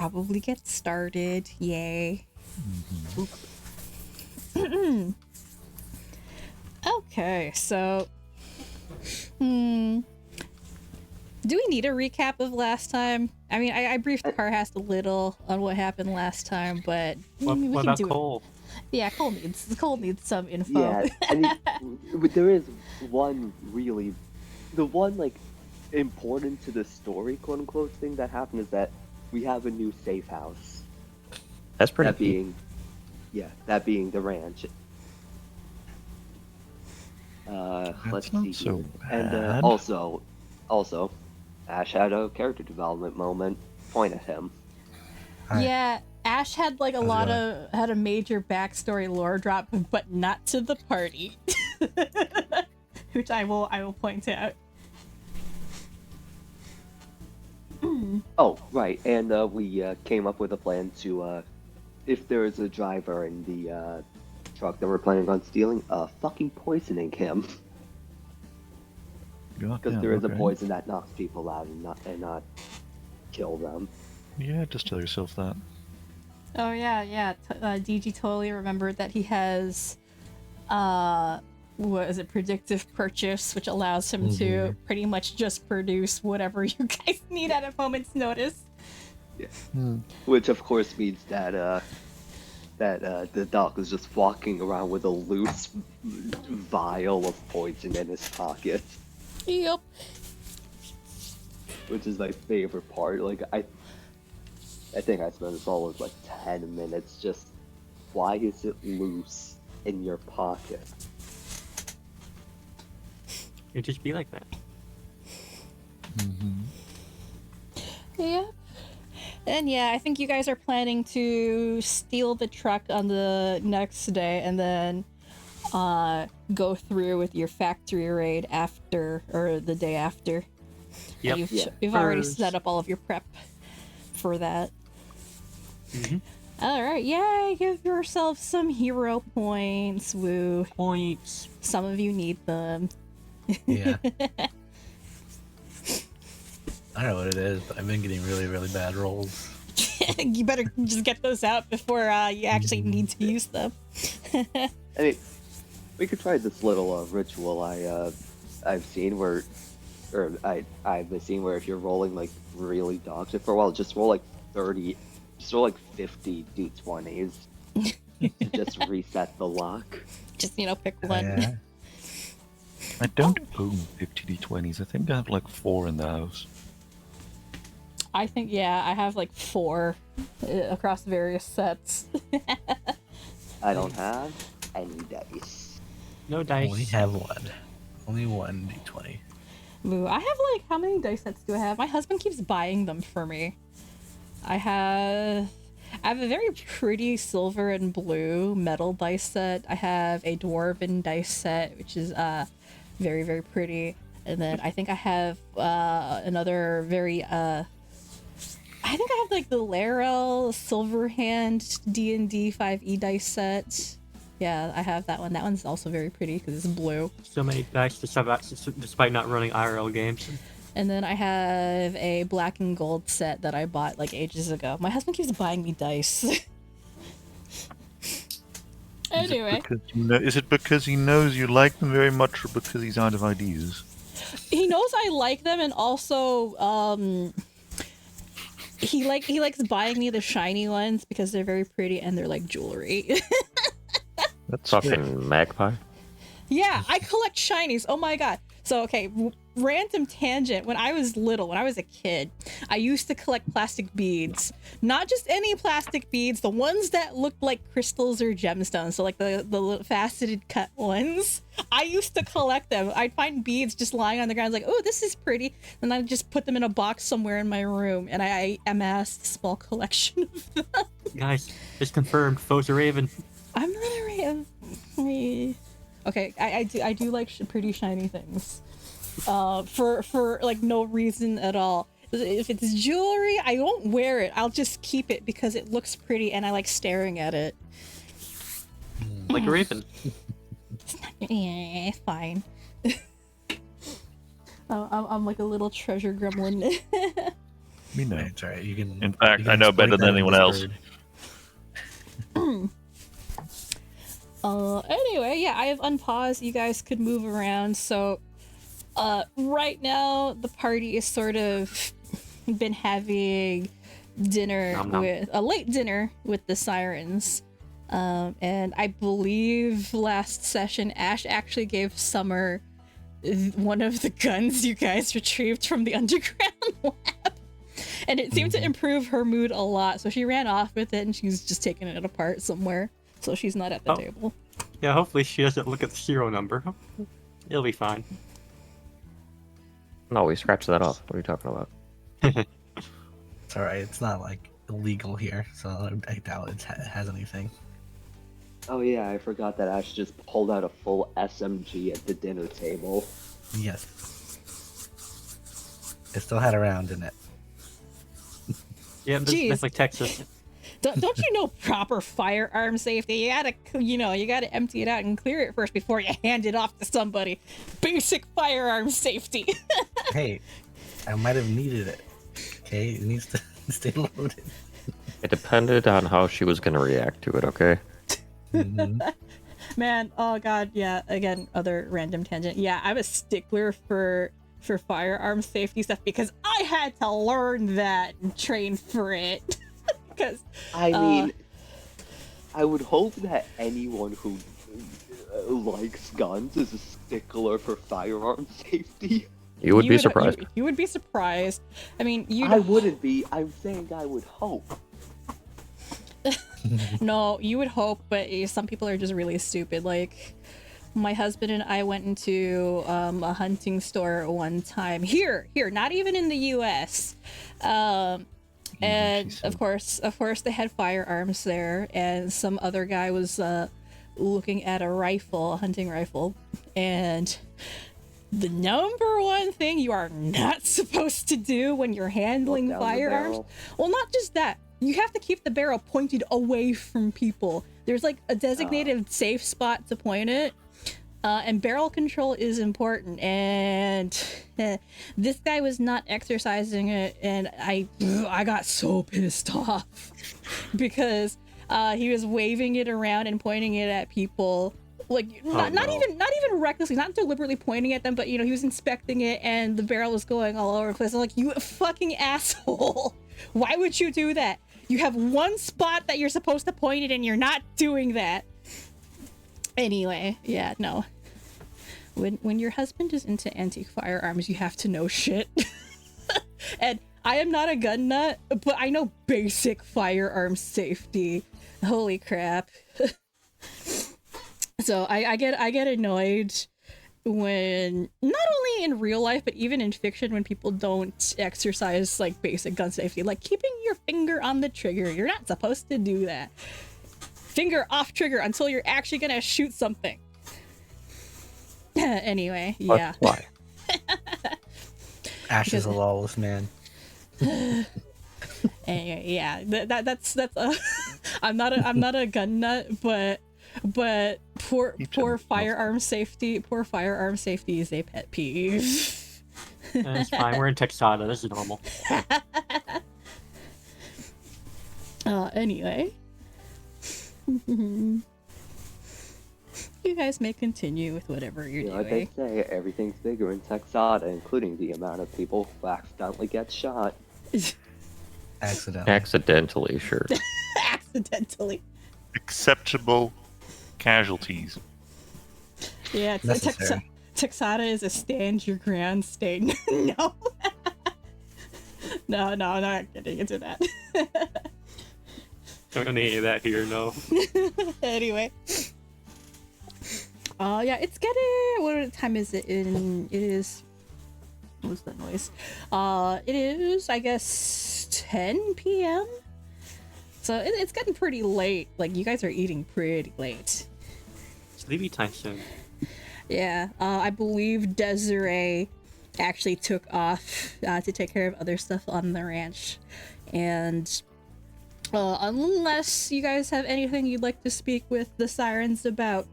probably get started. Yay. Okay, so do we need a recap of last time? I mean, I briefed Carhast a little on what happened last time, but What we can about do Cole? it. Yeah, Cole needs some info. Yeah, I mean, there is one really, the one like important to the story, quote unquote, thing that happened is that we have a new safe house. That's pretty. That being the ranch. Let's see so here. bad. And also, Ash had a character development moment. Point at him. Yeah, Ash had like had a major backstory lore drop, but not to the party, which I will point out. Oh, right, and we came up with a plan to, if there is a driver in the truck that we're planning on stealing, fucking poisoning him. Because there is a poison that knocks people out and not kill them. Yeah, just tell yourself that. Oh yeah. DG totally remembered that he has, what is it, predictive purchase, which allows him to pretty much just produce whatever you guys need at a moment's notice. Yeah. Which of course means that the doc is just walking around with a loose vial of poison in his pocket. Yep. Which is my favorite part. Like I think I spent this all of like 10 minutes just, why is it loose in your pocket? It just be like that. Yeah. And yeah, I think you guys are planning to steal the truck on the next day and then go through with your factory raid after, or the day after. Yep. You've already set up all of your prep for that. Alright, yay, give yourself some hero points, woo. Points. Some of you need them. Yeah. I don't know what it is, but I've been getting really, really bad rolls. You better just get those out before you actually need to use them. I mean, we could try this little ritual I've seen where, or I've been seeing where if you're rolling like really dog shit for a while, just roll like 50 D20s to just reset the luck. Just, pick one. Yeah. I don't own 50 D20s. I think I have like 4 in the house. I think, I have like 4 across various sets. I don't have any dice. No dice. Only have one. Only one D20. Moo, I have like, how many dice sets do I have? My husband keeps buying them for me. I have a very pretty silver and blue metal dice set. I have a dwarven dice set, which is very, very pretty. And then I think I have another very I think I have like the Larel Silverhand D&D 5e dice set. Yeah, I have that one. That one's also very pretty because it's blue. So many dice despite not running IRL games. And then I have a black and gold set that I bought like ages ago. My husband keeps buying me dice. Anyway. Is it because he knows you like them very much, or because he's out of ideas? He knows I like them, and also he likes buying me the shiny ones because they're very pretty and they're like jewelry. That's fucking magpie. Yeah, I collect shinies. Oh my god. So, okay, random tangent. When I was little, when I was a kid, I used to collect plastic beads. Not just any plastic beads, the ones that looked like crystals or gemstones. So like the faceted cut ones. I used to collect them. I'd find beads just lying on the ground like, oh, this is pretty. And I'd just put them in a box somewhere in my room. And I amassed a small collection of them. Guys, it's confirmed. Phoe's a raven. I'm not a raven. Okay, I do like pretty shiny things, for like no reason at all. If it's jewelry, I won't wear it. I'll just keep it because it looks pretty and I like staring at it. Like a raven. Yeah, fine. I'm like a little treasure gremlin. Me know. It's alright. You can. In fact, you can I know exploit better that than in anyone else. Discord. Anyway, yeah, I have unpaused. You guys could move around. So, right now the party is sort of been having dinner Nom nom. with a late dinner with the Sirens. And I believe last session Ash actually gave Summer one of the guns you guys retrieved from the underground lab. And it seemed to improve her mood a lot. So she ran off with it and she's just taking it apart somewhere. So she's not at the table. Yeah, hopefully she doesn't look at the serial number. It'll be fine. No, we scratched that off. What are you talking about? It's alright. It's not like illegal here, so I doubt it has anything. Oh yeah, I forgot that Ash just pulled out a full SMG at the dinner table. Yes. It still had a round in it. Yeah, Jeez. that's like Texas. Don't you know proper firearm safety? You gotta empty it out and clear it first before you hand it off to somebody. Basic firearm safety. Hey, I might have needed it. Okay, it needs to stay loaded. It depended on how she was going to react to it, okay? Man, oh god, yeah. Again, other random tangent. Yeah, I'm a stickler for firearm safety stuff because I had to learn that and train for it. Because I mean, I would hope that anyone who likes guns is a stickler for firearm safety. You would be surprised. You would be surprised. I mean, I wouldn't be. I'm saying I would hope. No, you would hope, but some people are just really stupid. Like, my husband and I went into a hunting store one time. Here, not even in the U.S. And of course, they had firearms there, and some other guy was looking at a hunting rifle, and the number one thing you are not supposed to do when you're handling firearms, well, not just that, you have to keep the barrel pointed away from people. There's like a designated safe spot to point it. And barrel control is important, and this guy was not exercising it, and I got so pissed off because he was waving it around and pointing it at people, like not even recklessly, not deliberately pointing at them, but he was inspecting it, and the barrel was going all over the place. I'm like, you fucking asshole! Why would you do that? You have one spot that you're supposed to point it in, you're not doing that. Anyway, yeah, no. When your husband is into antique firearms, you have to know shit. And I am not a gun nut, but I know basic firearm safety. Holy crap. So I get annoyed when, not only in real life, but even in fiction, when people don't exercise like basic gun safety, like keeping your finger on the trigger. You're not supposed to do that. Finger off trigger until you're actually gonna shoot something. Anyway, yeah. Why? Ash is a lawless man. Anyway, yeah. That's I'm not a gun nut, but poor firearm safety is a pet peeve. It's fine. We're in Texada. This is normal. Anyway. You guys may continue with whatever you're doing. Like they say, everything's bigger in Texada, including the amount of people who accidentally get shot. Accidentally, sure. Accidentally. Acceptable casualties. Yeah, Texada is a stand your ground state. No. No, I'm not getting into that. Don't need any of that here, no. Anyway. Yeah, it's getting, what time is it in? It is, what's that noise? It is, I guess, 10 p.m. So it's getting pretty late. Like, you guys are eating pretty late. Sleepy time soon. Yeah, I believe Desiree actually took off to take care of other stuff on the ranch. And unless you guys have anything you'd like to speak with the Sirens about,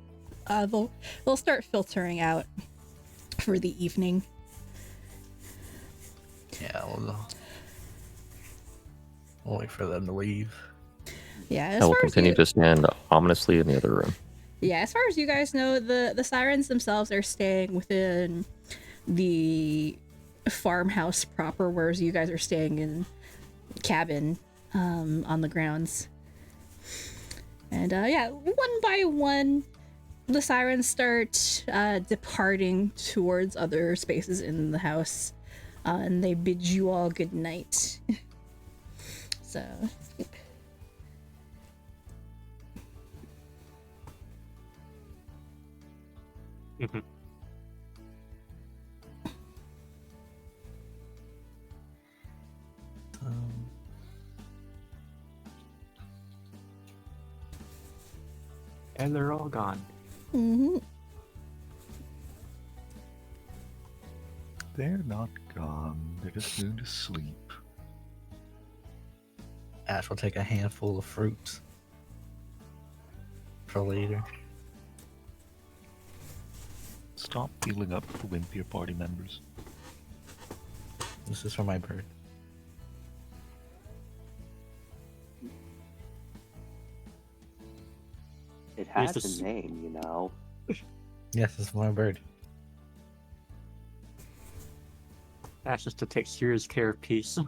they'll start filtering out for the evening. Yeah, We'll wait for them to leave. Yeah, I as will far as continue you, to stand ominously in the other room. yeah, as far as you guys know, the sirens themselves are staying within the farmhouse proper, whereas you guys are staying in cabin on the grounds. And yeah, one by one, the sirens start departing towards other spaces in the house, and they bid you all good night. So. Mhm. And they're all gone. Mm-hmm. They're not gone. They're just going to sleep. Ash will take a handful of fruits for later. Stop healing up for Wimpier party members. This is for my bird. It has this- a name, you know. Yes, this is for my bird. That's just to take serious care of peace.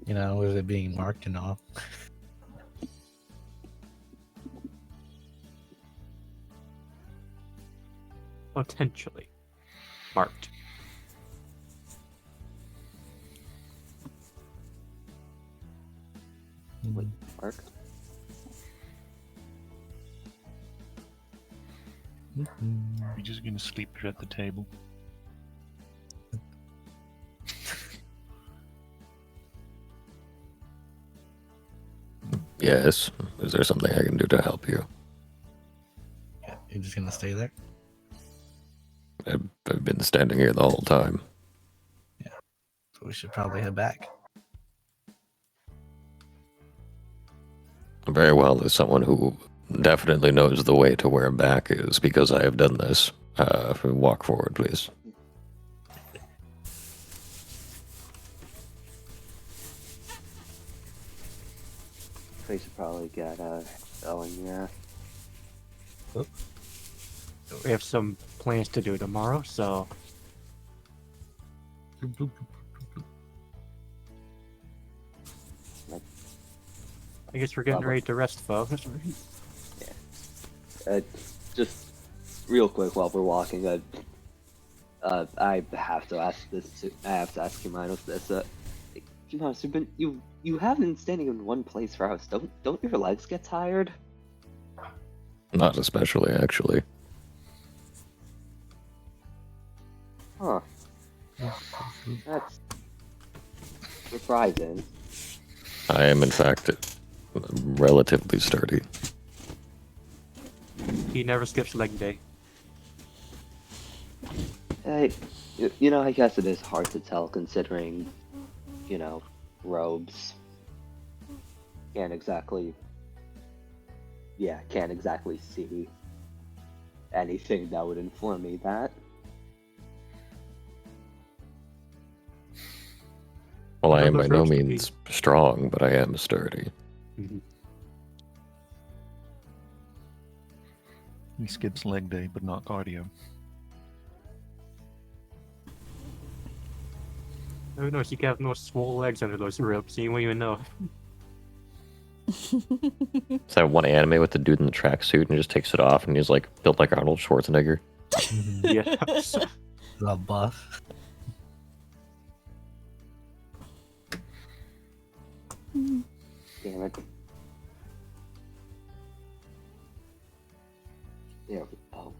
You know, with it being marked and all. Potentially. Marked. Mark. You're just going to sleep here at the table. Yes. Is there something I can do to help you? Yeah, you're just gonna stay there? I've been standing here the whole time. So we should probably head back. Very well, as someone who definitely knows the way to where back is, because I have done this. Walk forward, please. We should probably get going, yeah. We have some plans to do tomorrow, so I guess we're getting ready to rest, folks. Just real quick while we're walking, I have to ask this. I have to ask Cumaenos this. Cumaenos, you have been standing in one place for hours. Don't your legs get tired? Not especially, actually. Huh. That's surprising. I am, in fact, relatively sturdy. He never skips leg day. I guess it is hard to tell considering, robes. Can't exactly see anything that would inform me that. Well, I am Those by no ropes to be- means strong, but I am sturdy. He skips leg day, but not cardio. Who knows? You can have no swole legs under those ropes. You won't even know. It's that one anime with the dude in the tracksuit and he just takes it off and he's like built like Arnold Schwarzenegger. Yeah. The buff. Damn it. There we go.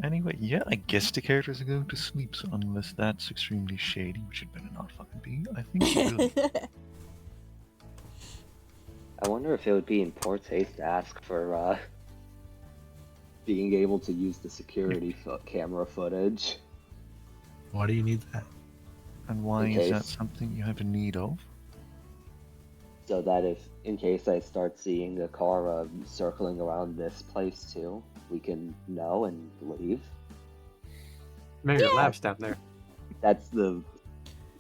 Anyway, yeah, I guess the characters are going to sleep, so unless that's extremely shady, which it better not fucking be, I think we're good. I wonder if it would be in poor taste to ask for being able to use the security camera footage. Why do you need that? And why In is that case. something you have a need of? So that if, in case I start seeing a car circling around this place too, we can know and leave. Maybe your lab's down there. That's the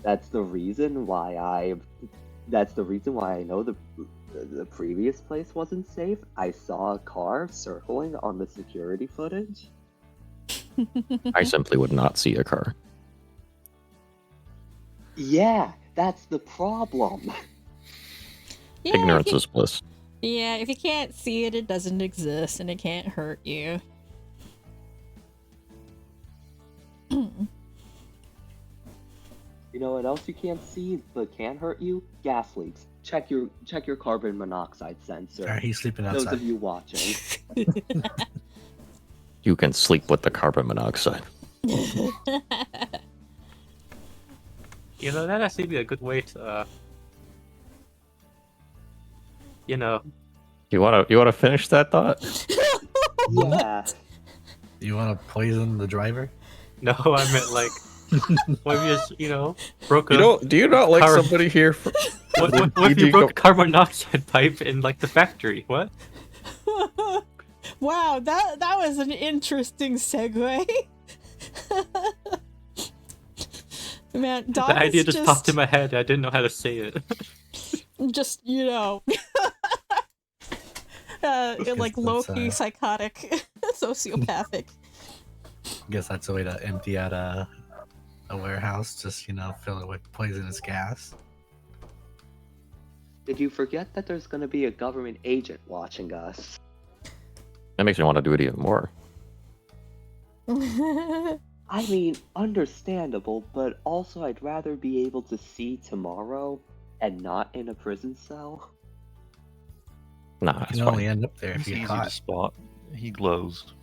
That's the reason why I. That's the reason why I know the previous place wasn't safe. I saw a car circling on the security footage. I simply would not see a car. Yeah, that's the problem. Yeah, Ignorance is bliss. yeah, if you can't see it, it doesn't exist, and it can't hurt you. You know what else you can't see but can hurt you? Gas leaks. Check your carbon monoxide sensor. Alright, he's sleeping Those outside. of you watching. You can sleep with the carbon monoxide. You know, that actually be a good way to, you know, You wanna finish that thought? Yeah. You want to poison the driver? no, I meant like, what if you just, you know, broke a, Do you not like Car- somebody here? what if you broke a carbon monoxide pipe in like the factory? What? Wow, that was an interesting segue. Man, The Doc idea is just popped in my head. I didn't know how to say it. just, you know, like That's, low-key psychotic, sociopathic. Guess that's a way to empty out a warehouse. Just, you know, fill it with poisonous gas. Did you forget that there's gonna be a government agent watching us? That makes me want to do it even more. I mean, understandable, but also I'd rather be able to see tomorrow and not in a prison cell. Nah, You it's can only fine. end up there if He's you easy get to caught. spot. He glows.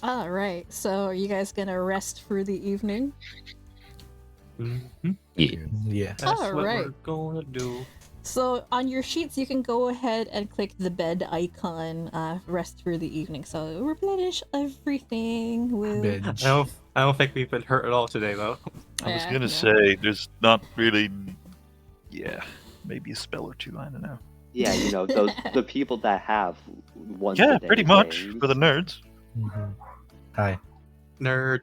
All right, so are you guys gonna rest for the evening? Mm-hmm. Yeah. Yeah. That's what Alright. we're gonna do. So on your sheets, you can go ahead and click the bed icon, rest for the evening. So replenish everything with... Binge. I don't think we've been hurt at all today, though. I was Yeah, gonna yeah. say there's not really. Yeah, maybe a spell or two. I don't know. Yeah, you know, the people that have once Yeah, a day pretty much things. for the nerds. Mhm. Hi. Nerd.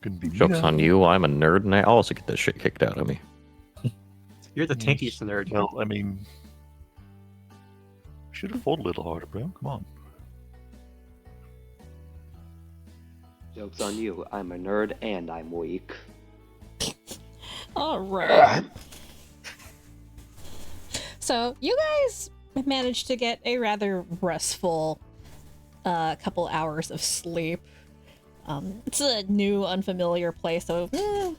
Couldn't be me, Joke's though. on you. I'm a nerd and I also get this shit kicked out of me. You're the Yes. tankiest nerd. Well, I mean, should have fought a little harder, bro. Come on. Joke's on you. I'm a nerd and I'm weak. All right. So you guys managed to get a rather restful couple hours of sleep. It's a new, unfamiliar place, so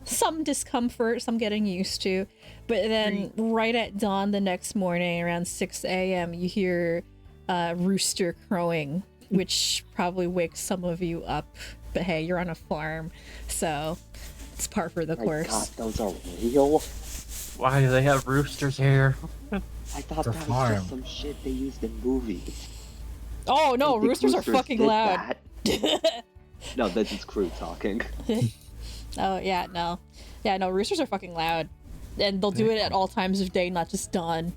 some discomfort, some getting used to. But then right at dawn the next morning, around 6 a.m., you hear rooster crowing, which probably wakes some of you up. But hey, you're on a farm, so it's par for the My course. God, those are real. Why do they have roosters here? I thought It's a that was farm. just some shit they used in movies. Oh no, I think roosters are fucking did loud. that. No, that's just crew talking. Oh yeah, no. Yeah, no, roosters are fucking loud. And they'll do it at all times of day, not just dawn.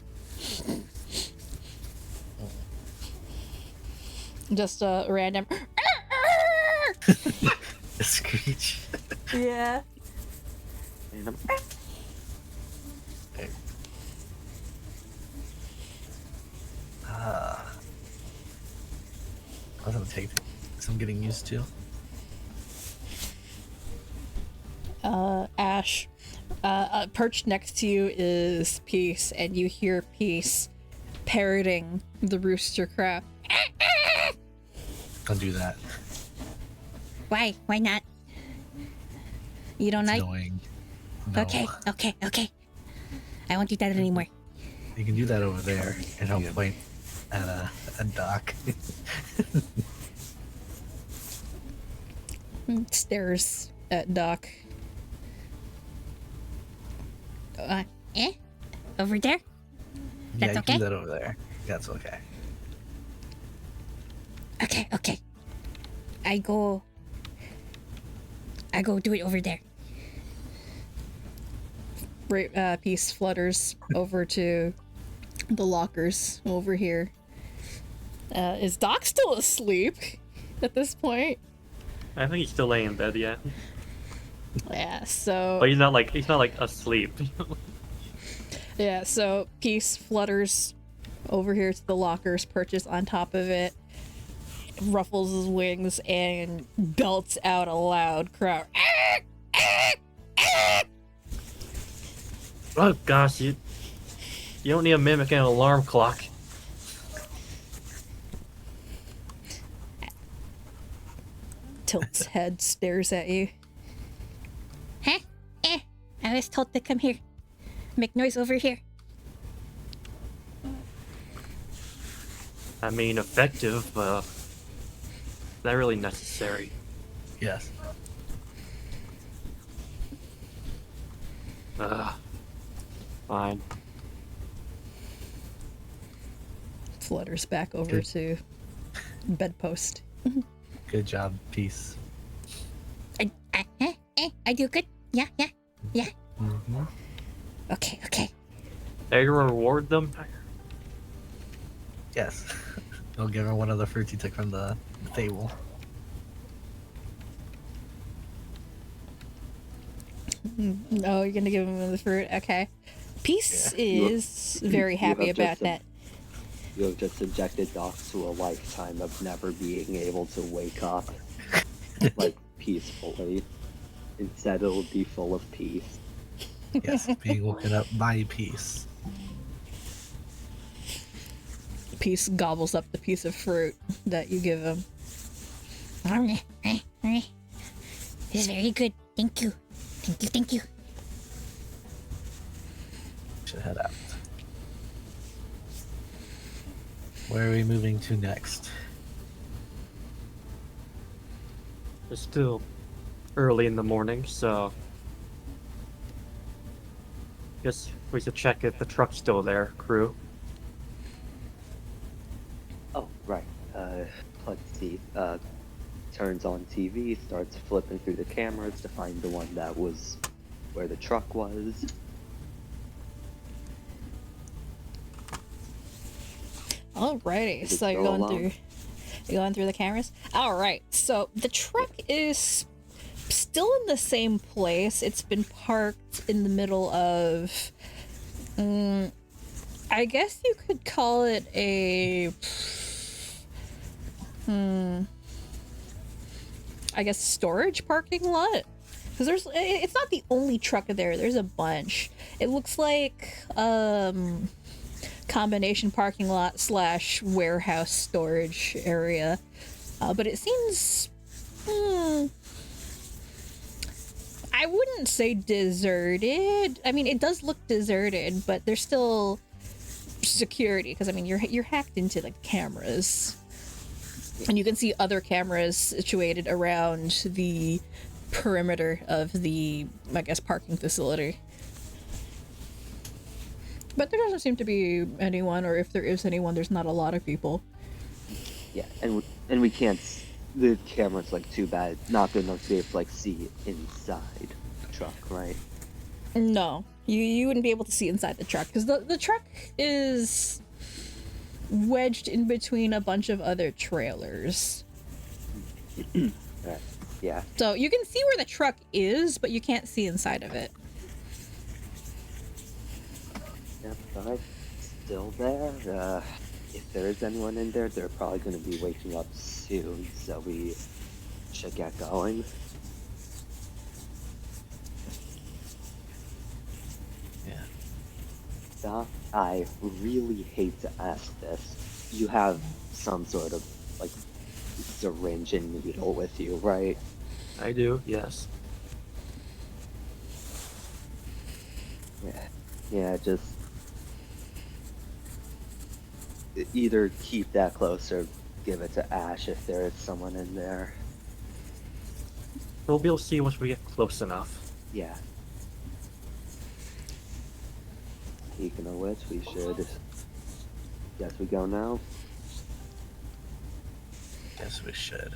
Just a random Screech. Yeah. That'll take some getting used to. Ash. Perched next to you is Peace, and you hear Peace parroting the rooster crow. Don't do that. Why? Why not? You don't It's like? annoying. No. Okay. I won't do that anymore. You can do that over there, and I'll point at a dock. Stares at Doc. Over there? Yeah, That's you okay? can do that over there. That's okay. Okay. I go do it over there. Right, Peace flutters over to the lockers over here. Is Doc still asleep at this point? I think he's still laying in bed, yeah. Yeah, so But he's not like asleep. yeah, so Peace flutters over here to the lockers, perches on top of it, ruffles his wings, and belts out a loud cry. Oh gosh, you don't need to mimic an alarm clock. Tilts head, stares at you. Huh? I was told to come here. Make noise over here. I mean, effective, but not really necessary. Yes. Fine. Flutters back over Good. to bedpost. Good job, Peace. I do good. Yeah. Mm-hmm. Okay. Are you gonna reward them? Yes. I'll give her one of the fruits he took from the table. Oh, you're gonna give him the fruit? Okay. Peace is very You happy have about just that. You have just subjected Doc to a lifetime of never being able to wake up, like, peacefully. Instead, it'll be full of peace. Yes, being woken up by Peace. Peace gobbles up the piece of fruit that you give him. This is very good. Thank you. Should head out. Where are we moving to next? It's still early in the morning, so guess we should check if the truck's still there, crew. Oh, right. Let's see. Turns on TV, starts flipping through the cameras to find the one that was where the truck was. Alrighty, Is it so still alone? you're going through the cameras. All right, so the truck is still in the same place. It's been parked in the middle of, I guess you could call it a, I guess storage parking lot. Because it's not the only truck there. There's a bunch. It looks like combination parking lot / warehouse storage area, but it seems I wouldn't say deserted. I mean, it does look deserted, but there's still security because I mean you're hacked into like cameras, and you can see other cameras situated around the perimeter of the, I guess, parking facility. But there doesn't seem to be anyone, or if there is anyone, there's not a lot of people. Yeah, and we can't. The camera's like too bad, not good enough to be able to like see inside the truck, right? No, you wouldn't be able to see inside the truck because the truck is wedged in between a bunch of other trailers. Right. Yeah. So you can see where the truck is, but you can't see inside of it. Yep, but still there. If there is anyone in there, they're probably going to be waking up soon, so we should get going. Yeah. Doc, I really hate to ask this. You have some sort of, like, syringe and needle with you, right? I do, yes. Yeah, just either keep that close or give it to Ash if there is someone in there. We'll be able to see once we get close enough. Yeah. Speaking of which, we should. Guess we go now. Guess we should.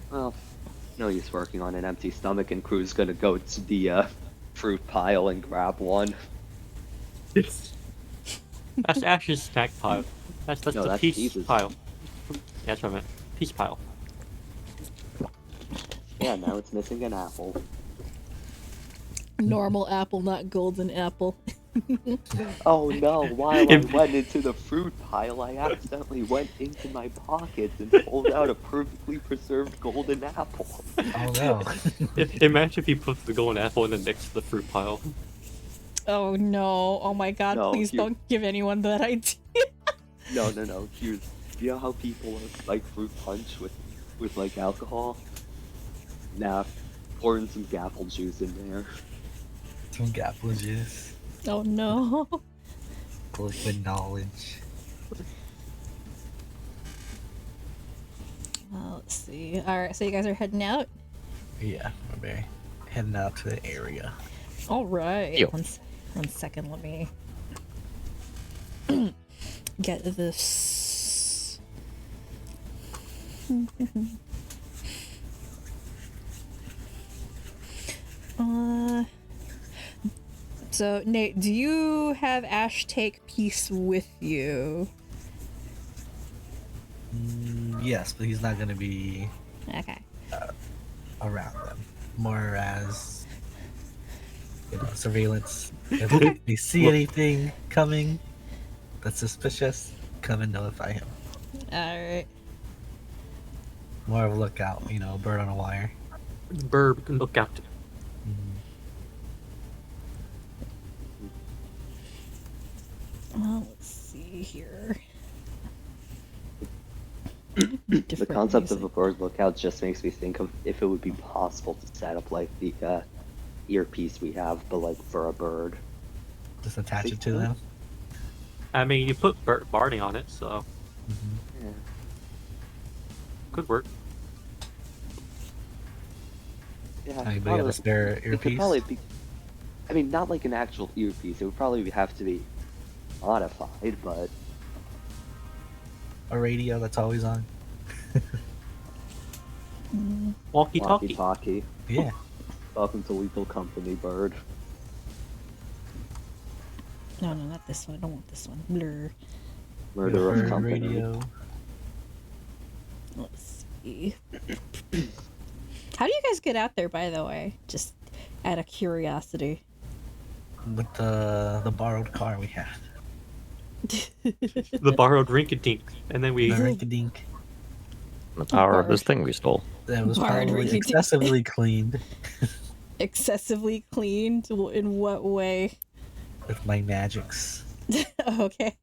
Well, no use working on an empty stomach, and Crew's gonna go to the fruit pile and grab one. That's Ash's snack pile. That's No, the that's peace Peace's. pile. Yeah, that's what I meant. Peace pile. Yeah, now it's missing an apple. Normal apple, not golden apple. Oh no, while I went into the fruit pile, I accidentally went into my pockets and pulled out a perfectly preserved golden apple. Oh no. Imagine if you put the golden apple in the next to the fruit pile. Oh no. Oh my god, No, please you- don't give anyone that idea. No. Here's, you know how people like fruit punch with like alcohol? Nah, pouring some apple juice in there. Some apple juice. Oh no. Liquid knowledge. Let's see. Alright, so you guys are heading out? Yeah, we're heading out to the area. Alright. Yo. One second, let me get this. So Nate, do you have Ash take Peace with you? Yes, but he's not gonna be Okay. around them. More as surveillance. If they see anything coming that's suspicious, come and notify him. Alright. More of a lookout, bird on a wire. Burb can look out. Well, let's see here. The concept of a bird lookout just makes me think of if it would be possible to set up like the earpiece we have, but like for a bird. Just attach it to them. I mean, you put Barney on it, so Yeah. could work. Yeah, Anybody got probably- a spare it could earpiece? probably be. I mean, not like an actual earpiece. It would probably have to be modified, but A radio that's always on? Walkie-talkie. walkie-talkie. Yeah. Welcome to Lethal Company, bird. No, not this one. I don't want this one. Blur. Murder of Bird company. radio. Let's see. How do you guys get out there, by the way? Just out of curiosity. With the borrowed car we had. The borrowed rink-a-dink, and then we. The rink-a-dink. The power of this Borrowed. thing we stole. That was Borrowed probably rink-a-dink. excessively cleaned Excessively cleaned? In what way? with my magics. Okay.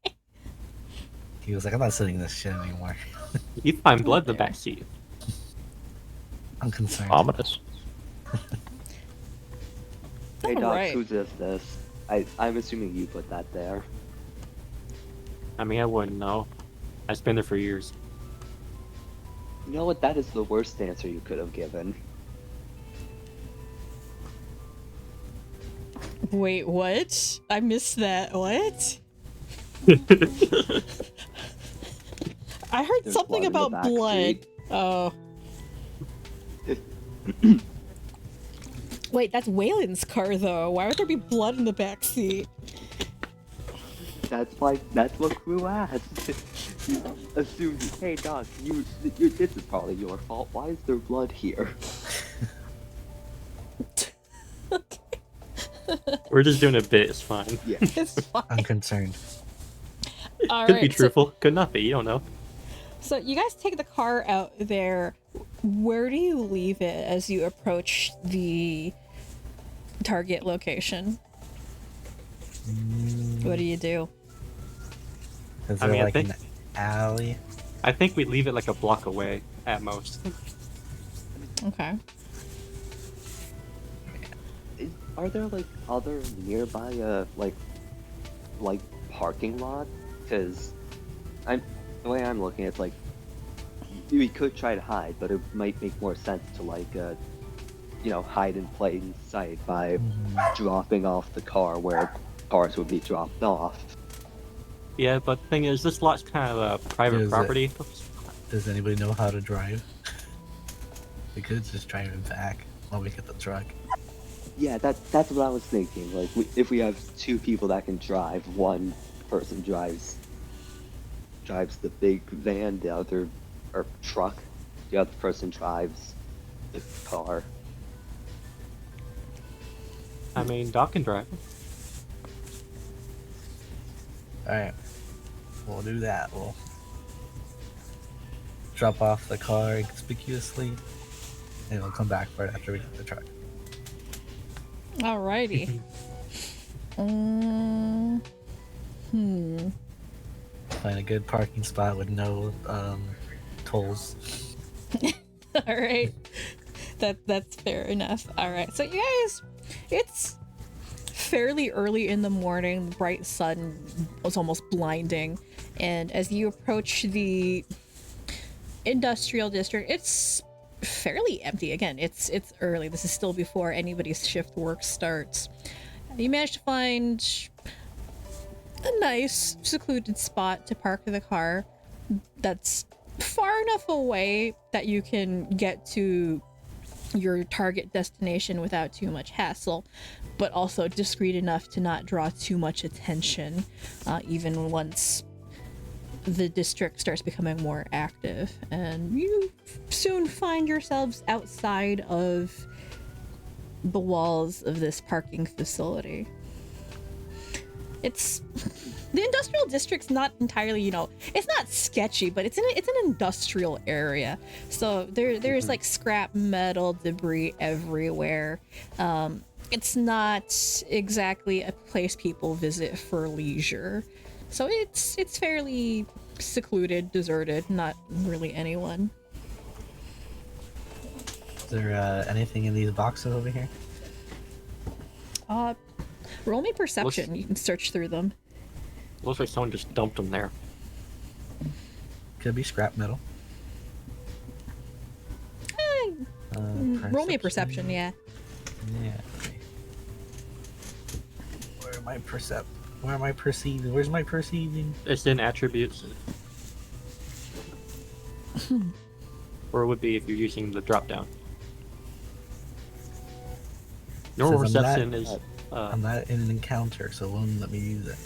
He was like, I'm not sitting in this shit anymore. You find blood in the backseat. I'm concerned. Ominous. Hey, Doc, Alright. who does this? I'm assuming you put that there. I mean, I wouldn't know. I've been there for years. You know what? That is the worst answer you could have given. Wait, what? I missed that. What? I heard There's something blood in the about back blood. seat. Oh. Wait, that's Waylon's car, though. Why would there be blood in the back seat? That's what Crew asked. You assumed, hey Doc, this is probably your fault. Why is there blood here? We're just doing a bit, it's fine. Yeah. It's fine. I'm concerned. All Could be right, truthful, could not be, you don't know. So you guys take the car out there. Where do you leave it as you approach the target location? What do you do? Is I there mean, I like think- an alley? I think we leave it like a block away, at most. Okay. Are there like other nearby like parking lot? Because the way I'm looking at it's like we could try to hide, but it might make more sense to like hide in plain sight by dropping off the car where cars would be dropped off. Yeah, but the thing is, this lot's kind of private Is it? property. Does anybody know how to drive? We could just drive it back while we get the truck. Yeah, that's what I was thinking. Like, if we have two people that can drive, one person drives the big van, the other or truck, the other person drives the car. I mean, Doc can drive. Alright. We'll do that. We'll drop off the car inconspicuously, and we'll come back for it after we get the truck. Alrighty. Find a good parking spot with no tolls. Alright. That's fair enough. Alright. So you guys, it's fairly early in the morning, the bright sun was almost blinding, and as you approach the industrial district, it's fairly empty. Again, it's early. This is still before anybody's shift work starts. You manage to find a nice secluded spot to park the car that's far enough away that you can get to your target destination without too much hassle, but also discreet enough to not draw too much attention, even once the district starts becoming more active. And you soon find yourselves outside of the walls of this parking facility. It's the industrial district's not entirely, it's not sketchy, but it's an industrial area. So there's like scrap metal debris everywhere. It's not exactly a place people visit for leisure. So it's fairly secluded, deserted, not really anyone. Is there anything in these boxes over here? Roll me perception. You can search through them. Looks like someone just dumped them there. Could be scrap metal. Roll me a perception, yeah. Yeah. Okay. Where am I Where am I perceiving? Where's my perceiving? It's in attributes. Or it would be if you're using the drop down. Normal Says I'm perception not- is. I'm not in an encounter, so it won't let me use it.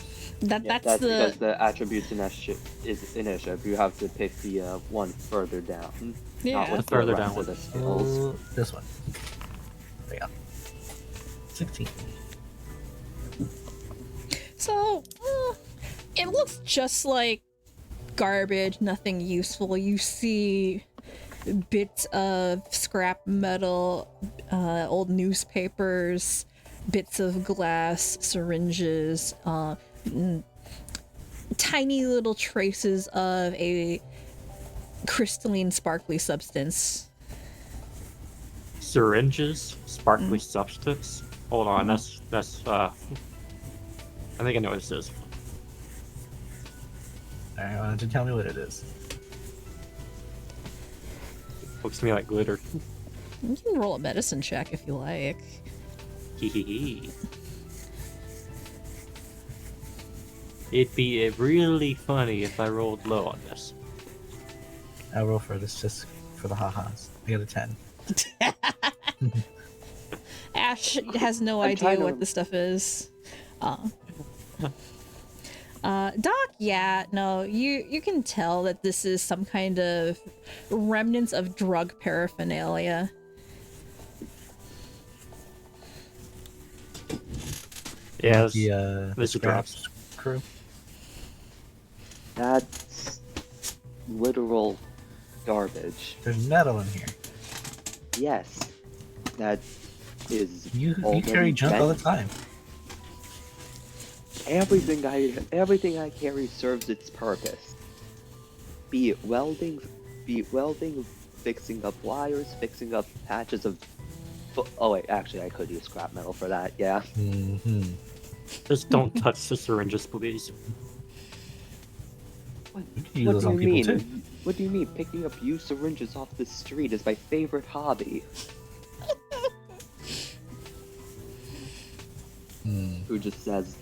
That's That's the because the attributes is initiative. You have to pick the one further down. Yeah. Not with The further the rest down of the skills. Oh, this one. There you go. 16. So, it looks just like garbage, nothing useful. You see bits of scrap metal, old newspapers, bits of glass, syringes, tiny little traces of a crystalline, sparkly substance. Syringes, sparkly substance. Hold on, that's I think I know what this is. Alright, why don't you tell me what it is? Looks to me like glitter. You can roll a medicine check if you like. Hehehe. It'd be really funny if I rolled low on this. I'll roll for this just for the ha-has. I got a 10. Ash has no I'm idea trying to- what this stuff is. Doc, yeah, no, you can tell that this is some kind of remnants of drug paraphernalia. Yeah, The this is scraps crew. That's literal garbage. There's metal in here. Yes, that is. You already carry junk all the bent. time. Everything I carry serves its purpose. Be it welding, fixing up wires, fixing up patches of. Oh wait, actually, I could use scrap metal for that. Yeah. Mm-hmm. just don't touch the syringes, please. You can use those on people too. What do you mean? Picking up used syringes off the street is my favorite hobby. Who just says?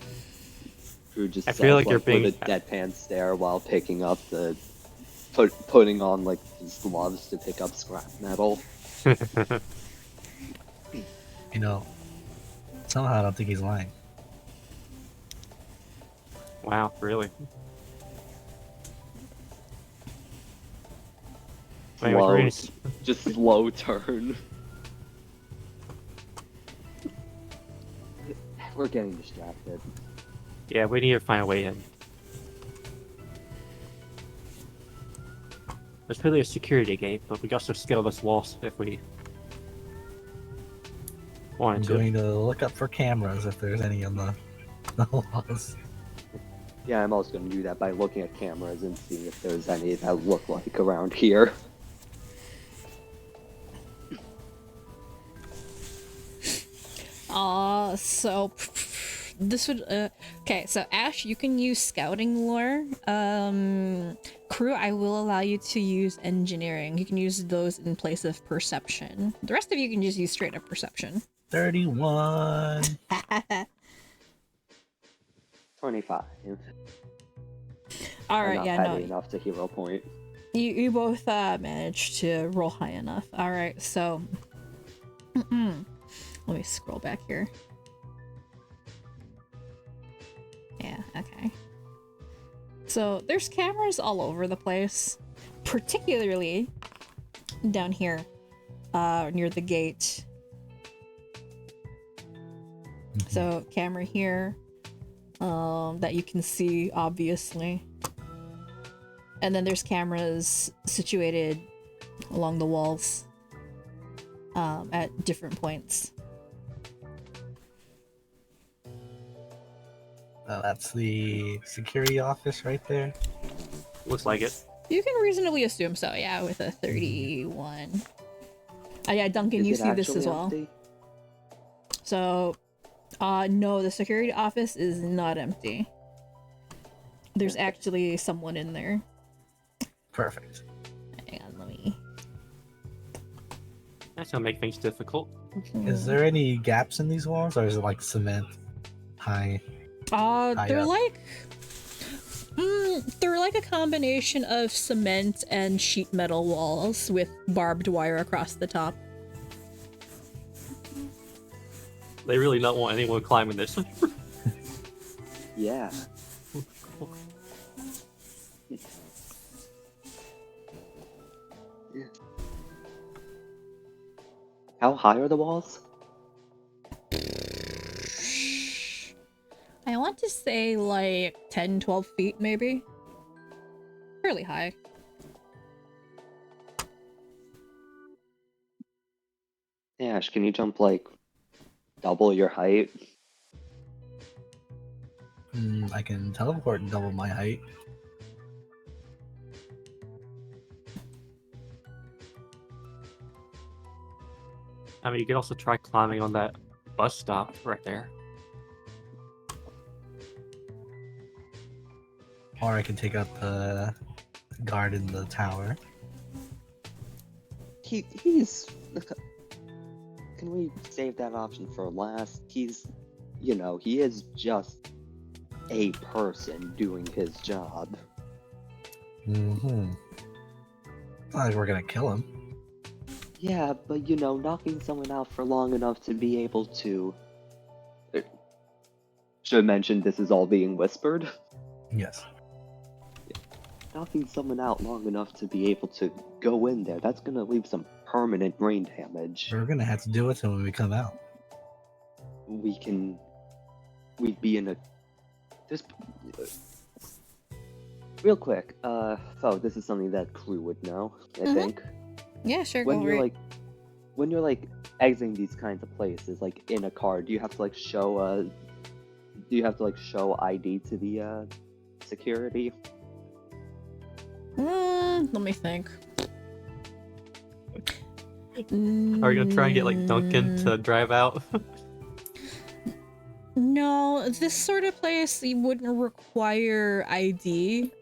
I feel like you're being- with a deadpan stare while picking up the, putting on like his gloves to pick up scrap metal. You know, somehow I don't think he's lying. Wow, really? Anyway, Slow, Reese, just slow turn. We're getting distracted. yeah, we need to find a way in. There's clearly a security gate, but we can also scale this wall if we I'm wanted to. going to look up for cameras if there's any on the walls. Yeah, I'm also going to do that by looking at cameras and seeing if there's any that look like around here. So this would okay, so Ash, you can use scouting lore. Crew, I will allow you to use engineering. You can use those in place of perception. The rest of you can just use straight up perception. 31. 25. All I'm right, not yeah, petty no, enough to hero point. you both managed to roll high enough. All right, so let me scroll back here. Yeah, okay. So there's cameras all over the place, particularly down here, near the gate. So camera here, that you can see obviously. And then there's cameras situated along the walls, at different points. That's the security office right there. Looks like it. You can reasonably assume so, yeah, with a 31. Oh yeah, Duncan, you Is it see this as actually well. empty? So, no, the security office is not empty. There's actually someone in there. Perfect. Hang on, let me... That's gonna make things difficult. Is there any gaps in these walls, or is it like cement high? They're up? like... they're like a combination of cement and sheet metal walls with barbed wire across the top. They really don't want anyone climbing this. Yeah. How high are the walls? I want to say like 10, 12 feet maybe. Fairly high. Ash, can you jump like double your height? I can teleport and double my height. I mean, you could also try climbing on that bus stop right there. Or I can take up the guard in the tower. He's... Can we save that option for last? He's... You know, he is just a person doing his job. Mm-hmm. Not like we're gonna kill him. Yeah, but you know, knocking someone out for long enough to be able to... Should mention this is all being whispered. Yes. Knocking someone out long enough to be able to go in there, that's gonna leave some permanent brain damage. We're gonna have to do it to when we come out. We'd be in a... This... Real quick, Phoe, this is something that crew would know, I think. Yeah, sure, When go you're right. when you're exiting these kinds of places, like in a car, do you have to show ID to the security? Let me think. Are you gonna try and get like Duncan to drive out? No, this sort of place you wouldn't require ID.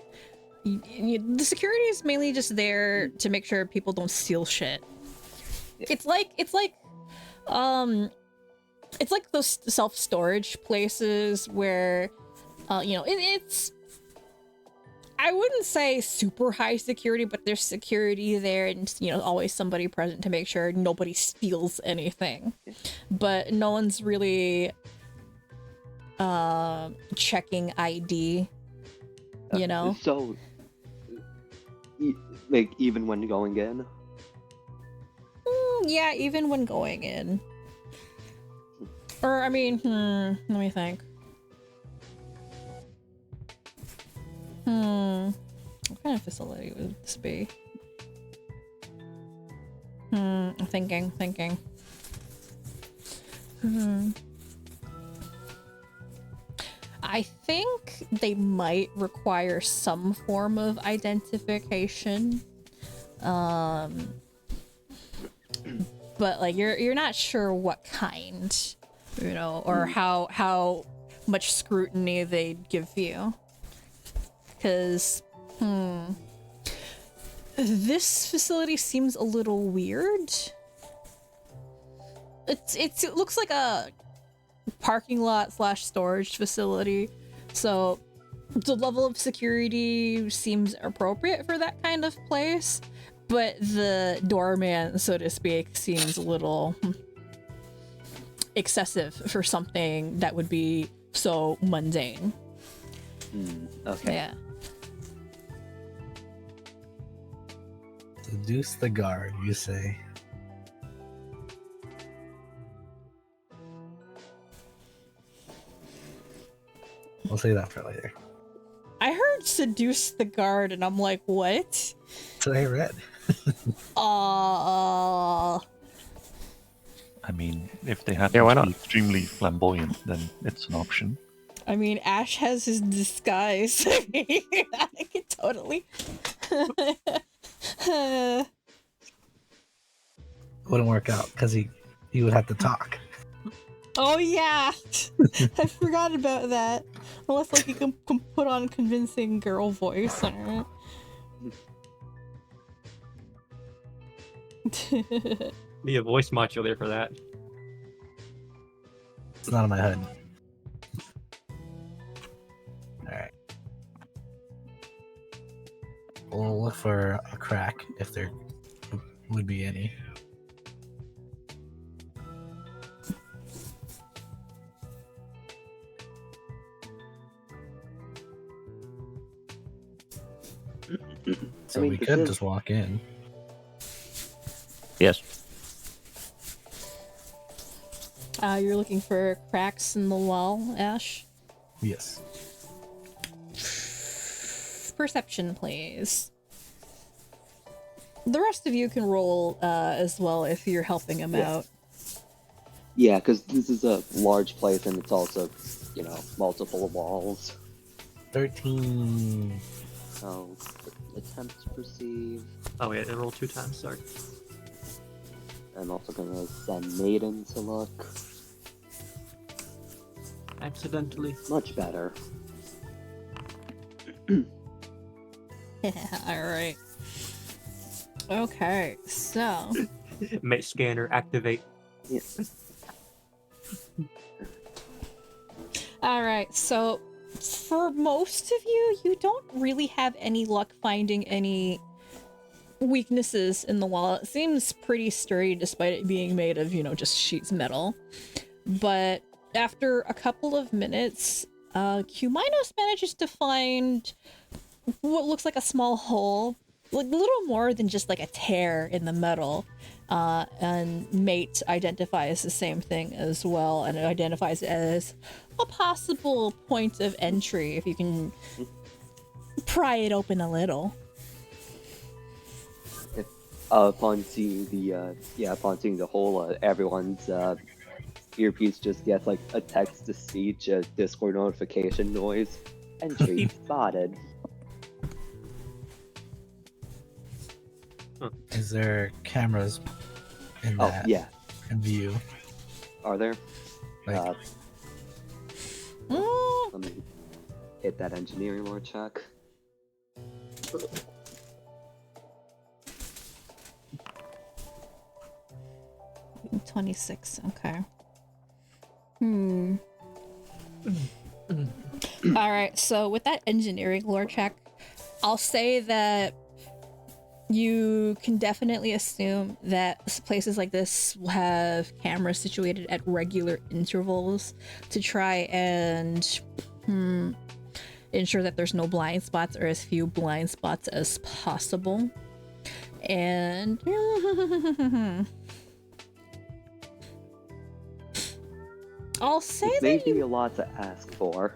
The security is mainly just there to make sure people don't steal shit. It's like those self-storage places where, it's. I wouldn't say super high security, but there's security there, and always somebody present to make sure nobody steals anything. But no one's really checking ID You know? So, like, even when going in? Yeah, even when going in. Or, I mean, let me think. What kind of facility would this be? I'm thinking. I think they might require some form of identification. But like you're not sure what kind, you know, or how much scrutiny they'd give you. Because this facility seems a little weird. It looks like a parking lot / storage facility, so the level of security seems appropriate for that kind of place, but the doorman, so to speak, seems a little excessive for something that would be so mundane. Okay. Yeah. Seduce the guard, you say? We'll say that for later. I heard seduce the guard and I'm like, what? That's what I read. I mean, if they happen Yeah, why to not? be extremely flamboyant, then it's an option. I mean, Ash has his disguise. I could totally. Wouldn't work out because he would have to talk. Oh yeah, I forgot about that. Unless like you can put on convincing girl voice. Be a voice modulator for that. It's not in my head. Alright. We'll look for a crack if there would be any. So we could just walk in. Yes. You're looking for cracks in the wall, Ash? Yes. Perception, please. The rest of you can roll as well if you're helping him out. Yeah, because this is a large place and it's also, you know, multiple walls. 13. So, attempt to perceive. Oh wait, I rolled 2 times, sorry. I'm also gonna send Maiden to look. Accidentally. Much better. Alright. Okay, so... Mate scanner activate. Yeah. Alright, so for most of you, you don't really have any luck finding any weaknesses in the wall. It seems pretty sturdy despite it being made of, you know, just sheets metal. But after a couple of minutes, Cumaenos manages to find what looks like a small hole, like a little more than just like a tear in the metal. And Mate identifies the same thing as well, and it identifies it as a possible point of entry if you can pry it open a little. Upon seeing the hole, everyone's earpiece just gets like a text-to-speech, a Discord notification noise. Entry spotted. Is there cameras in Oh, that yeah. in view? Are there? Like, Let me hit that engineering lore check. $26, okay. Alright, so with that engineering lore check, I'll say that you can definitely assume that places like this will have cameras situated at regular intervals to try and ensure that there's no blind spots or as few blind spots as possible. And I'll say This may that be you a lot to ask for.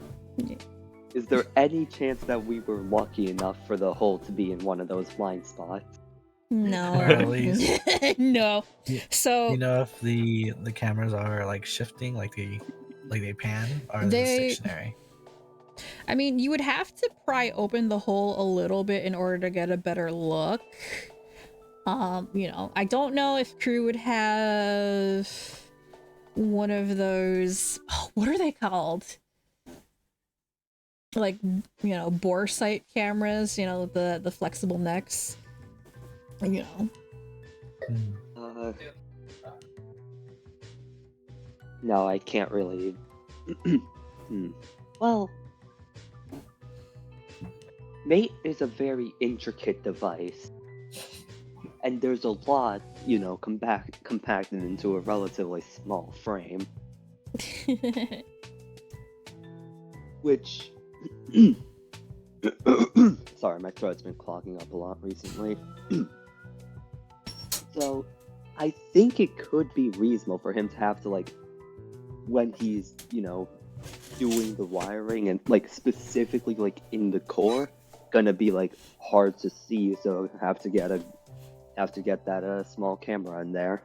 Is there any chance that we were lucky enough for the hole to be in one of those blind spots? no. Or at least, No. you So know, if the cameras are like shifting, like they pan, or is it They- stationary? I mean, you would have to pry open the hole a little bit in order to get a better look. You know, I don't know if crew would have one of those, what are they called? Like, you know, bore sight cameras, you know, the flexible necks. You know. Hmm. No, I can't really. Well, Mate is a very intricate device, and there's a lot, you know, compacted into a relatively small frame, which. Sorry, my throat's been clogging up a lot recently. So, I think it could be reasonable for him to have to, like, when he's, you know, doing the wiring and, like, specifically, like, in the core, gonna be, like, hard to see, so have to get that small camera in there.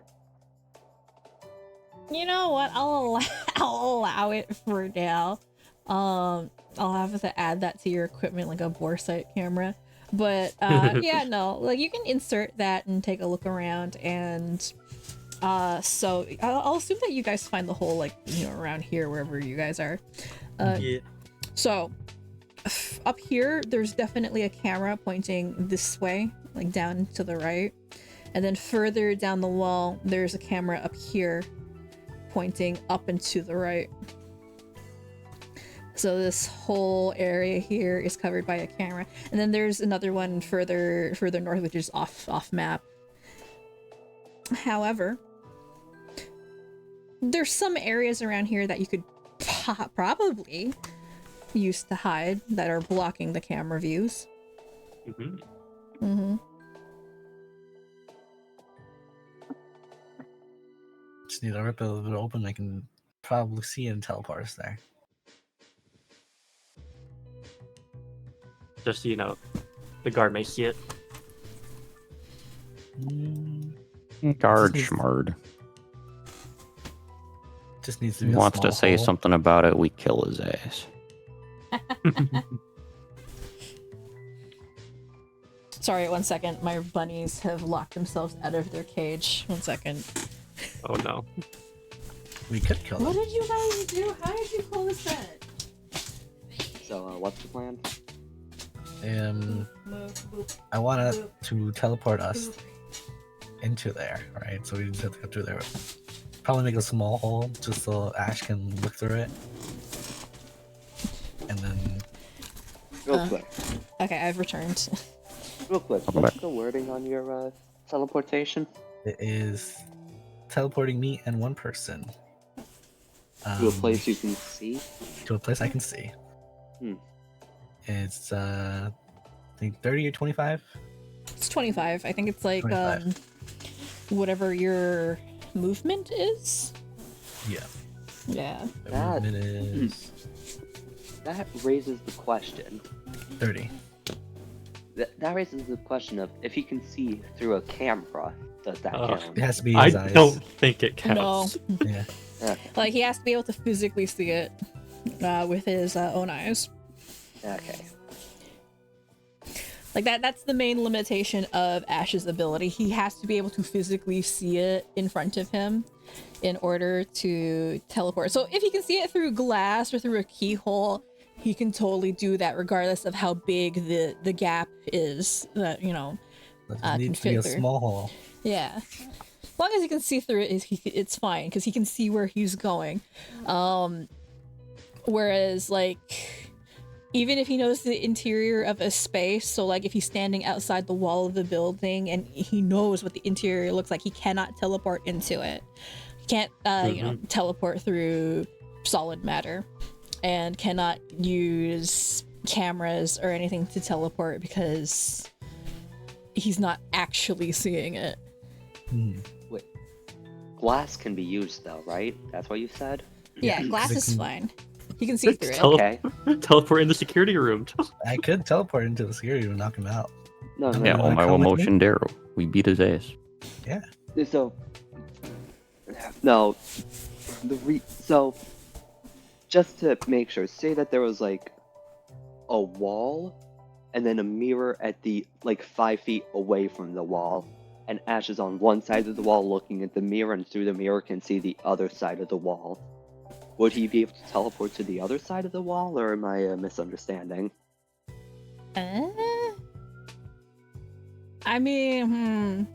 You know what? I'll allow it for now. I'll have to add that to your equipment, like a bore sight camera. But yeah, no, like you can insert that and take a look around, and so I'll assume that you guys find the hole, like, you know, around here wherever you guys are. Yeah. So up here, there's definitely a camera pointing this way, like down to the right, and then further down the wall, there's a camera up here pointing up and to the right. So this whole area here is covered by a camera, and then there's another one further north, which is off map. However, there's some areas around here that you could probably use to hide that are blocking the camera views. Just need to rip it a little bit open. I can probably see it and teleport us there. Just so you know, the guard may see it. Guard Just needs- schmard. Just needs to be a Wants small to say hole. something about it, we kill his ass. Sorry, 1 second. My bunnies have locked themselves out of their cage. 1 second. Oh no. We could kill What them. did you guys do? How did you close that? So, what's the plan? I want to teleport us into there, right? So we just have to go through there. Probably make a small hole just so Ash can look through it. And then Real quick. Okay, I've returned. Real quick. What's the wording on your teleportation? it is teleporting me and one person. To a place you can see? To a place I can see. It's I think 30 or 25. It's 25. I think it's like 25. whatever your movement is. Yeah. Yeah. The That- movement is That raises the question. 30. That raises the question of if he can see through a camera, does that Ugh. count? It has to be I his eyes. don't think it No. counts. Yeah. Okay. Like he has to be able to physically see it with his own eyes. Okay. Like that's the main limitation of Ash's ability. He has to be able to physically see it in front of him in order to teleport. So if he can see it through glass or through a keyhole, he can totally do that regardless of how big the gap is that, you know, That can needs to be fit a through. small hole. yeah. As long as he can see through it, it's fine because he can see where he's going. Whereas like even if he knows the interior of a space, so like if he's standing outside the wall of the building and he knows what the interior looks like, he cannot teleport into it. He can't you know, teleport through solid matter, and cannot use cameras or anything to teleport because he's not actually seeing it. Wait, glass can be used though, right? That's what you said. Yeah, glass it is can- fine. He can see through it. Okay. Teleport in the security room. I could teleport into the security and knock him out. No, no, Yeah, Yeah, no. well, on my come one with me? motion Darrow. We beat his ass. So, no, so, just to make sure, say that there was like a wall, and then a mirror at the 5 feet away from the wall, and Ash is on one side of the wall looking at the mirror, and through the mirror can see the other side of the wall. Would he be able to teleport to the other side of the wall, or am I misunderstanding? I mean,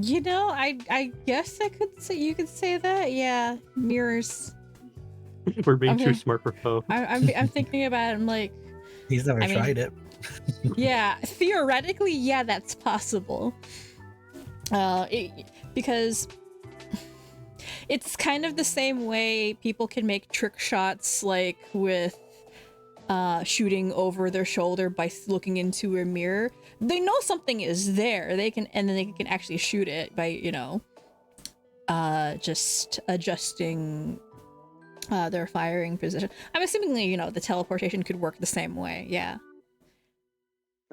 You know, I guess I could say you could say that. Yeah, mirrors. We're being too Okay. smart for Phoe. I'm thinking about it. I'm like, He's never I mean- tried it. yeah, theoretically, yeah, that's possible. Because it's kind of the same way people can make trick shots, like with shooting over their shoulder by looking into a mirror. They know something is there. They can, and then they can actually shoot it by, you know, just adjusting their firing position. I'm assuming, you know, the teleportation could work the same way. Yeah.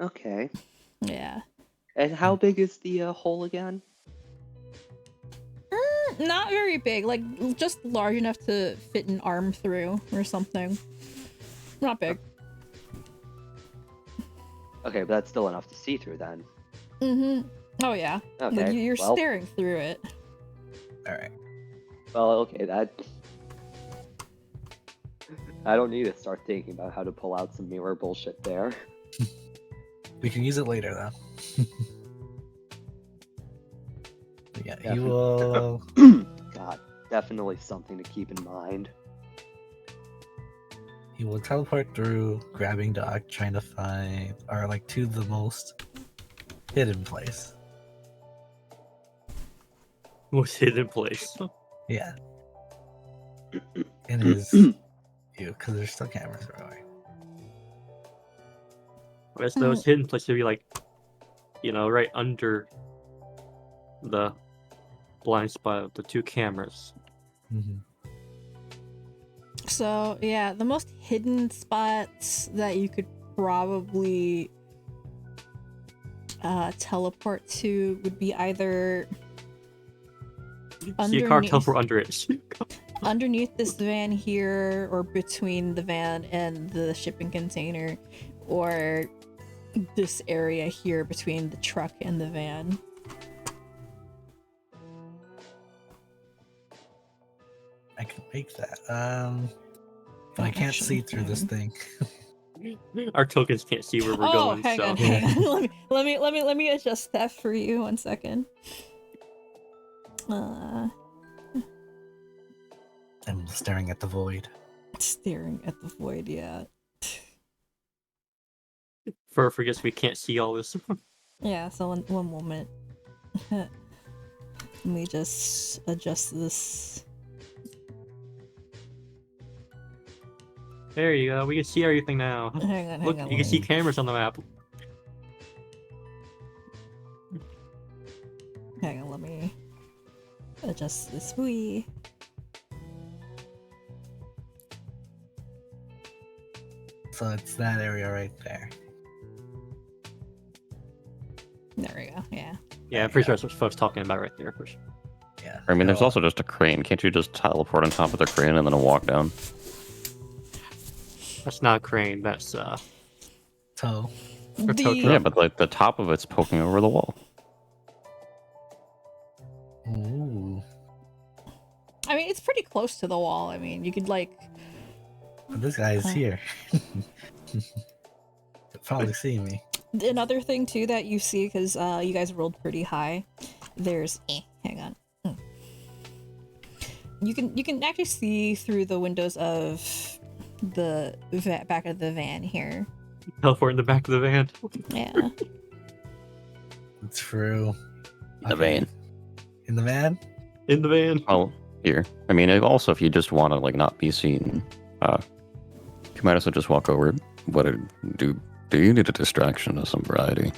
Okay. Yeah. And how big is the hole again? Not very big, like just large enough to fit an arm through or something. Not big. Okay, but that's still enough to see through then. Mm-hmm. Oh yeah. Okay. Like you're well, staring through it. All right. Well, okay, that. I don't need to start thinking about how to pull out some mirror bullshit there. We can use it later, though. Yeah, Yeah. you will. God, definitely something to keep in mind. He will teleport through, grabbing Doc, trying to find, or like to the most hidden place. Most hidden place. Yeah. In his view, because there's still cameras everywhere. Whereas those hidden places would be like, you know, right under the blind spot of the two cameras. Mm-hmm. So yeah, the most hidden spots that you could probably teleport to would be either See a car teleport under it. underneath this van here, or between the van and the shipping container, or this area here between the truck and the van. I can make that. But I can't see through this thing. Our tokens can't see where we're going, hang so on, hang on. let me adjust that for you. 1 second. I'm staring at the void. Staring at the void. Yeah. Fur forgets we can't see all this. Yeah. So one moment. Let me just adjust this. There you go. We can see everything now. Hang on. Look, you can see cameras on the map. Hang on. Let me adjust this. Wee. So it's that area right there. There we go. Yeah. Yeah, I'm pretty sure that's what folks talking about right there. For sure. Yeah. I mean, there's So- also just a crane. Can't you just teleport on top of the crane and then walk down? That's not a crane. That's toe. a tow The- truck. Yeah, but like the top of it's poking over the wall. Ooh. I mean, it's pretty close to the wall. I mean, you could like. But this guy is Uh. here. Probably see me. Another thing too that you see, because you guys rolled pretty high. There's hang on. You can actually see through the windows of the back of the van here. Teleport in the back of the van. Yeah. It's true. The van. In the van? In the van. Well, here. I mean, also if you just want to like not be seen, Cumaenos will just walk over. Do you need a distraction of some variety?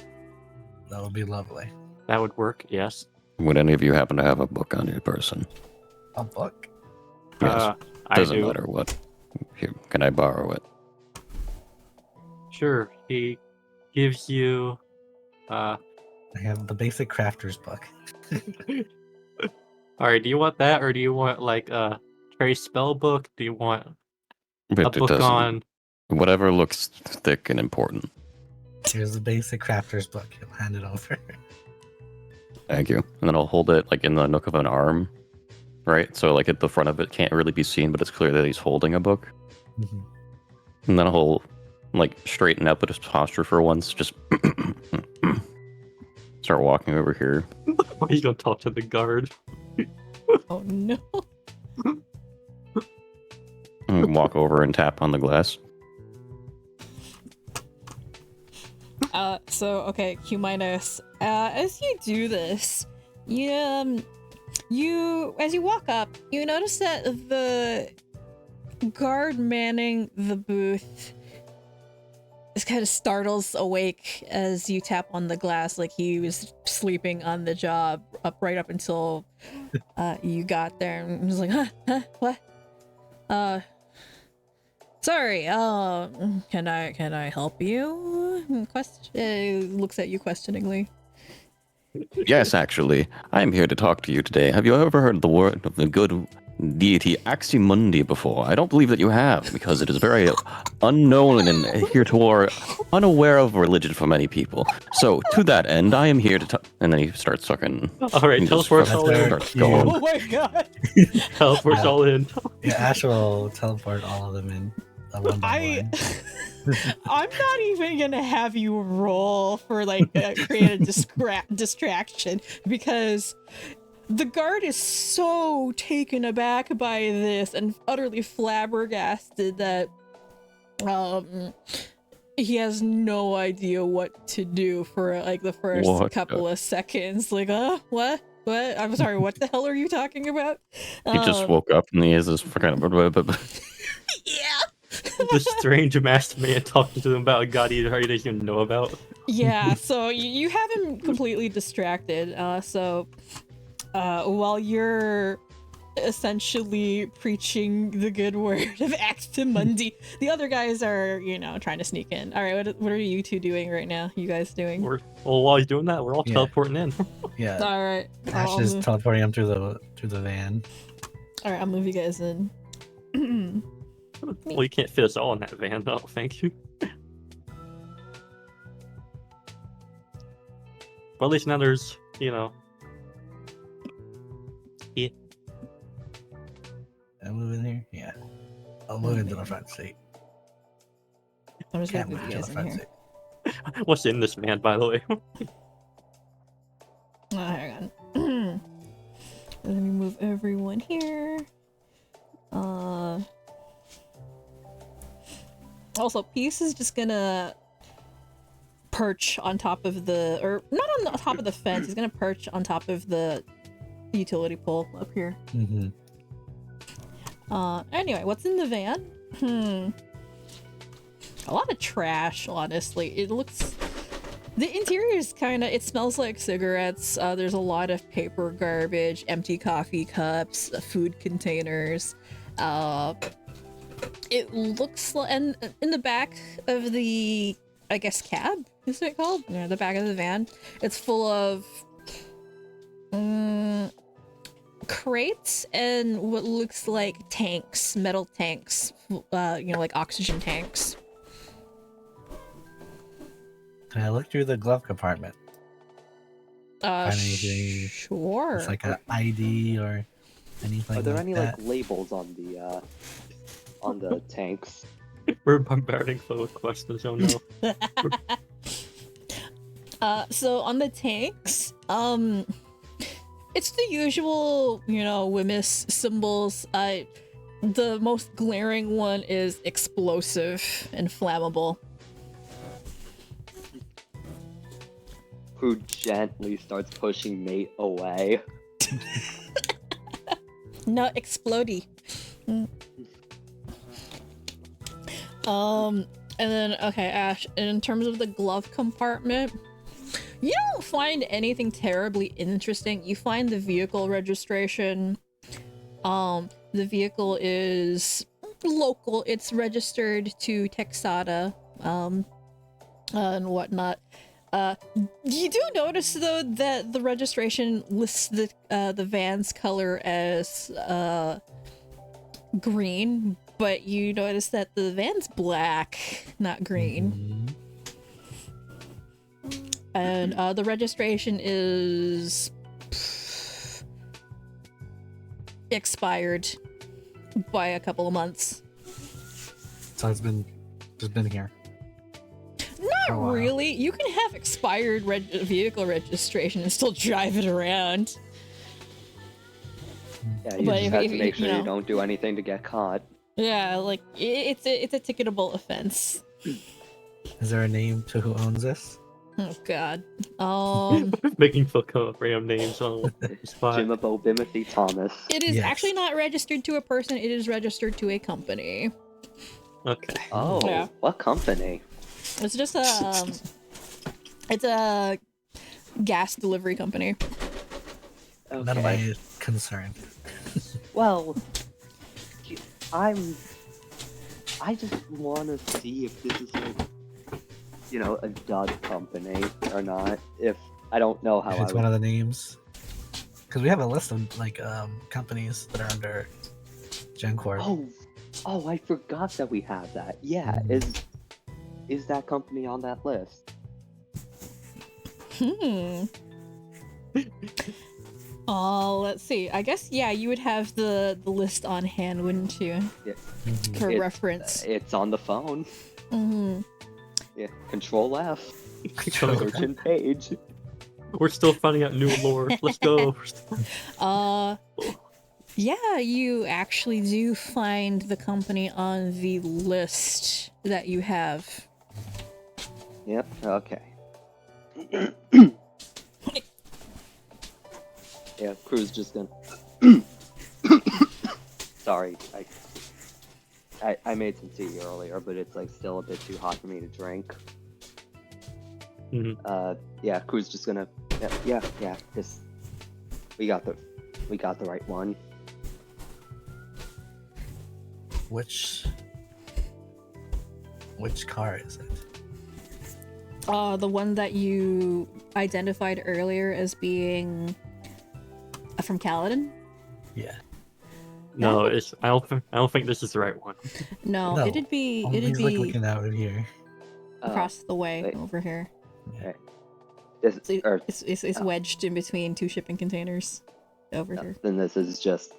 That would be lovely. That would work, yes. Would any of you happen to have a book on your person? A book? Yes. I Doesn't do. matter what. Here, can I borrow it? Sure, he gives you, I have the basic crafter's book. Alright, do you want that, or do you want, like, a trace spell book? Do you want But a it book doesn't. on... Whatever looks thick and important. Here's the basic crafter's book. He'll hand it over. Thank you. And then I'll hold it like in the nook of an arm, right? So like at the front of it can't really be seen, but it's clear that he's holding a book. Mhm. And then I'll like straighten up with his posture for once. Just start walking over here. Why are you gonna talk to the guard? Oh no. And walk over and tap on the glass. So okay, Cumaenos. As you do this, you as you walk up, you notice that the guard manning the booth is kind of startles awake as you tap on the glass, like he was sleeping on the job right up until you got there, and was like, huh, what? Sorry, can I help you? Looks at you questioningly. Yes, actually, I am here to talk to you today. Have you ever heard the word of the good deity Aximundi before? I don't believe that you have, because it is very unknown and heretofore unaware of religion for many people. So, to that end, I am here to talk. And then he starts talking. Alright, teleport all in. Starts going. Oh my god! Teleport's all in. Yeah, Ash will teleport all of them in. One by one. I'm not even gonna have you roll for like create a distraction, because the guard is so taken aback by this and utterly flabbergasted that he has no idea what to do for like the first couple of seconds. Like, what? I'm sorry, what the hell are you talking about? He just woke up and he has this fucking. Yeah. The strange masked man talking to them about a god he doesn't even know about. Yeah, so you have him completely distracted. While you're essentially preaching the good word of Aximundi, the other guys are, trying to sneak in. All right, what are you two doing right now? You guys doing? While he's doing that, we're all teleporting in. Yeah. All right. Ash is teleporting him through the van. All right, I'll move you guys in. Well, you can't fit us all in that van, though. Thank you. But at least now there's, Yeah. I'll move in here? Yeah. I'll move into the front seat. I'm just gonna Can't move move you to guys the in front here. seat. What's in this van, by the way? Hang on. Let me move everyone here. Also, Peace is just gonna perch on top of or not on the top of the fence. He's gonna perch on top of the utility pole up here. Mm-hmm. Anyway, what's in the van? A lot of trash, honestly. The interior is it smells like cigarettes. There's a lot of paper garbage, empty coffee cups, food containers. It looks like, and in the back of the, I guess, cab, is it called? Yeah, the back of the van. It's full of crates and what looks like tanks, metal tanks, like oxygen tanks. Can I look through the glove compartment? Find anything? Sure. It's like an ID or anything. Are there like any that? like labels on the tanks? We're bombarding Phoe with questions, oh no. So on the tanks, it's the usual, Wemyss symbols. The most glaring one is explosive and flammable. Who gently starts pushing mate away. Not explodey. And then, okay, Ash, in terms of the glove compartment, you don't find anything terribly interesting. You find the vehicle registration. The vehicle is local. It's registered to Texada, and whatnot. You do notice, though, that the registration lists the van's color as, green, but you notice that the van's black, not green. And the registration is expired by a couple of months. So it's been just been here. Not really. You can have expired vehicle registration and still drive it around. Yeah, you But just if- have if to you- make sure you you know. don't do anything to get caught. Yeah, like it's a ticketable offense. Is there a name to who owns this? Oh God. Making Phil come up random names on the spot. Jimabo Bimothy Thomas. It is Yes. actually not registered to a person. It is registered to a company. Okay. Oh, Yeah. what company? It's just it's a gas delivery company. Okay. None of my concern. Well, I just want to see if this is like, a dud company or not. If I don't know how If I it's would. one of the names, because we have a list of companies that are under GenCorp. Oh, I forgot that we have that. Yeah, is that company on that list? Let's see. I guess, yeah, you would have the list on hand, wouldn't you? Yeah. For It's- reference. It's on the phone. Mm-hmm. Yeah, Control F. Control- Searching page. We're still finding out new lore. Let's go. Yeah, you actually do find the company on the list that you have. Yep. Okay. Yeah, Crew's just gonna. Sorry, I made some tea earlier, but it's like still a bit too hot for me to drink. Yeah, Crew's just gonna. Yeah. This. We got the right one. Which car is it? The one that you identified earlier as being from Kaladin? Yeah. No, it's. I don't think this is the right one. No, No. it'd be He's like looking out of here. across the way wait. over here. This, So or, it's wedged in between two shipping containers over here. then this is just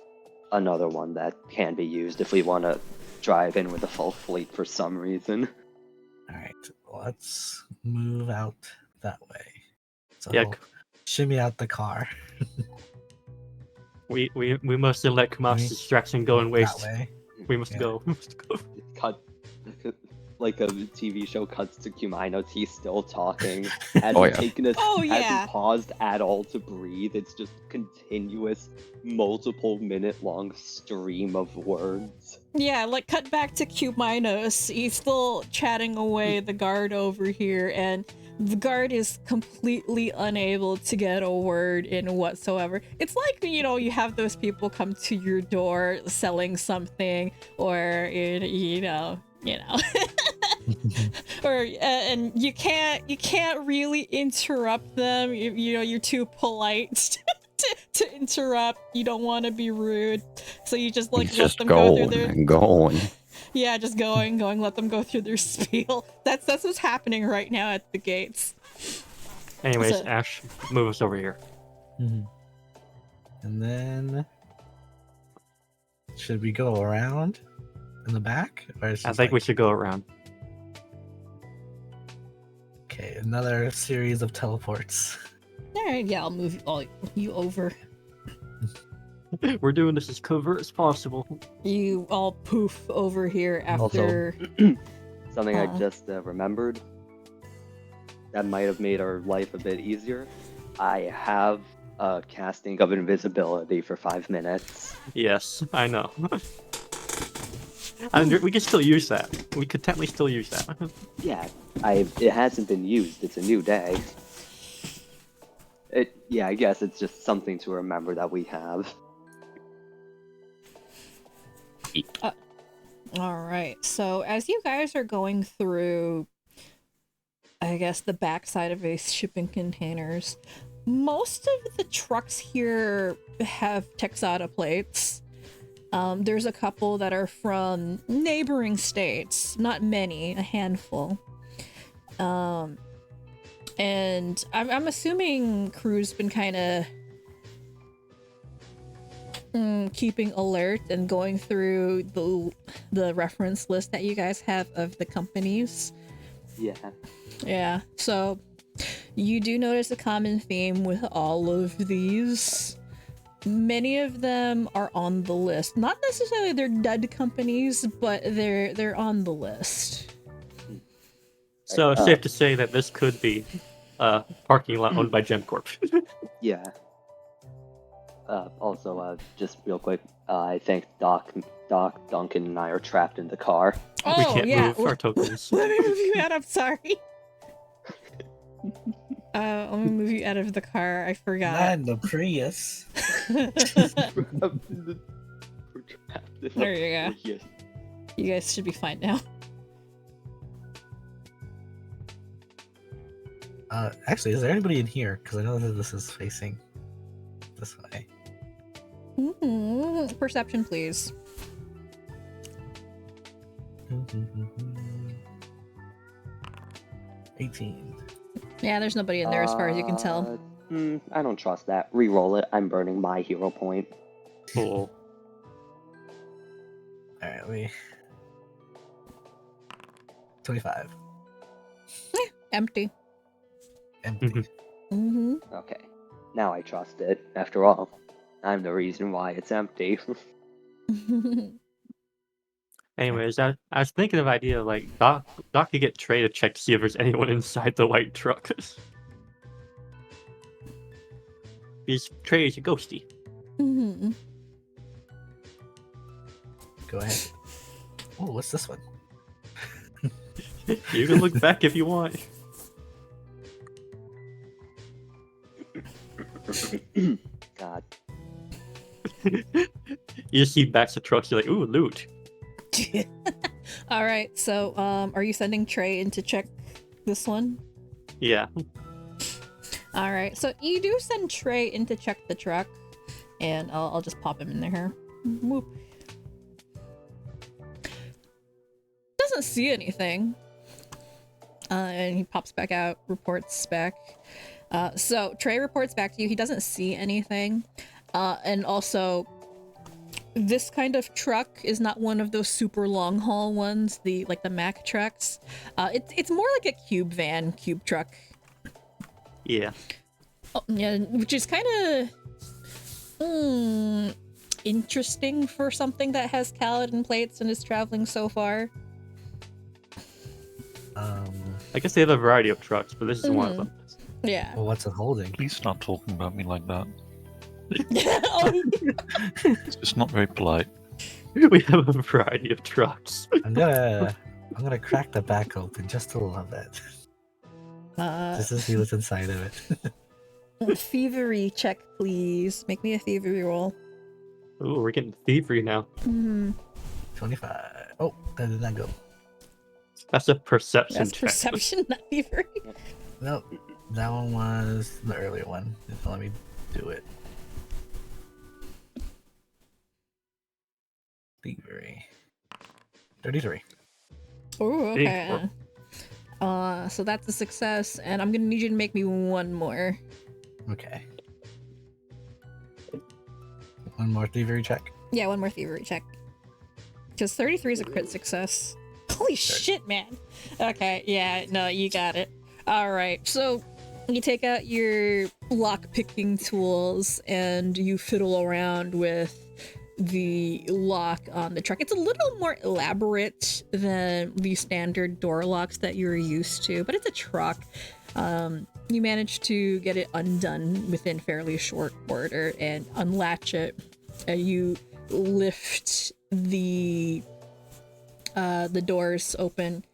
another one that can be used if we want to drive in with a full fleet for some reason. All right, let's move out that way. So Yeah. shimmy out the car We mustn't let Kuma's Mhm. distraction go and that waste. way. We must Yeah. go. We must go. Cut, like a TV show cuts to Cumaenos, he's still talking. Hasn't Oh, yeah. taken a, Oh, yeah. hasn't paused at all to breathe. It's just continuous, multiple minute long stream of words. Yeah, like cut back to Cumaenos. He's still chatting away the guard over here, and the guard is completely unable to get a word in whatsoever. It's like, you have those people come to your door selling something, or or and you can't really interrupt them. You're too polite to interrupt. You don't want to be rude, so you just He's let just them go through going their and going. yeah, just going, let them go through their spiel. That's what's happening right now at the gates. Anyways, So- Ash, move us over here. Mhm. And then, should we go around in the back, or is I this think we like- should go around. Okay, another series of teleports. All right, yeah, I'll move you over. We're doing this as covert as possible. You all poof over here after. Something I Uh-uh. just remembered that might have made our life a bit easier. I have a casting of invisibility for 5 minutes. Yes, I know. We can still use that. We could technically still use that. Yeah, it hasn't been used. It's a new day. Yeah, I guess it's just something to remember that we have. All right. So as you guys are going through, I guess, the backside of these shipping containers, most of the trucks here have Texada plates. There's a couple that are from neighboring states, not many, a handful. And I'm assuming crew's been kind of keeping alert and going through the reference list that you guys have of the companies. Yeah, so you do notice a common theme with all of these. Many of them are on the list. Not necessarily they're dead companies, but they're on the list. So it's safe to say that this could be a parking lot owned by GemCorp. Yeah. Also, just real quick, I think Doc, Duncan, and I are trapped in the car. Oh, We can't yeah. move our tokens. Let me move you out. I'm sorry. Let me move you out of the car. I forgot. Not the Prius. There you go. You guys should be fine now. Actually, is there anybody in here? Because I know that this is facing this way. Perception, please. 18. Yeah, there's nobody in there as far as you can tell. I don't trust that. Reroll it. I'm burning my hero point. Cool. Alright, we 25. Empty. Empty. Okay. Now I trust it. After all, I'm the reason why it's empty. Anyways, I was thinking of idea of like Doc could get Trey to check to see if there's anyone inside the white truck. Because Trey is a ghosty. Go ahead. Oh, what's this one? You can look back if you want. God. You just see backs of trucks, you're like, ooh, loot. All right, so are you sending Trey in to check this one? Yeah. All right, so you do send Trey in to check the truck, and I'll just pop him in there. Whoop. Doesn't see anything, and he pops back out, reports back. So Trey reports back to you. He doesn't see anything, and also, this kind of truck is not one of those super long haul ones, the Mack trucks. It's more like a cube truck. Yeah. Oh, yeah, which is kind of interesting for something that has Kaladin plates and is traveling so far. I guess they have a variety of trucks, but this is one of them. Yeah. Well, what's it holding? Please stop talking about me like that. Oh, It's not very polite. We have a variety of trucks. I'm gonna crack the back open just a little bit. Just to see what's inside of it. thievery check, please. Make me a thievery roll. Ooh, we're getting thievery now. 25. Oh, that did not go. That's a perception That's check. perception, not thievery. Nope. That one was the earlier one. Just let me do it. Thievery. 33. Oh, okay. Hey, So that's a success, and I'm gonna need you to make me one more. Okay. One more thievery check. Yeah, one more thievery check. Because 33 is a crit success. Holy shit, man. Okay, yeah, no, you got it. Alright, so you take out your lock-picking tools and you fiddle around with the lock on the truck. It's a little more elaborate than the standard door locks that you're used to, but it's a truck. You manage to get it undone within fairly short order and unlatch it. You lift the the doors open,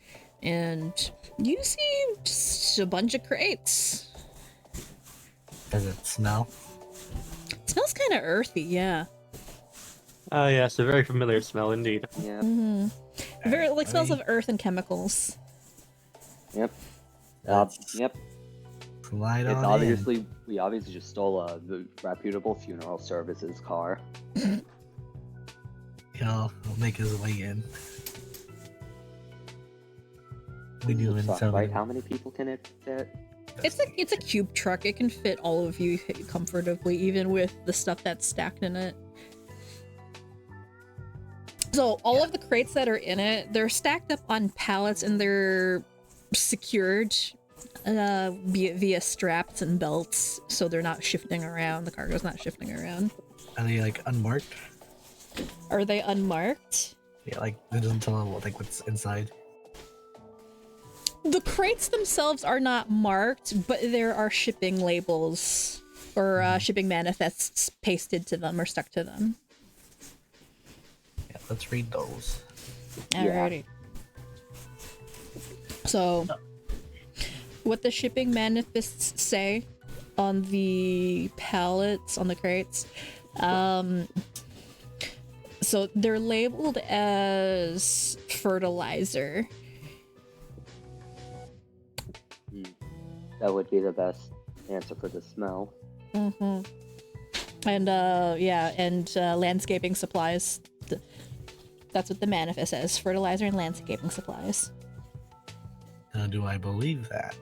and you see just a bunch of crates. Does it smell? It smells kind of earthy, yeah. Oh yeah, it's a very familiar smell indeed. Yeah. Very like smells of Alright. earth and chemicals. Yep. Let's Yep. slide It's on obviously we obviously just stole the reputable funeral services car. in. He'll make his way in. We do in Truck, some right? How many people can it fit? It's a cube truck. It can fit all of you comfortably, even with the stuff that's stacked in it. So all of the crates that are in it, they're stacked up on pallets and they're secured via straps and belts, so they're not shifting around. The cargo's not shifting around. Are they like unmarked? Are they unmarked? Yeah, like it doesn't tell like what's inside. The crates themselves are not marked, but there are shipping labels or shipping manifests pasted to them or stuck to them. Yeah, let's read those. Alrighty. So, what the shipping manifests say on the pallets, on the crates, so they're labeled as fertilizer. That would be the best answer for the smell. Mm-hmm. And yeah, and landscaping supplies. That's what the manifest says: fertilizer and landscaping supplies. Do I believe that?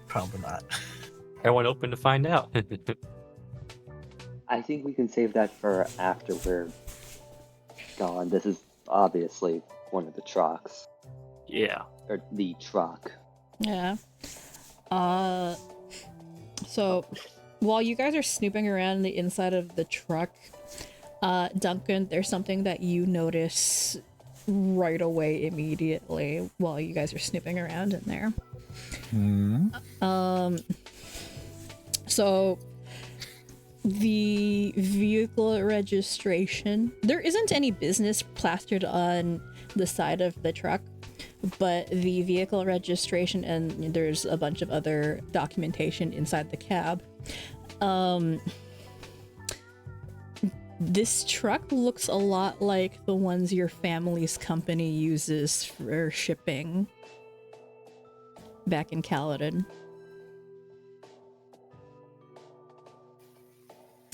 Probably not. Everyone open to find out. I think we can save that for after we're gone. This is obviously one of the trucks. Yeah. Or the truck. Yeah. So while you guys are snooping around the inside of the truck, Duncan, there's something that you notice right away immediately while you guys are snooping around in there. So the vehicle registration, there isn't any business plastered on the side of the truck, but the vehicle registration and there's a bunch of other documentation inside the cab. This truck looks a lot like the ones your family's company uses for shipping back in Caledon.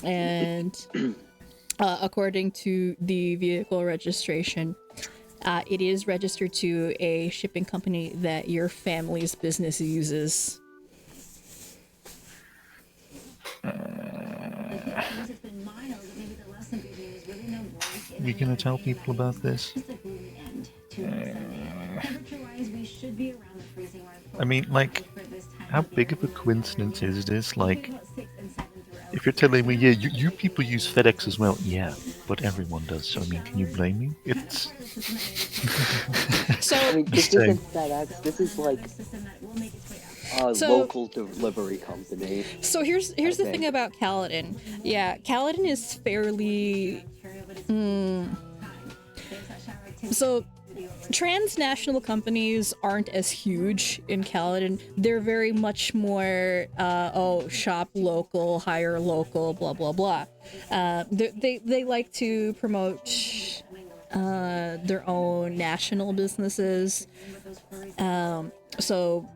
And according to the vehicle registration, it is registered to a shipping company that your family's business uses. We gonna tell people about this? I mean, like, how big of a coincidence is this? Like, if you're telling me, yeah, you people use FedEx as well, yeah, but everyone does. So I mean, can you blame me? It's So, I mean, this Just saying. isn't FedEx. This is like a So- local delivery company. so here's the Okay. thing about Caledon. Yeah, Caledon is fairly so transnational companies aren't as huge in Caledon. They're very much more shop local, hire local, blah blah blah. They like to promote their own national businesses. So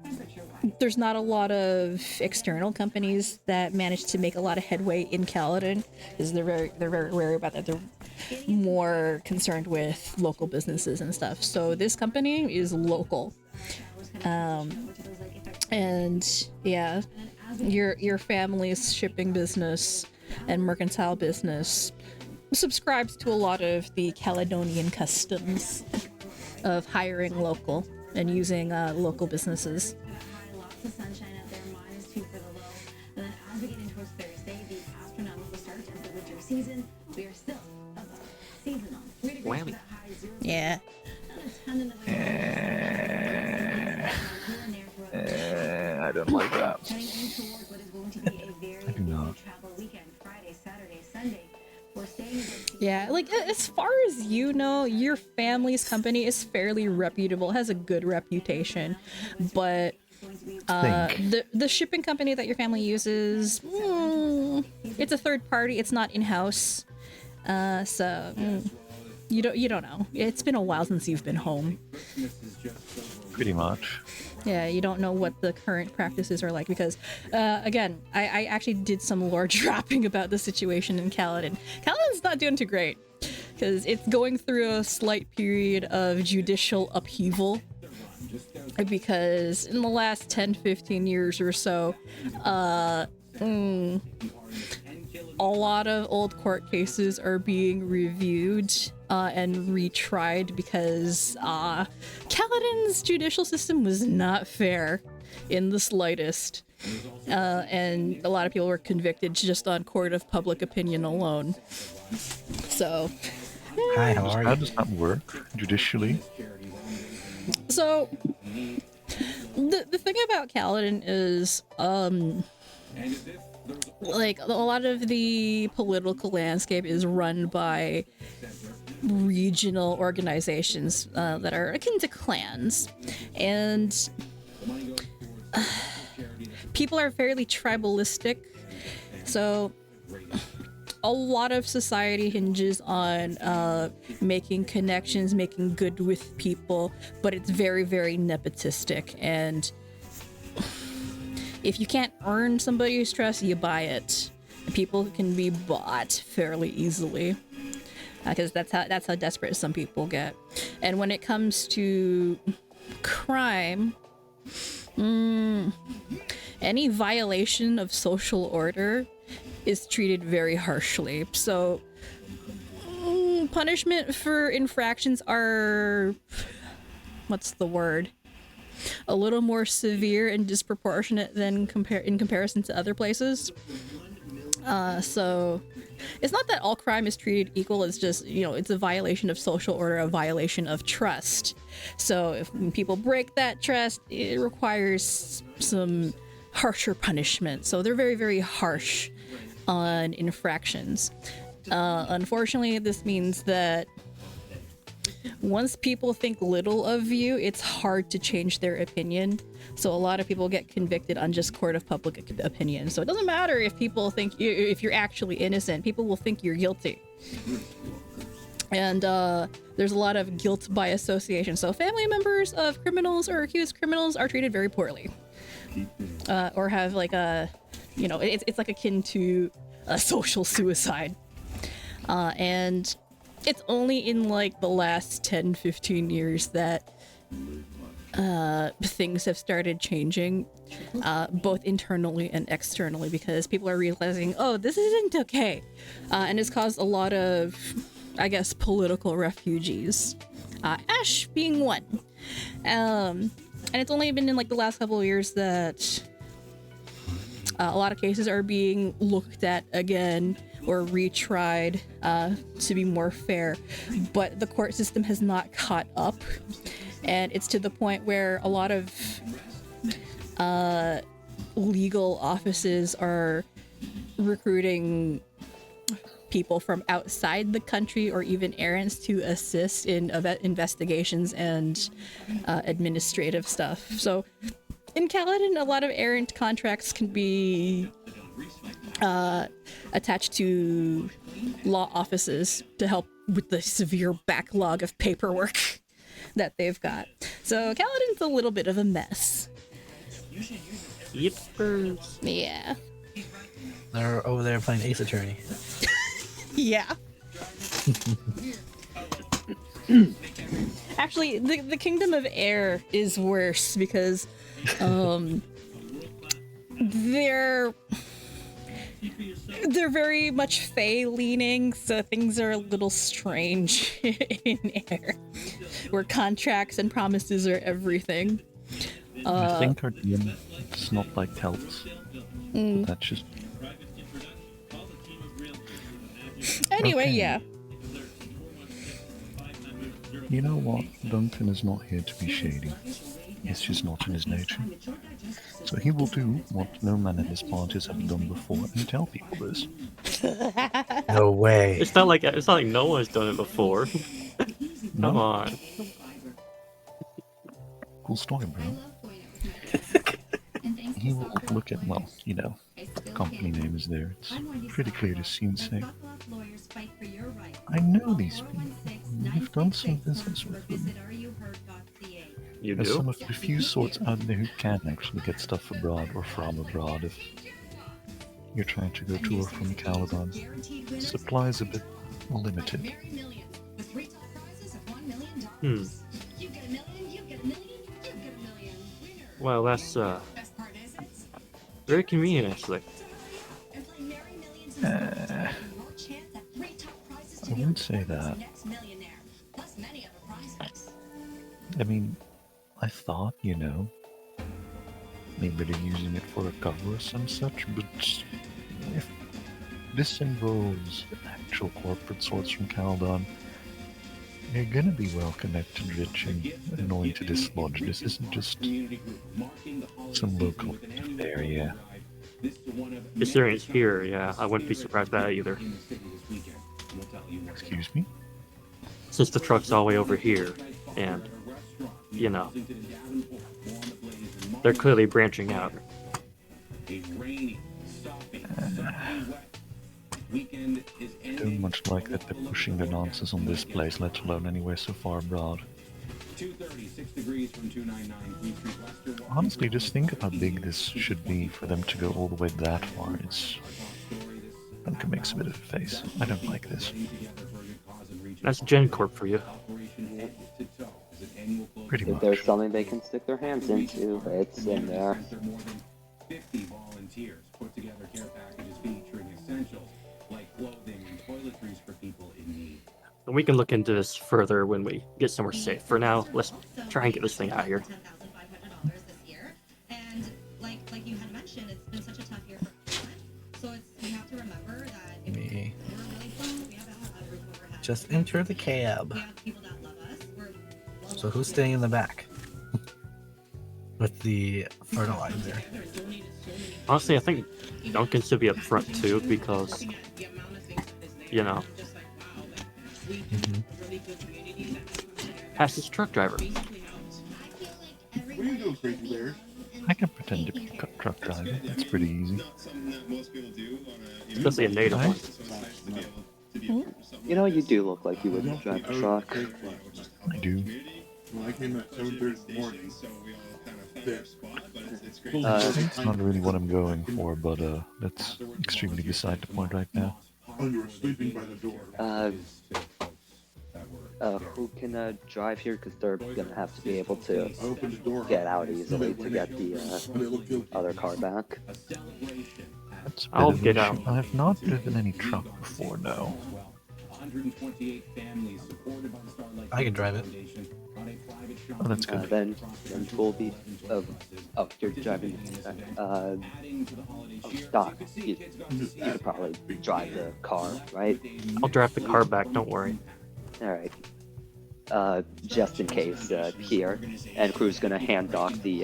there's not a lot of external companies that manage to make a lot of headway in Caledon because they're very wary about that. They're more concerned with local businesses and stuff. So this company is local. And yeah, your family's shipping business and mercantile business subscribes to a lot of the Caledonian customs of hiring local and using local businesses. Lots of sunshine out there, -2 for the low. And then as we get into Thursday, the astronomical start of the winter season, we are still above seasonal. 3 degrees for the high, 0 Yeah. another 10 in the I don't like that. Heading in towards what is going to be a very I do not. busy travel weekend. Friday, Saturday, Sunday. We're staying in Yeah, like as far as you know, your family's company is fairly reputable, has a good reputation, but the shipping company that your family uses, it's a third party. It's not in house, you don't know. It's been a while since you've been home. Pretty much. Yeah, you don't know what the current practices are like because, again, I actually did some lore dropping about the situation in Kaladin. Kaladin's not doing too great because it's going through a slight period of judicial upheaval because in the last 10-15 years or so, a lot of old court cases are being reviewed and retried because Kaladin's judicial system was not fair in the slightest. And a lot of people were convicted just on court of public opinion alone. So... Hi, how are How you? does that work judicially? So, the thing about Kaladin is, like, a lot of the political landscape is run by regional organizations that are akin to clans. And people are fairly tribalistic. So a lot of society hinges on making connections, making good with people, but it's very, very nepotistic. And if you can't earn somebody's trust, you buy it. People can be bought fairly easily because that's how desperate some people get. And when it comes to crime, any violation of social order is treated very harshly. So punishment for infractions are, what's the word? A little more severe and disproportionate than in comparison to other places. So it's not that all crime is treated equal, it's just, it's a violation of social order, a violation of trust. So if people break that trust, it requires some harsher punishment. So they're very, very harsh on infractions. Unfortunately, this means that once people think little of you, it's hard to change their opinion. So a lot of people get convicted on just court of public opinion. So it doesn't matter if people think if you're actually innocent, people will think you're guilty. And there's a lot of guilt by association. So family members of criminals or accused criminals are treated very poorly. Or have like it's like akin to a social suicide. And it's only in like the last 10-15 years that things have started changing, both internally and externally, because people are realizing, oh, this isn't okay. And it's caused a lot of, I guess, political refugees. Ash being one. And it's only been in like the last couple of years that a lot of cases are being looked at again or retried to be more fair, but the court system has not caught up, and it's to the point where a lot of legal offices are recruiting people from outside the country or even errants to assist in investigations and administrative stuff. So in Kaladin, a lot of errant contracts can be attached to law offices to help with the severe backlog of paperwork that they've got. So Kaladin's a little bit of a mess. Yippers. Yeah. They're over there playing Ace Attorney. Yeah. Actually, the Kingdom of Air is worse because they're very much Fae leaning, so things are a little strange in Air, where contracts and promises are everything. I think our DM does not like helps. That's just... Anyway, Okay. yeah. You know what? Duncan is not here to be shady. It's just not in his nature. So he will do what no man in his parties have done before and tell people this. No way. It's not like no one's done it before. Come No? on. Cool story, bro. He will look at, well, you know, the company name is there. It's pretty clear to see and say, I know these people. We've done some business with them. You There's some do? of the few sorts out there who can actually get stuff abroad or from abroad if you're trying to go to or from Caledon. Supplies a bit limited. Hmm. Well, that's very convenient actually. I wouldn't say that. I mean, I thought, you know, maybe they're using it for a cover or some such, but if this involves actual corporate sorts from Caledon, they're gonna be well connected, rich, and annoying to dislodge. This isn't just some local affair, yeah. The Sirens here, yeah, I wouldn't be surprised by that either. Excuse me? Since the truck's all the way over here, and, you know, they're clearly branching out. I don't much like that they're pushing their nonsense on this place, let alone anywhere so far abroad. Honestly, just think of how big this should be for them to go all the way that far. Duncan makes a bit of a face. I don't like this. That's Gen Corp for you. Pretty If much. there's something they can stick their hands into, it's in there. And we can look into this further when we get somewhere safe. For now, let's try and get this thing out of here. And like you had mentioned, it's been such a tough year for everyone. So we have to remember that if Me. we're really close, we have a roof over our heads. Just enter the cab. We have people that love us. We're So who's staying in the back? With the fertilizer. Honestly, I think Duncan should be up front too, because, you know, Mm-hmm. past this truck driver. I can pretend to be a truck driver. That's pretty easy. Especially a native one. You know, you do look like you would drive a truck. I do. Well, I came at 7:30 in the morning, so we all kind of fit. But it's great. It's not really what I'm going for, but that's extremely beside the point right now. Oh, you were sleeping by the door. Who can drive here? Because they're gonna have to be able to I opened the door. get out easily to get the And it looked guilty. other car back. That's a bit I'll of an get issue. out. I have not driven any truck before, no. I can drive it. Oh, that's good. Then we'll be. You're driving. Doc, you could probably drive the car, right? I'll drive the car back, don't worry. All right. Just in case here, and crew's gonna hand dock the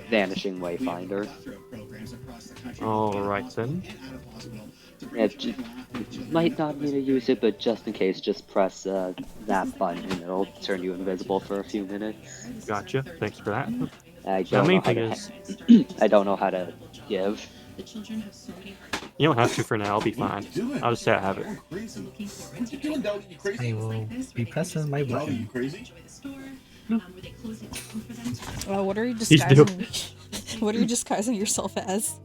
vanishing wayfinder. Alright then. You might not need to use it, but just in case, just press that button and it'll turn you invisible for a few minutes. Gotcha. Thanks for that. I The don't main know how thing to is, I don't know how to give. the children have so many hearts. you don't have to for now, I'll be fine. I'll just say I have it. Crazy. Looking forward to You doing, Dowdy? You crazy? I will be pressing my Dowdy, you button. crazy? enjoy the store. Where they close it down for them to What are you He's disguising? What are you disguising yourself as?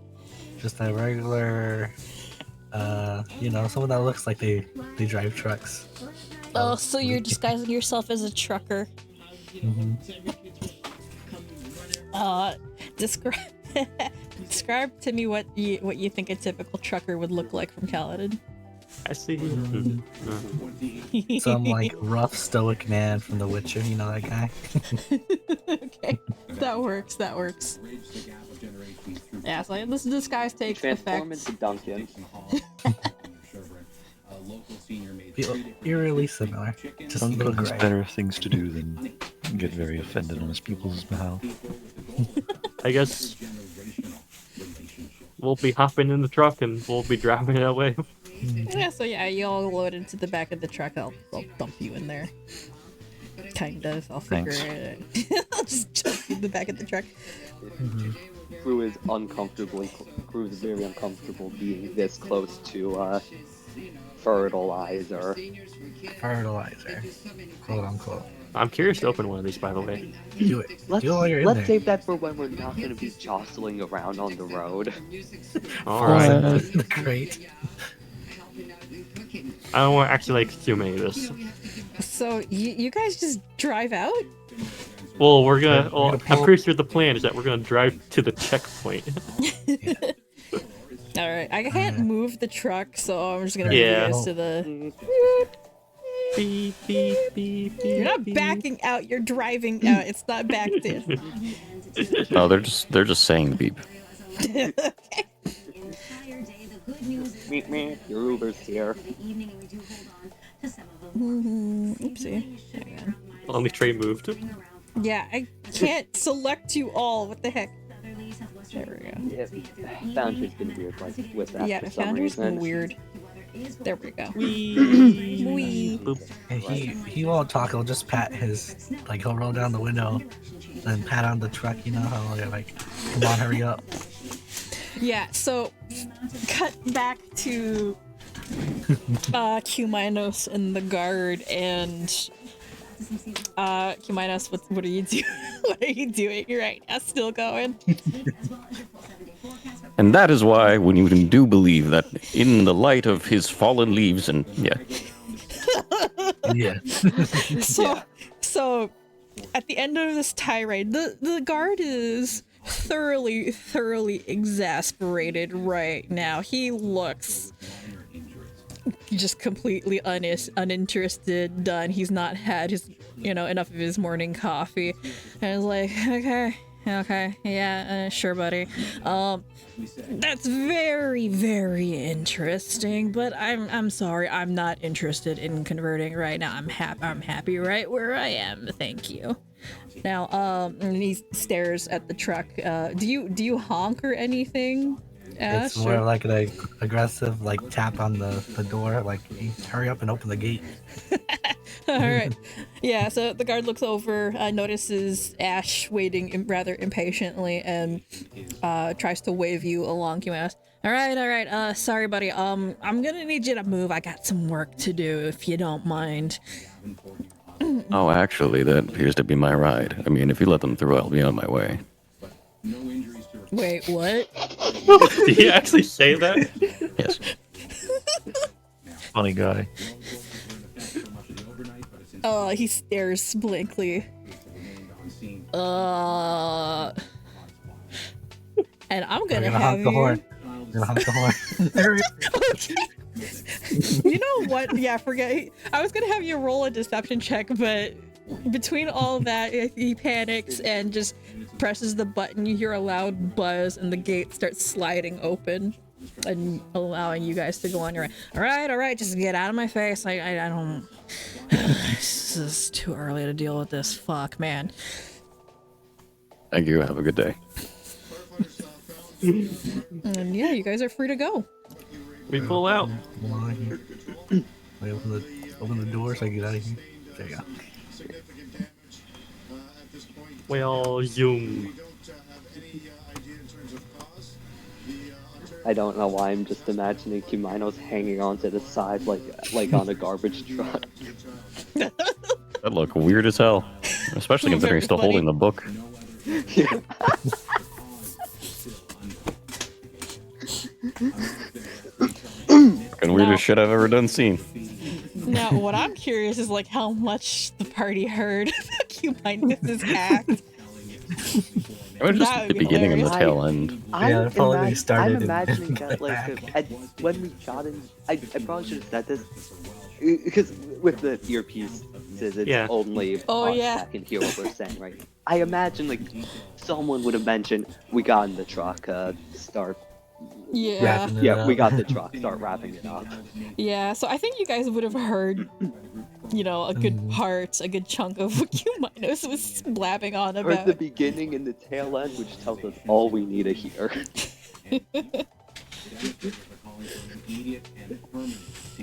Just a regular, you know, someone that looks like they drive trucks. Oh, so you're disguising yourself as a trucker. Mm-hmm. Describe to me what you think a typical trucker would look like from Caledon. I see. Some like rough stoic man from The Witcher, you know that guy? Okay, that works. That works. Yeah, so this disguise takes Transform effect. into Duncan. Feel eerily similar. Just a little Duncan has gray. better things to do than Get very offended on his people's behalf. I guess we'll be hopping in the truck and we'll be driving it away. Yeah, so yeah, you all load into the back of the truck. I'll dump you in there. Kind of. I'll figure Thanks. it. I'll just jump you in the back of the truck. Crew is very uncomfortable being this close to fertilizer. Fertilizer, quote unquote. I'm curious to open one of these, by the way. Do it. Let's Do it while you're in let's there. save that for when we're not going to be jostling around on the road. Alright. Great. I don't want to actually like Cumaenos. So you guys just drive out? Well, We're gonna I'm pull- pretty sure the plan is that we're gonna drive to the checkpoint. All right, I can't move the truck, so I'm just gonna Yeah. move you guys to the. Beep, beep, beep, beep, You're not beep. backing out. You're driving out. It's not backed in. No, they're just saying beep. Entire day, the good news is Meet me, your Uber's here. the evening, and we do hold on to some of them. Oopsie. Hang on. Only train moved. Yeah, I can't select you all. What the heck? There we go. Yeah, Foundry's been weird like with that Yeah, for the some founder's reason. weird. There we go. Wee. Boop. And he won't talk. He'll just pat his he'll roll down the window, and pat on the truck. You know how they're like, come on, hurry up. Yeah, so cut back to Cumaenos and the guard, and Cumaenos, what are you doing? What are you doing right now? Still going? And that is why, when you do believe that in the light of his fallen leaves and Yeah. So at the end of this tirade, the guard is thoroughly exasperated right now. He looks just completely uninterested, done. He's not had his enough of his morning coffee, and it's like, okay, yeah, sure, buddy. That's very interesting, but I'm sorry, I'm not interested in converting right now. I'm happy right where I am. Thank you. Now, and he stares at the truck. Do you honk or anything, Ash? It's more like an aggressive tap on the door, like, hurry up and open the gate. All right. Yeah, so the guard looks over, notices Ash waiting rather impatiently, and tries to wave you along. Cumaenos. All right. Sorry, buddy. I'm gonna need you to move. I got some work to do, if you don't mind. oh, actually, that appears to be my ride. I mean, if you let them through, I'll be on my way. Wait, what? Did he actually say that? Yes. Funny guy. Oh, he stares blankly. And I'm I'm gonna gonna have honk the you. horn. I'm gonna honk the horn. Hurry up. You know what? Yeah, forget. I was gonna have you roll a deception check, but between all that, he panics and just presses the button. You hear a loud buzz, and the gate starts sliding open and allowing you guys to go on your way. All right, just get out of my face. I don't. This is too early to deal with this. Fuck, man. Thank you. Have a good day. And yeah, you guys are free to go. We pull out. Come on here. Wait, open the door so I can get out of here. There you go. Well, zoom. I don't know why I'm just imagining Cumaenos hanging onto the side like on a garbage truck. That look weird as hell. Especially considering Very he's still funny. holding the book. Fucking weirdest shit I've ever done seen. Now, what I'm curious is how much the party heard about Cumaenos' act. It was just That would the be beginning and the hilarious. tail end. Yeah, probably when he started I'm and imagining got that back. when we shot in, I probably should have said this because with the earpiece, it's Yeah. only Oh, us yeah. that can hear what we're saying, right? I imagine someone would have mentioned we got in the truck, start Yeah. Wrapping it Yeah, we up. got the truck. Start wrapping it up. Yeah, so I think you guys would have heard, you know, a good part, a good chunk of what Cumaenos was blabbing on Heard the about. beginning and the tail end, which tells us all we need to hear.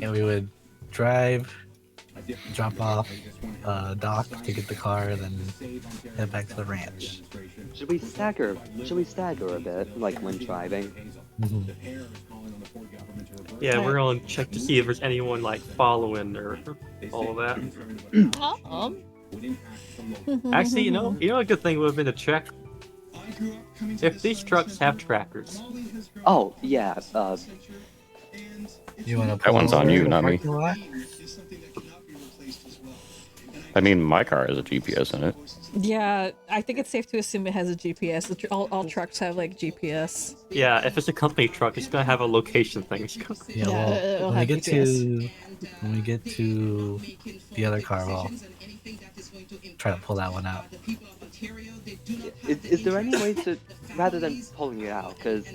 And we would drive, drop off, dock to get the car, then head back to the ranch. Should we stagger? Should we stagger a bit, like when driving? Mhm. Yeah, we're gonna check to see if there's anyone like following or all of that. Actually, you know a good thing would have been to check if these trucks have trackers. Oh yeah. You want to That one's on you, not me. Lot? I mean, my car has a GPS in it. Yeah, I think it's safe to assume it has a GPS. All trucks have like GPS. Yeah, if it's a company truck, it's gonna have a location thing. Yeah, Yeah, well, it'll when we have get GPS. to the other car, we'll try to pull that one out. Is there any way to, rather than pulling it out, because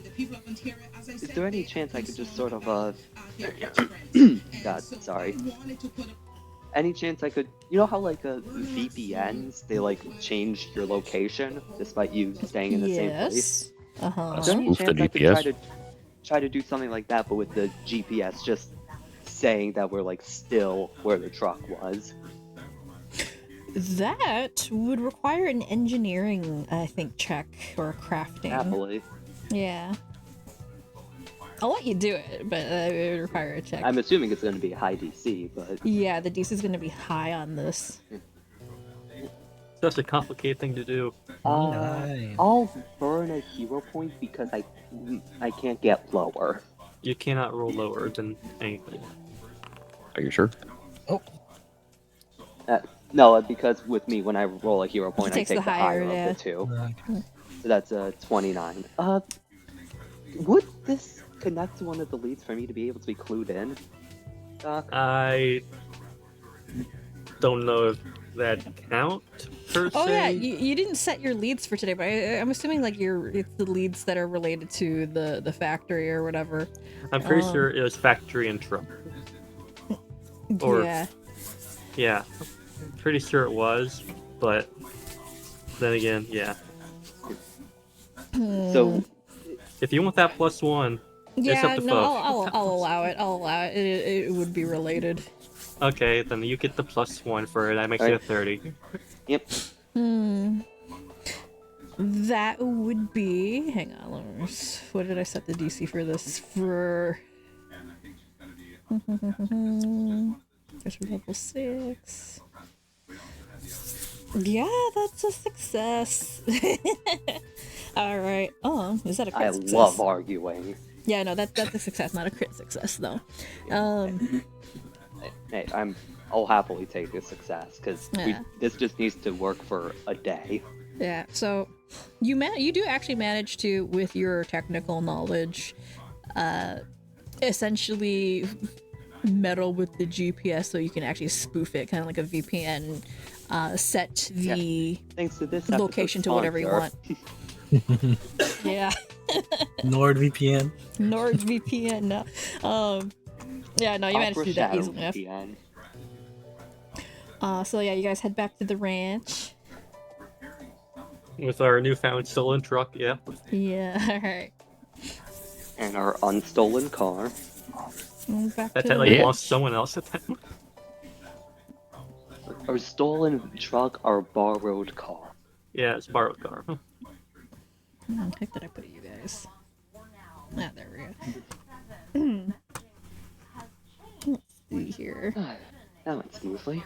is there any chance I could just sort of God, sorry. Any chance I could, you know how like VPNs, they like change your location despite you staying in the same place? Yes. Uh-huh. Is there any Spoof the chance I could GPS. try to do something like that, but with the GPS just saying that we're like still where the truck was? That would require an engineering, I think, check or crafting. Happily. Yeah. I'll let you do it, but it would require a check. I'm assuming it's going to be high DC, but Yeah, the DC is going to be high on this. That's a complicated thing to do. Nice. I'll burn a hero point because I can't get lower. You cannot roll lower than anything. Are you sure? No, because with me, when I roll a hero point, I takes take the the higher higher, of the two. Okay. So that's a 29. Would this connect to one of the leads for me to be able to be clued in, Doc? I don't know if that count per Oh se. yeah, you didn't set your leads for today, but I'm assuming like it's the leads that are related to the factory or whatever. I'm pretty sure it was factory and truck. Or- Yeah. Yeah, I'm pretty sure it was, but then again, yeah. So, If you want that +1, it's Yeah, up to no, Phoe. I'll allow it. I'll allow it. It would be related. Okay, then you get the +1 for it. That makes it a 30. yep. That would be. Hang on, let me. What did I set the DC for this? For. There's level 6. Yeah, that's a success. All right. Oh, is that a crit I success? love arguing. Yeah, no, that's a success, not a crit success though. Hey, I'll happily take this success because Yeah. this just needs to work for a day. Yeah. So, you do actually manage to, with your technical knowledge, essentially meddle with the GPS so you can actually spoof it, kind of like a VPN. Set the Thanks to this location to whatever you want. Yeah. NordVPN. NordVPN. No. Yeah, no, you managed to do that easily enough. VPN. So yeah, you guys head back to the ranch. With our newfound stolen truck, yeah. Yeah, alright. And our unstolen car. Back That to technically Yeah. belongs to someone else at that point. Our stolen truck, our borrowed car. Yeah, it's borrowed car. Where the heck did I put it, you guys? Ah, there we go. Let's see here. That went smoothly.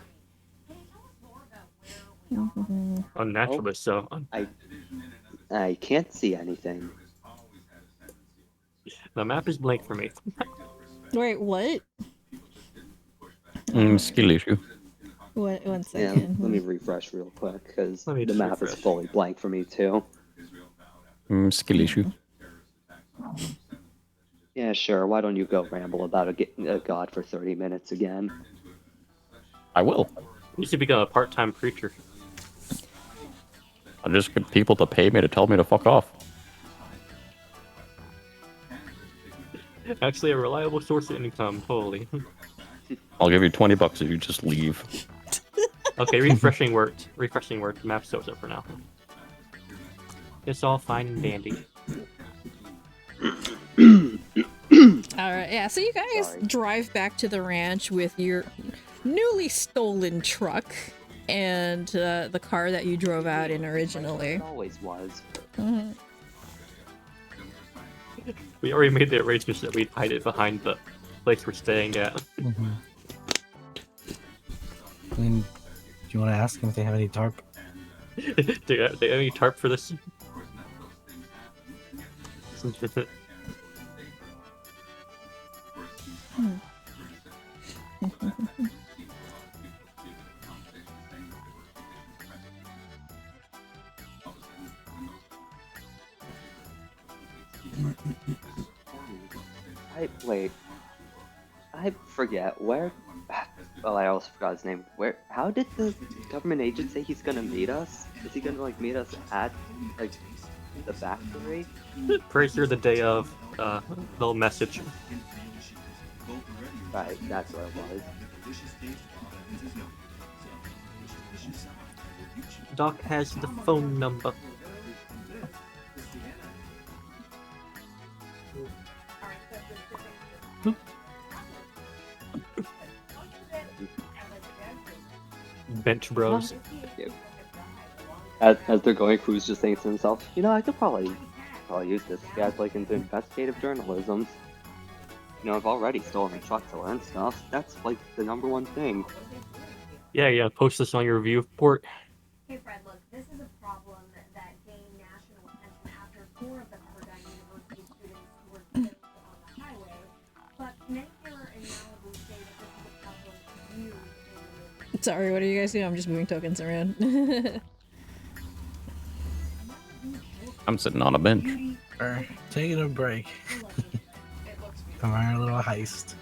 Unnaturally so. I can't see anything. The map is blank for me. Wait, what? Skill issue. One Yeah, second. let me refresh real quick because Let me the just map is refresh. fully blank for me too. Skill issue. Yeah, sure. Why don't you go ramble about a god for 30 minutes again? I will. You should become a part-time preacher. I just get people to pay me to tell me to fuck off. Actually, a reliable source of income. Holy. I'll give you $20 if you just leave. Okay, refreshing worked. Refreshing worked. Map shows up for now. It's all fine and dandy. Alright, yeah, so you guys Sorry. drive back to the ranch with your newly stolen truck and the car that you drove out in originally. It always was. Mhm. We already made the arrangements that we'd hide it behind the place we're staying at. Mm-hmm. I mean, do you want to ask them if they have any tarp? Do they have any tarp for this? I forget where. Well, I also forgot his name. Where? How did the government agent say he's gonna meet us? Is he gonna like meet us at like the factory? Pretty sure the day of, they'll message. Right, that's what it was. Doc has the phone number. Bench bros. As they're going, Phoe's just saying to himself, you know, I could probably use this guy like into investigative journalism. You know, I've already stolen a truck to learn stuff. That's like the #1 thing. Yeah, post this on your review report. Hey Fred, look, this is a problem that gained national attention after 4 of the Pepperdine University students were killed on the highway. But many here in Malibu say that this is a problem you in the movie. Sorry, what are you guys doing? I'm just moving tokens around. I'm sitting on a bench. We're taking a break from our little heist.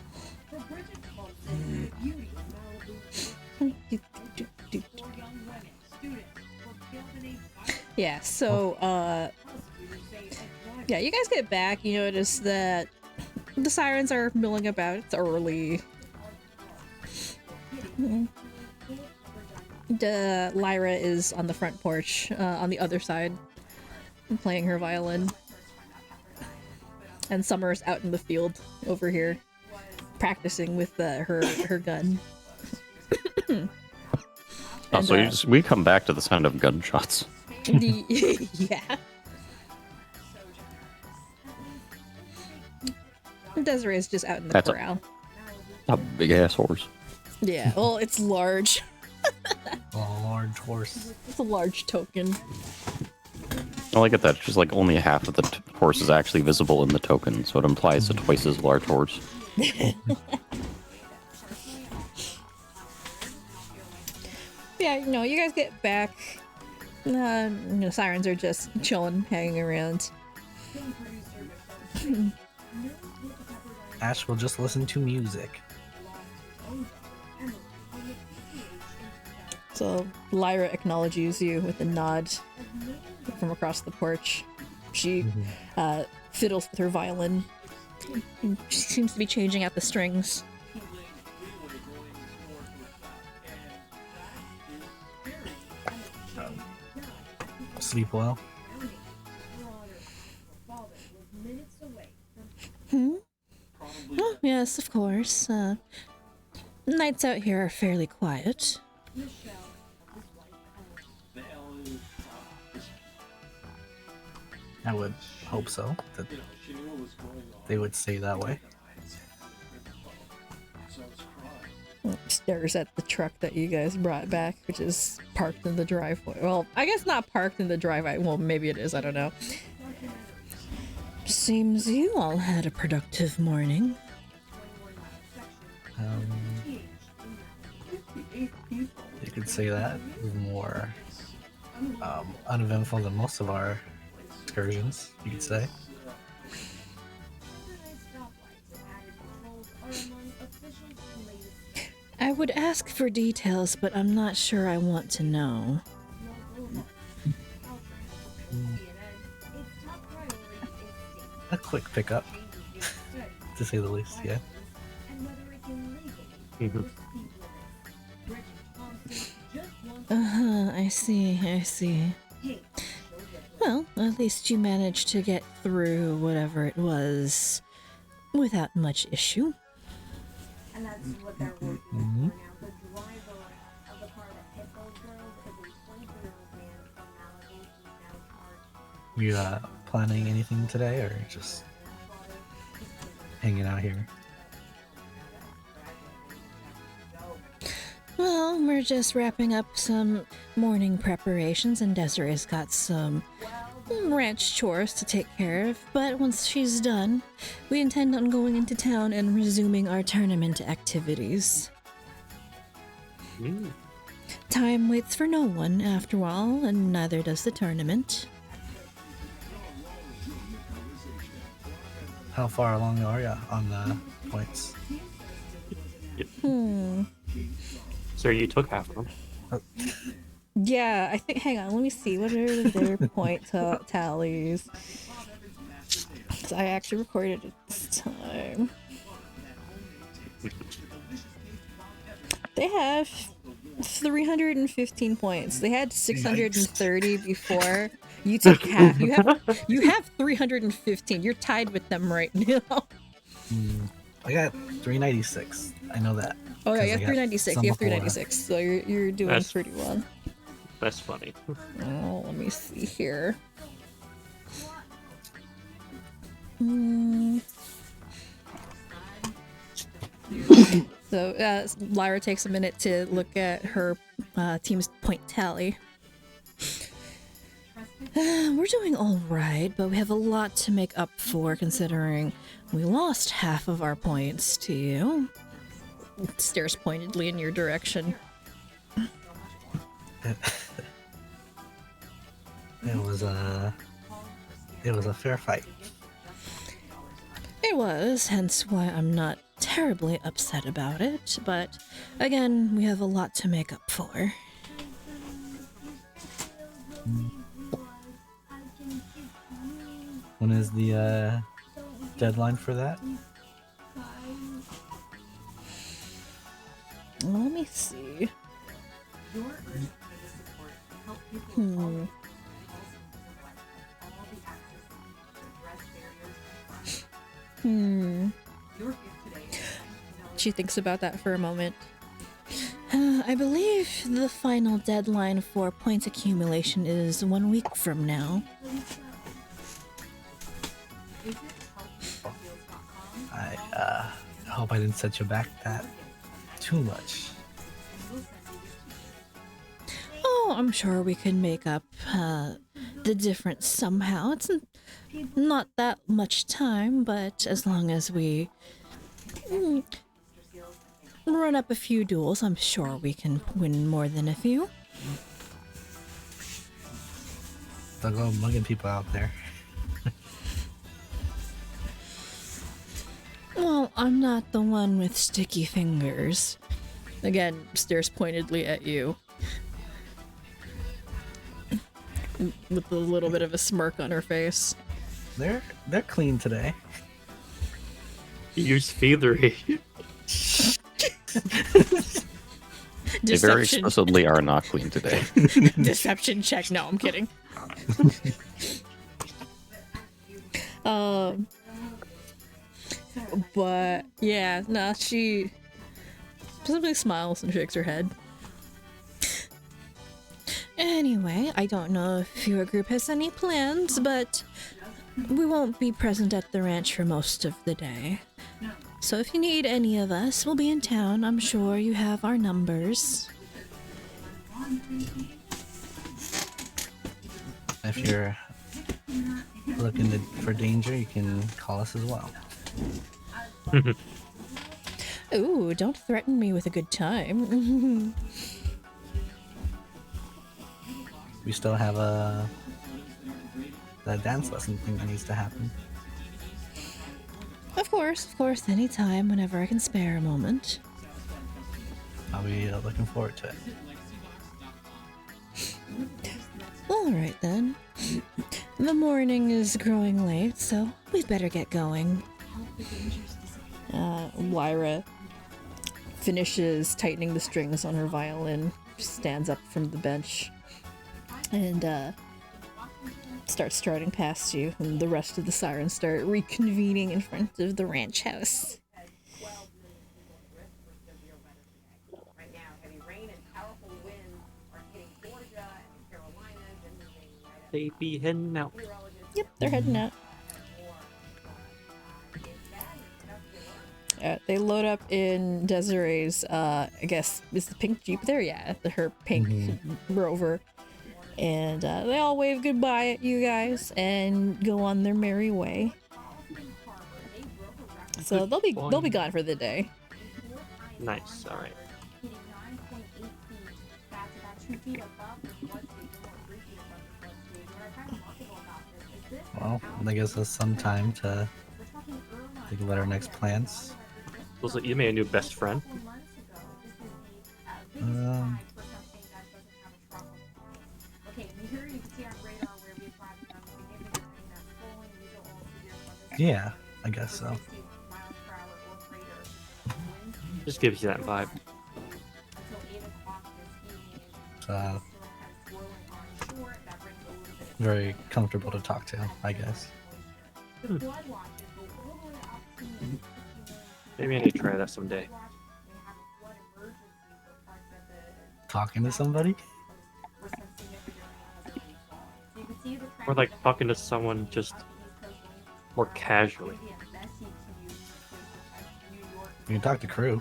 Yeah, so, yeah, you guys get back, you notice that the Sirens are milling about, it's early. Lyra is on the front porch, on the other side, playing her violin. And Summer's out in the field over here, practicing with her gun. And, So we come back to the sound of gunshots. yeah. Desiree's just out in the corral. A big ass horse. Yeah, well, it's large. A large horse. It's a large token. I like it that just like only half of the horse is actually visible in the token, so it implies a twice as large horse. Yeah, you guys get back. Sirens are just chilling, hanging around. Ash will just listen to music. So Lyra acknowledges you with a nod from across the porch. She fiddles with her violin. She seems to be changing out the strings. Sleep well. Oh, yes, of course. Nights out here are fairly quiet. I would hope so. That they would stay that way. Stares at the truck that you guys brought back, which is parked in the driveway. Well, I guess not parked in the driveway. Well, maybe it is. I don't know. Seems you all had a productive morning. You could say that. More uneventful than most of our excursions, you could say. I would ask for details, but I'm not sure I want to know. A quick pickup. to say the least. Yeah. Mhm. I see, I see. Well, at least you managed to get through whatever it was without much issue. And that's what they're working Mhm. for now. The driver of the car that hit those girls is a 23-year-old man from Malibu. He's now charged. You planning anything today, or just hanging out here? Well, we're just wrapping up some morning preparations, and Desiree's got some ranch chores to take care of. But once she's done, we intend on going into town and resuming our tournament activities. Mm. Time waits for no one, after all, and neither does the tournament. How far along are you on the points? So you took half of them. Yeah, I think. Hang on, let me see. What are their point tallies? 'Cause I actually recorded it this time. They have 315 points. They had 630 before. You took half. You have 315. You're tied with them right now. I got 396. I know that. Oh yeah, 'cause you I have got 396. some You have before. 396. So you're doing That's- pretty well. That's funny. Oh, let me see here. So Lyra takes a minute to look at her team's point tally. We're doing all right, but we have a lot to make up for considering we lost half of our points to you. Stares pointedly in your direction. It was a fair fight. It was, hence why I'm not terribly upset about it, but again, we have a lot to make up for. When is the deadline for that? Let me see. She thinks about that for a moment. I believe the final deadline for point accumulation is 1 week from now. I hope I didn't set you back that too much. Oh, I'm sure we can make up the difference somehow. It's not that much time, but as long as we run up a few duels, I'm sure we can win more than a few. Don't go mugging people out there. Well, I'm not the one with sticky fingers. Again, stares pointedly at you. With a little bit of a smirk on her face. They're clean today. Use feathery. They very explicitly are not clean today. Deception check. No, I'm kidding. But yeah, no, she simply smiles and shakes her head. Anyway, I don't know if your group has any plans, but we won't be present at the ranch for most of the day. So if you need any of us, we'll be in town. I'm sure you have our numbers. If you're looking for danger, you can call us as well. Ooh, don't threaten me with a good time. We still have that dance lesson thing that needs to happen. Of course, anytime, whenever I can spare a moment. I'll be looking forward to it. Alright then. The morning is growing late, so we'd better get going. Lyra finishes tightening the strings on her violin, stands up from the bench, and starts striding past you, and the rest of the Sirens start reconvening in front of the ranch house. Right now, heavy rain and powerful winds are hitting Georgia and the Carolinas and moving right up. They be heading out. Yep, they're heading out. They load up in Desiree's, I guess, is the pink Jeep there? Yeah, her pink Rover. And they all wave goodbye at you guys and go on their merry way. So they'll be gone for the day. Nice. All right. Well, I guess that's some time to think about our next plans. Looks like you made a new best friend. Yeah, I guess so. Just gives you that vibe. Very comfortable to talk to, I guess. Maybe I need to try that someday. Talking to somebody? Or like talking to someone just more casually. You can talk to crew.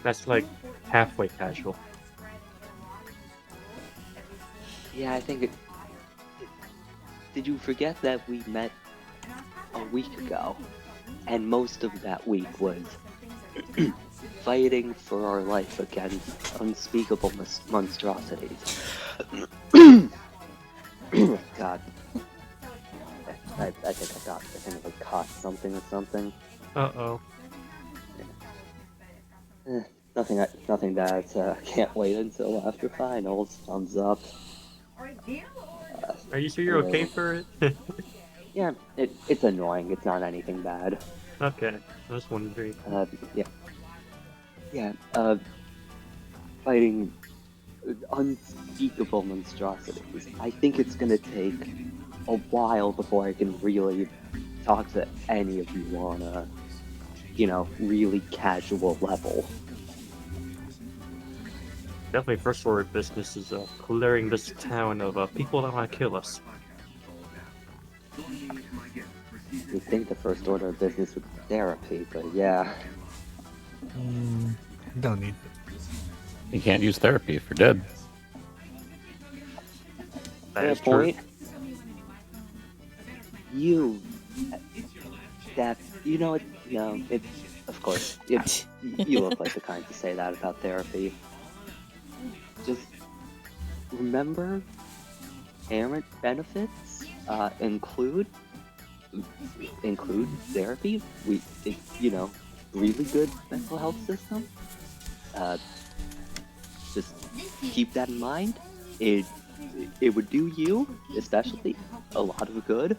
That's like halfway casual. Yeah, I think it... Did you forget that we met a week ago? And most of that week was fighting for our life against unspeakable monstrosities. God. I think I caught something or something. Uh-oh. Nothing that can't wait until after finals. Thumbs up. Are you sure you're okay for it? Yeah, it's annoying. It's not anything bad. Okay, I was wondering. Fighting unspeakable monstrosities. I think it's gonna take a while before I can really talk to any of you on a, really casual level. Definitely first order of business is clearing this town of people that want to kill us. You'd think the first order of business would be therapy, but yeah. Don't need it. You can't use therapy if you're dead. That is Fair point. true. Of course. You look like the kind to say that about therapy. Just remember, errant benefits include therapy. Really good mental health system. Just keep that in mind. It would do you, especially, a lot of good.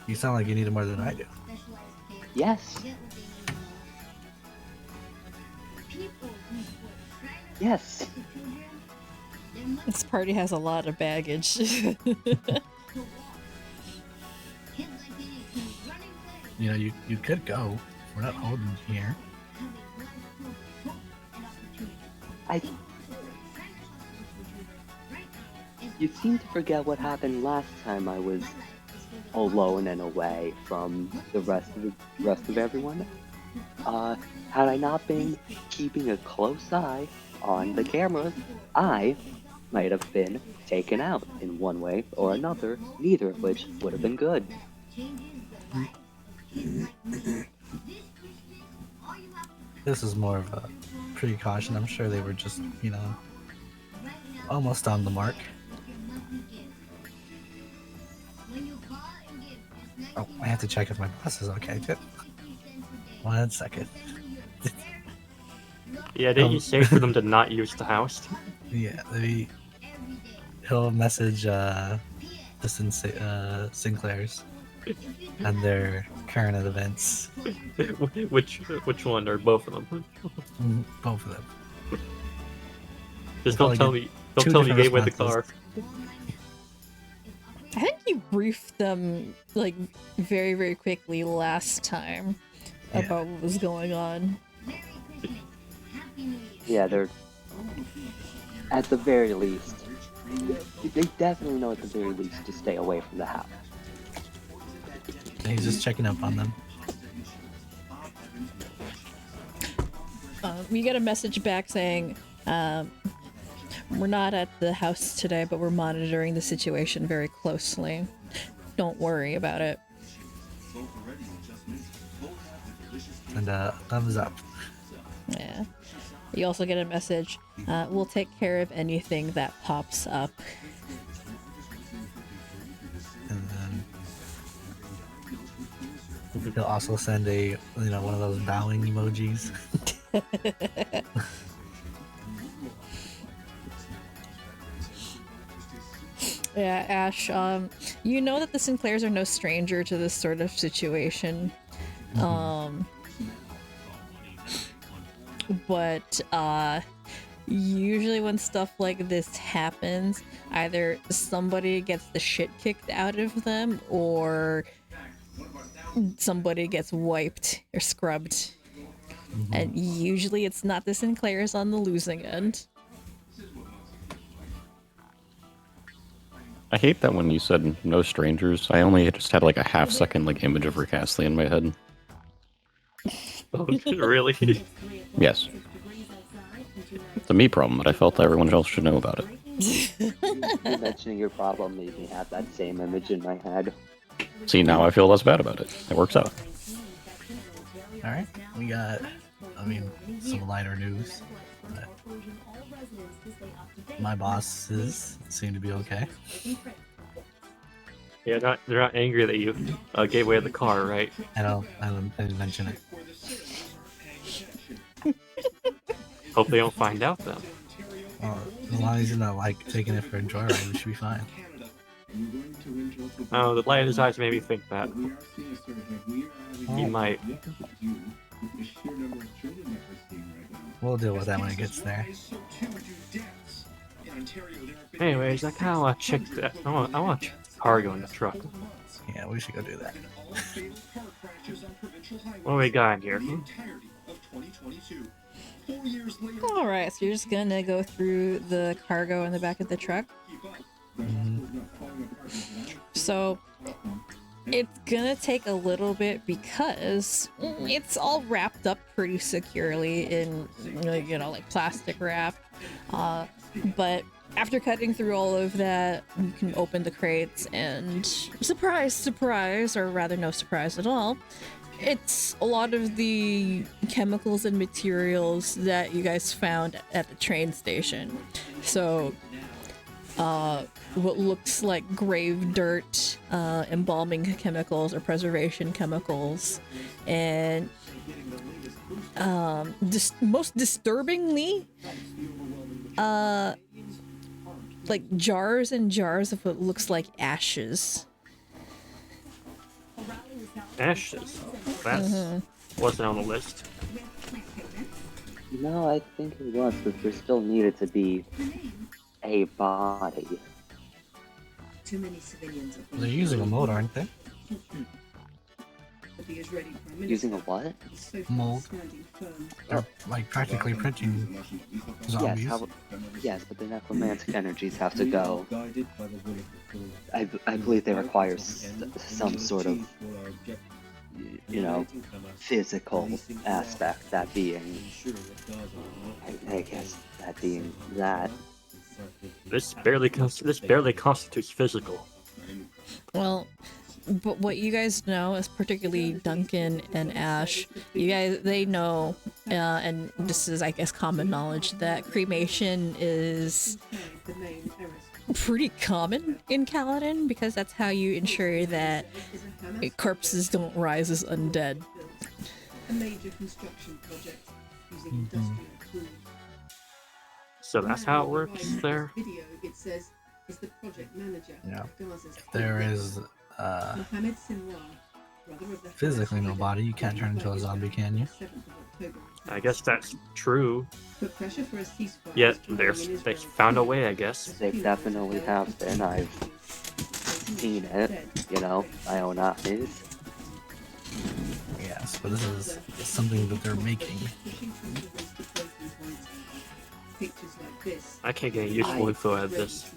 You sound like you need it more than I do. Yes. Yes. This party has a lot of baggage. You could go. We're not holding you here. You seem to forget what happened last time I was alone and away from the rest of everyone. Had I not been keeping a close eye on the cameras, I might have been taken out in one way or another, neither of which would have been good. This is more of a precaution. I'm sure they were just, almost on the mark. Oh, I have to check if my boss is okay too. 1 second. Yeah, didn't you say for them to not use the house? Yeah, they he'll message Sinclair's and their current events. Which one or both of them? Both of them. Just We'll don't probably tell me get you two gave away the different car. I think you briefed them like very, very quickly last time Yeah. about what was going on. Yeah, they're at the very least. They definitely know at the very least to stay away from the house. And he's just checking up on them. We get a message back saying, we're not at the house today, but we're monitoring the situation very closely. Don't worry about it. And thumbs up. Yeah. You also get a message, we'll take care of anything that pops up. And then he'll also send a one of those bowing emojis. Yeah, Ash, you know that the Sinclairs are no stranger to this sort of situation. But usually when stuff like this happens, either somebody gets the shit kicked out of them or somebody gets wiped or scrubbed. And usually it's not the Sinclairs on the losing end. I hate that when you said no strangers. I only just had like a half-second like image of Rick Astley in my head. Oh, really? Yes. It's a me problem, but I felt that everyone else should know about it. You mentioning your problem made me have that same image in my head. See, now I feel less bad about it. It works out. Alright, we got, some lighter news. My bosses seem to be okay. Yeah, they're not angry that you gave away the car, right? I didn't mention it. Hope they don't find out then. As long as you're not taking it for a joyride, we should be fine. Oh, the light in his eyes made me think that. He might. We'll deal with that when it gets there. Anyways, I kind of want to check that. I want to check the cargo in the truck. Yeah, we should go do that. What do we got in here? Alright, so you're just gonna go through the cargo in the back of the truck. So it's gonna take a little bit because it's all wrapped up pretty securely in like plastic wrap. But after cutting through all of that, you can open the crates and surprise, or rather no surprise at all, it's a lot of the chemicals and materials that you guys found at the train station. So what looks like grave dirt, embalming chemicals or preservation chemicals, and most disturbingly, like jars and jars of what looks like ashes. Ashes. That wasn't on the list. No, I think it was, but there still needed to be a body. They're using a mold, aren't they? Using a what? Mold. They're practically printing zombies. Yes, but the necromantic energies have to go. I believe they require some sort of, physical aspect. That being, I guess that being that. This barely constitutes physical. Well, but what you guys know is particularly Duncan and Ash, they know, and this is, I guess, common knowledge, that cremation is pretty common in Kaladin, because that's how you ensure that corpses don't rise as undead. So that's how it works there? Yeah. If there is physically no body, you can't turn into a zombie, can you? I guess that's true. Yet they found a way, I guess. They definitely have been. I've seen it. You know, I own eyes. Yes, but this is something that they're making. I can't get useful info out of this.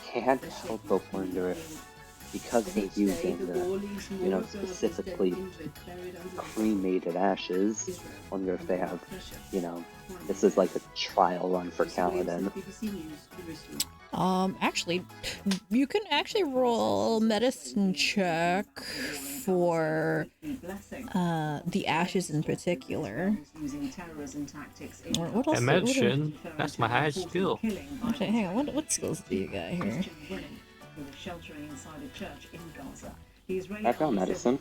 Can't help but wonder if, because they're using the, you know, specifically cremated ashes, wonder if they have, you know, this is like a trial run for Kaladin. Actually, you can actually roll medicine check for the ashes in particular. Or what else? And medicine, that's my highest skill. Actually, hang on. What skills do you got here? I've got medicine.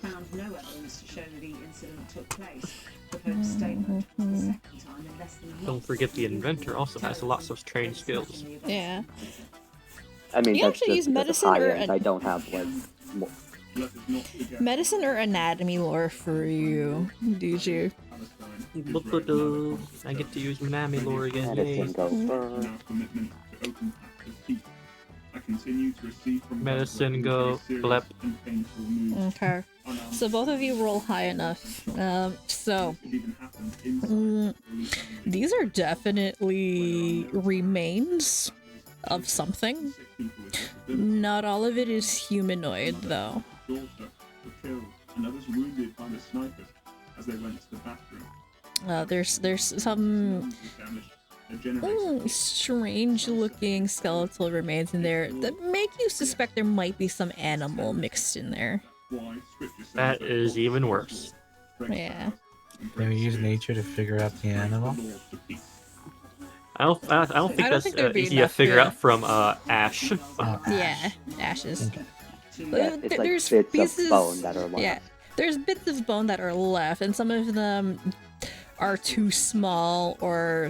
Don't forget the inventor also has lots of trained skills. Yeah. I mean, You that's actually just use because of medicine high or end. I don't have like. Medicine or anatomy lore for you, did you? I get to use Manami lore again. Yay. Medicine go first. Medicine go blep. Okay. So both of you roll high enough. These are definitely remains of something. Not all of it is humanoid, though. There's some strange-looking skeletal remains in there that make you suspect there might be some animal mixed in there. That is even worse. Yeah. Can we use nature to figure out the animal? I don't think I don't that's think there'd be easy to enough, figure yeah. out from ash. Yeah, ashes. Okay. Yeah, it's like There's bits pieces, of bone that are left. Yeah, there's bits of bone that are left, and some of them are too small or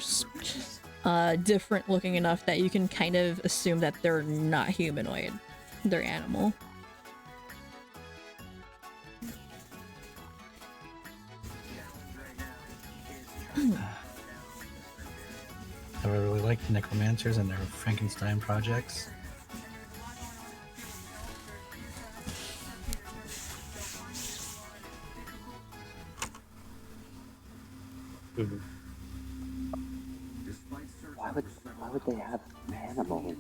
different looking enough that you can kind of assume that they're not humanoid. They're animal. I really like the necromancers and their Frankenstein projects. Mhm. Why would they have animals?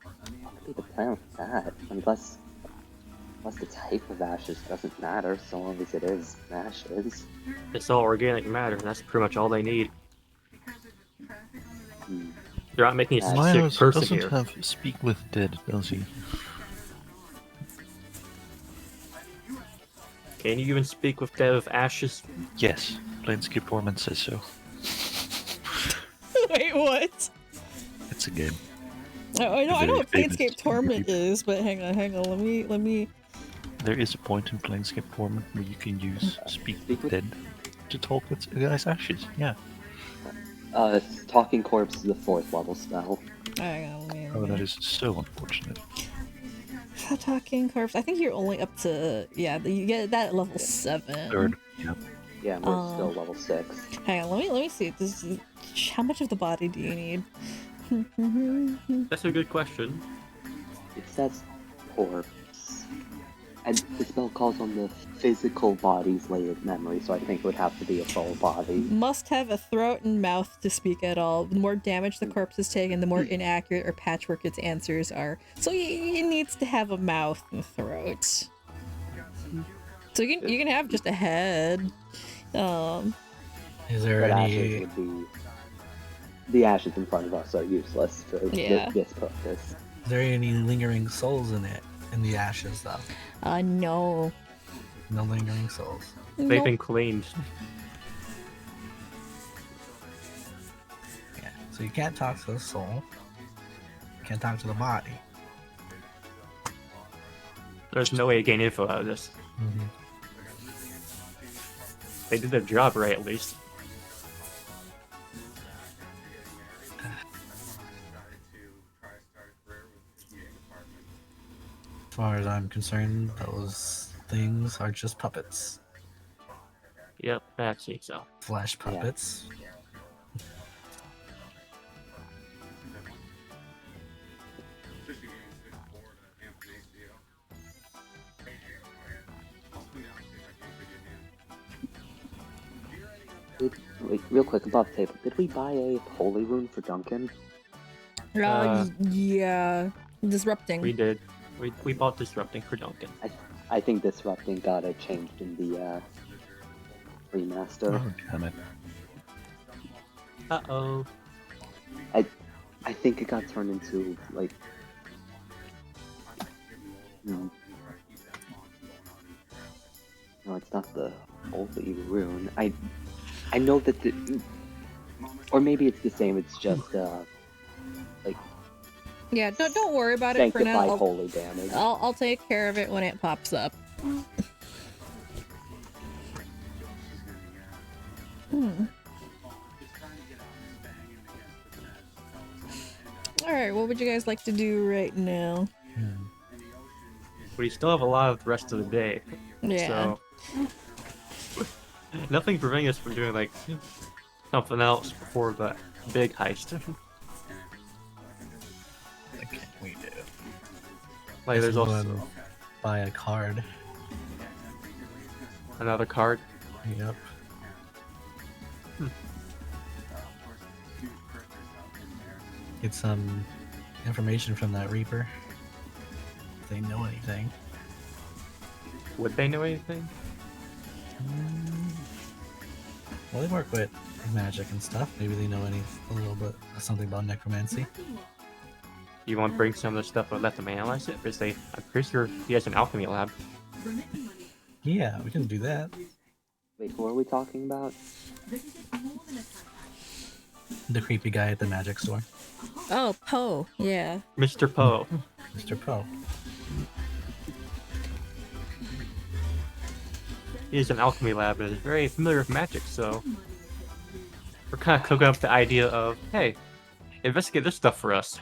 What would be the plan with that? Unless the type of ashes doesn't matter, so long as it is ashes. It's all organic matter. That's pretty much all they need. They're not making a specific Miles person doesn't here. have speak with dead, does he? Can you even speak with dead of ashes? Yes, Planescape Torment says so. Wait, what? It's a game. I know what Very famous Planescape Torment game. is, but hang on. Let me. There is a point in Planescape Torment where you can use speak with dead to talk with a guy's ashes. Yeah. Talking Corpse is the 4th level spell. Hang on, let me. Oh, that is so unfortunate. Talking corpse. I think you're only up to you get that at level 7. Third. Yeah. Yeah, we're still level 6. Hang on, let me see. How much of the body do you need? That's a good question. It says corpse. And the spell calls on the physical body's latent memory, so I think it would have to be a full body. Must have a throat and mouth to speak at all. The more damage the corpse has taken, the more inaccurate or patchwork its answers are. So it needs to have a mouth and throat. So you can have just a head. Is there But any? ashes would be... The ashes in front of us are useless for Yeah. this purpose. Is there any lingering souls in it? In the ashes, though. No. No lingering souls. They've Nope. been cleaned. Yeah. So you can't talk to the soul. You can't talk to the body. There's no way to gain info out of this. Mm-hmm. They did their job right, at least. far as I'm concerned, those things are just puppets. Yep, actually so. Flesh puppets. Wait, real quick above the table. Did we buy a holy rune for Duncan? Yeah. Disrupting. We did. We bought disrupting for Duncan. I think disrupting got changed in the remaster. Oh, damn it. Uh-oh. I think it got turned into like. No, it's not the holy rune. I know that or maybe it's the same. It's just like. Yeah, don't worry about it for Sanctify now. holy damage. I'll take care of it when it pops up. Alright, what would you guys like to do right now? We still have a lot of the rest of the day. Yeah. So nothing preventing us from doing like something else before the big heist. What can we do? Like there's Go also and buy a card. another card. Yep. Get some information from that Reaper. If they know anything. Would they know anything? Well, they work with magic and stuff. Maybe they know a little bit something about necromancy. You want to bring some of the stuff and let them analyze it? Because I'm pretty sure he has an alchemy lab. Yeah, we can do that. Wait, who are we talking about? The creepy guy at the magic store. Oh, Poe. Yeah. Mr. Poe. Mr. Poe. He has an alchemy lab and is very familiar with magic, so we're kind of cooking up the idea of, hey, investigate this stuff for us.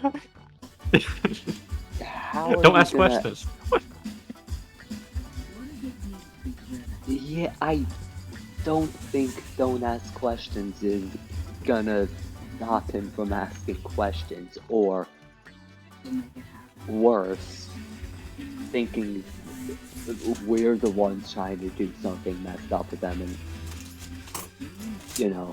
Don't ask questions. Yeah, I don't think don't ask questions is gonna stop him from asking questions, or worse, thinking we're the ones trying to do something messed up with them, and you know,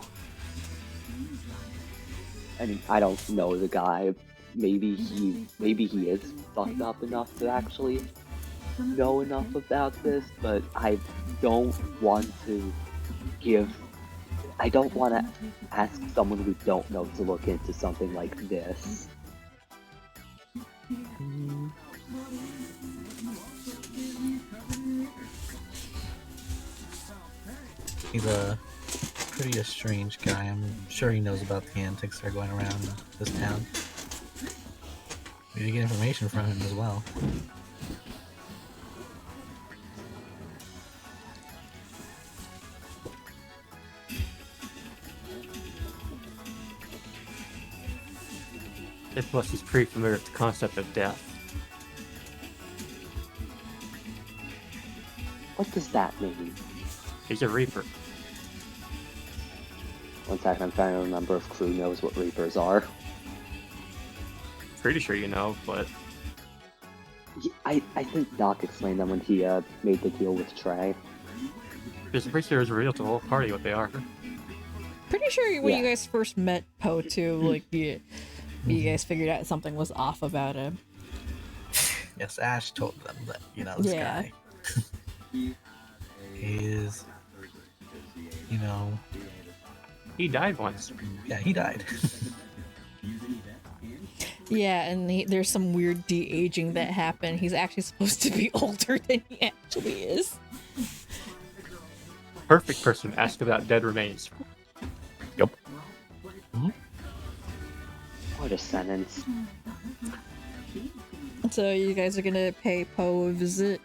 I mean, I don't know the guy. Maybe he is fucked up enough to actually know enough about this, but I don't want to ask someone we don't know to look into something like this. He's a pretty strange guy. I'm sure he knows about the antics that are going around this town. We need to get information from him as well. Plus, he's pretty familiar with the concept of death. What does that mean? He's a Reaper. One second, I'm trying to remember if crew knows what Reapers are. Pretty sure you know, but I think Doc explained them when he made the deal with Trey. because I'm pretty sure it's revealed to the whole party what they are. Pretty sure when you Yeah. guys first met Poe too, like you guys figured out something was off about him. Yes, Ash told them that, this Yeah. guy is, He died once. yeah, he died. Yeah, and there's some weird de-aging that happened. He's actually supposed to be older than he actually is. Perfect person to ask about dead remains. What a sentence. So you guys are gonna pay Poe a visit?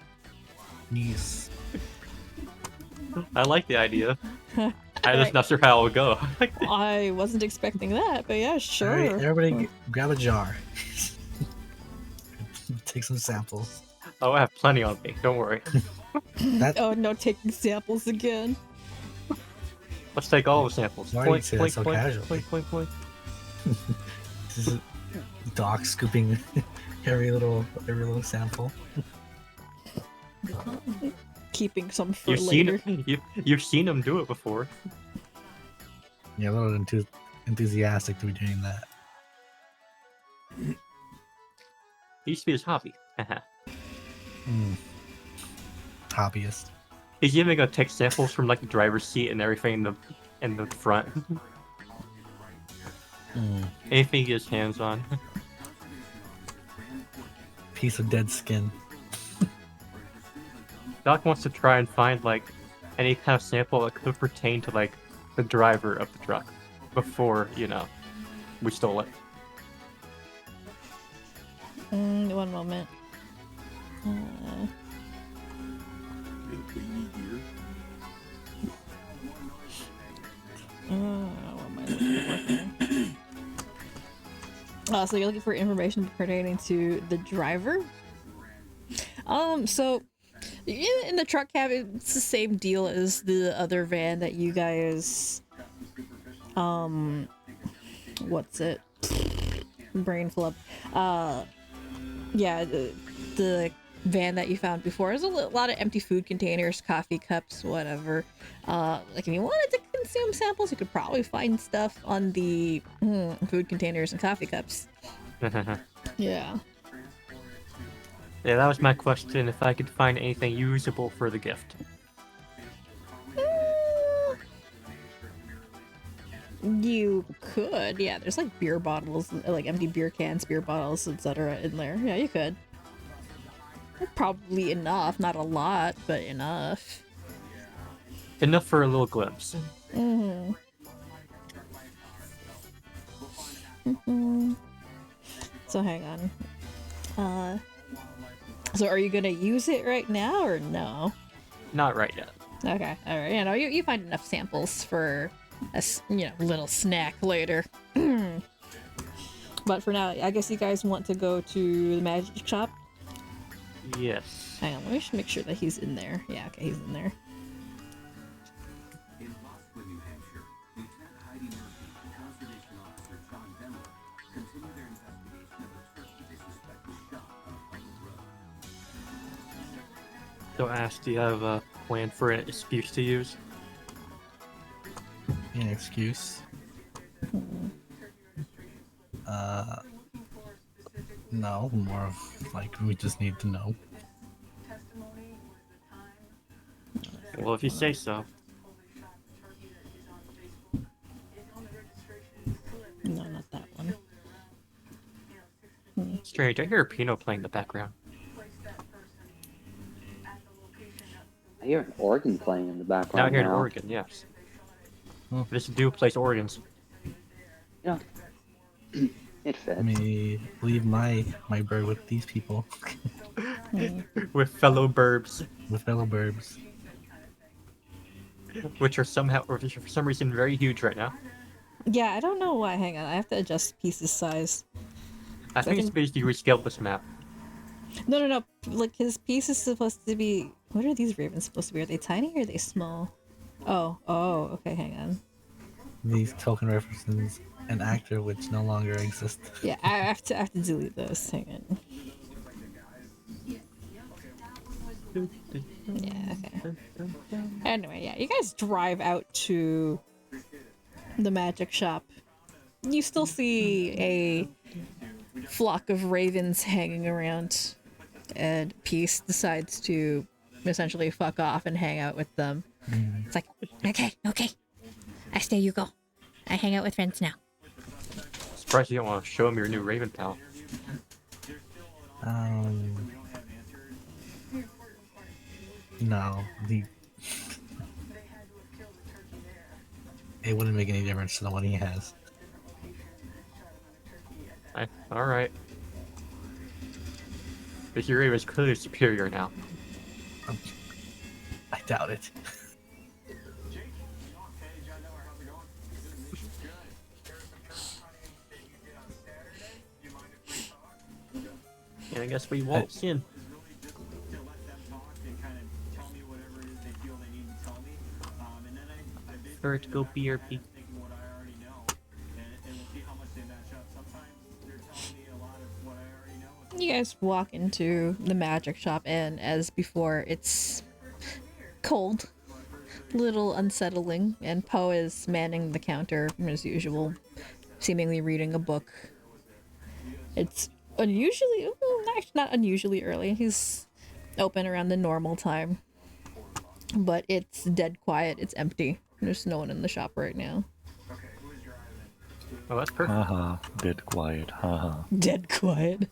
Yes. I like the idea. I'm just not sure how it will go. I wasn't expecting that, but yeah, sure. Alright, everybody grab a jar. Take some samples. Oh, I have plenty on me. Don't worry. Oh no, taking samples again. Let's take all the samples. Why do you Point, say that point, so point, casually? point, point, point. This is Doc scooping every little sample. Keeping some for You've seen later. it. You've seen him do it before. Yeah, a little enthusiastic to be doing that. It used to be his hobby. Hobbyist. He's even gonna take samples from like the driver's seat and everything in the front. Anything he gets hands on. Piece of dead skin. Doc wants to try and find like any kind of sample that could pertain to like the driver of the truck before, we stole it. One moment. What am I looking for here? So you're looking for information pertaining to the driver? So in the truck cab, it's the same deal as the other van that you guys, what's it? Brain flub. Yeah, the van that you found before. There's a lot of empty food containers, coffee cups, whatever. Like if you wanted to consume samples, you could probably find stuff on the food containers and coffee cups. Yeah. Yeah, that was my question. If I could find anything usable for the gift. You could, yeah. There's like beer bottles, like empty beer cans, beer bottles, etc. in there. Yeah, you could. Probably enough, not a lot, but enough. Enough for a little glimpse. So hang on. So are you gonna use it right now or no? Not right yet. Okay, all right. You find enough samples for a little snack later. But for now, I guess you guys want to go to the magic shop. Yes. Hang on, let me just make sure that he's in there. Yeah, okay, he's in there. So Ash, do you have a plan for an excuse to use? An excuse? No, more of like we just need to know. Well, if you say so. No, not that one. Strange, I hear a piano playing in the background. I hear an organ playing in the Now I background hear now. an organ, yes. This dude plays organs. Yeah. It fits. Let me leave my bird with these people. With fellow burbs. With fellow burbs. Which are for some reason, very huge right now. Yeah, I don't know why. Hang on, I have to adjust pieces size. I think it's basically rescaled this map. No. Like his piece is supposed to be. What are these ravens supposed to be? Are they tiny or are they small? Oh. Okay, hang on. These token references an actor which no longer exists. Yeah, I have to delete those. Hang on. Yeah, okay. Anyway, yeah, you guys drive out to the magic shop. You still see a flock of ravens hanging around, and Peace decides to essentially fuck off and hang out with them. It's like, okay, I stay, you go. I hang out with friends now. Surprised you don't want to show him your new raven pal. No, it wouldn't make any difference to the one he has. Alright. But your raven is clearly superior now. I doubt it. And I guess we walked in. for it to go BRB. You guys walk into the magic shop, and as before, it's cold, little unsettling, and Poe is manning the counter as usual, seemingly reading a book. It's unusually, actually not unusually early. He's open around the normal time, but it's dead quiet. It's empty. There's no one in the shop right now. Oh, that's perfect. Haha, dead quiet, haha. Dead quiet.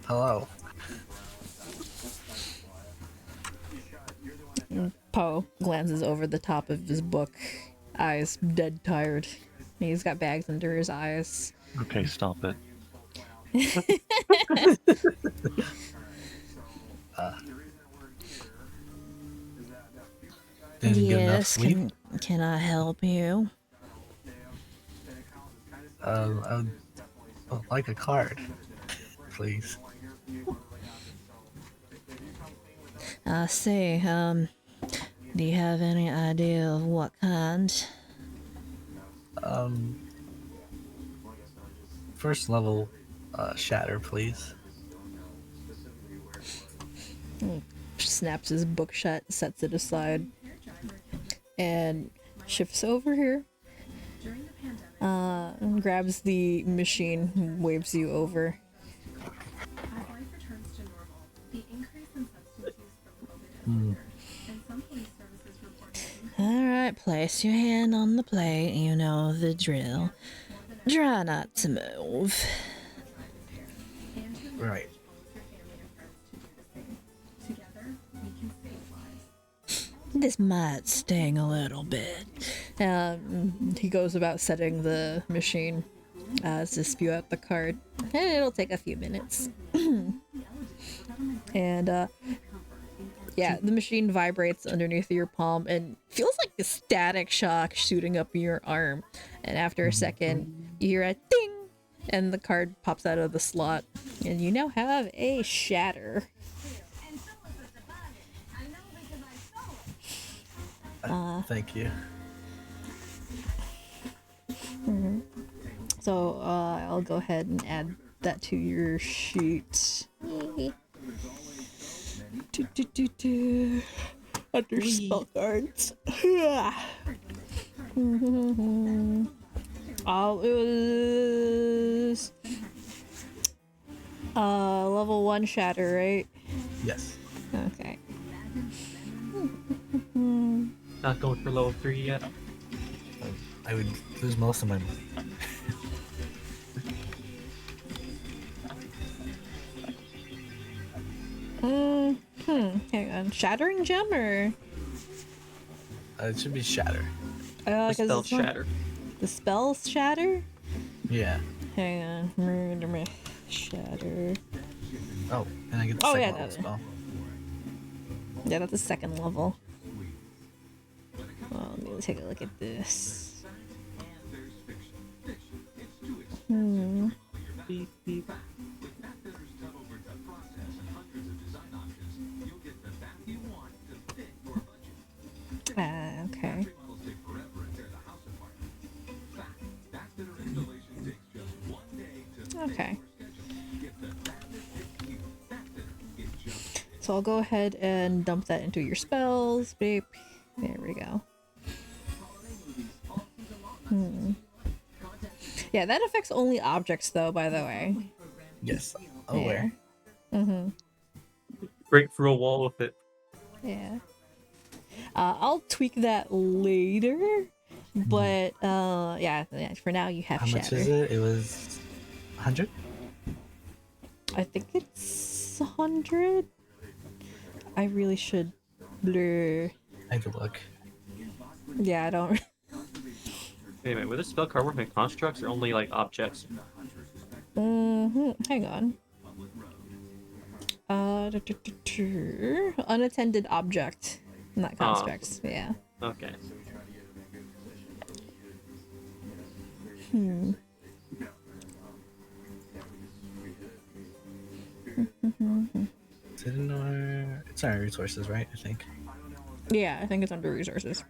Hello. Poe glances over the top of his book, eyes dead tired. He's got bags under his eyes. Okay, stop it. Didn't get enough Yes, sleep. can I help you? I would like a card, please. I see. Do you have any idea of what kind? First level, shatter, please. Snaps his book shut, sets it aside, and shifts over here. And grabs the machine, waves you over. As life returns to normal, the increase in substance use from COVID has occurred, and some police services report Alright, place your hand on the plate. You know the drill. Try not to move. Right. together, we can save lives. This might sting a little bit. He goes about setting the machine to spew out the card, and it'll take a few minutes. And yeah, the machine vibrates underneath your palm and feels like a static shock shooting up your arm. And after a second, you hear a ding, and the card pops out of the slot, and you now have a shatter. Thank you. So I'll go ahead and add that to your sheet. Under spell cards. Oh, it was level 1 shatter, right? Yes. Okay. Not going for level 3 yet. I would lose most of my money. Hang on. Shattering gem or It should be shatter. The 'cause spell it's not- shatter. the spells shatter? Yeah. Hang on. Shatter. Oh, and I get the Oh, second yeah, level that- spell. Yeah, that's the second level. Well, let me take a look at this. Beep, beep. Okay. Okay. So I'll go ahead and dump that into your spells. Beep. There we go. Yeah, that affects only objects though, by the way. Yes. Aware. Break through a wall with it. Yeah. I'll tweak that later. But yeah, for now you have How much shatter. is it? It was 100? I think it's 100. I really should blur. I have to look. Yeah, I don't. Wait a minute, would this spell card work in constructs or only like objects? Hang on. Unattended object, not constructs. Yeah. Okay. Is it in our... Sorry, resources, right? I think. Yeah, I think it's under resources.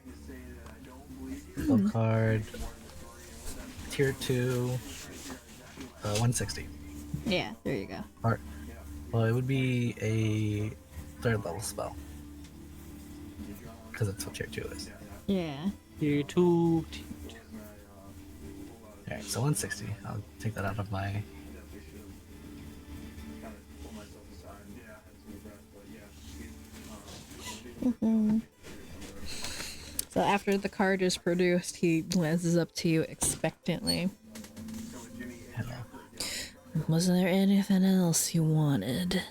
Gold card. Tier 2. 160. Yeah, there you go. Or, well, it would be a 3rd level spell. Because that's what tier 2 is. Yeah. Tier 2. Alright, so 160. I'll take that out of my... So after the card is produced, he glances up to you expectantly. Hello. Was there anything else you wanted?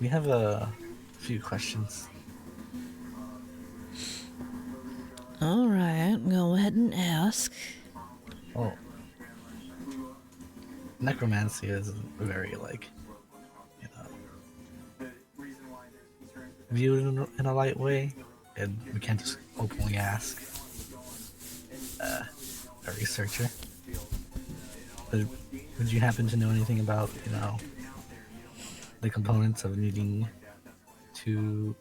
We have a few questions. Alright, go ahead and ask. Oh. Necromancy is very, like, you know, viewed in a light way, and we can't just openly ask a researcher. But would you happen to know anything about, you know, the components of needing to...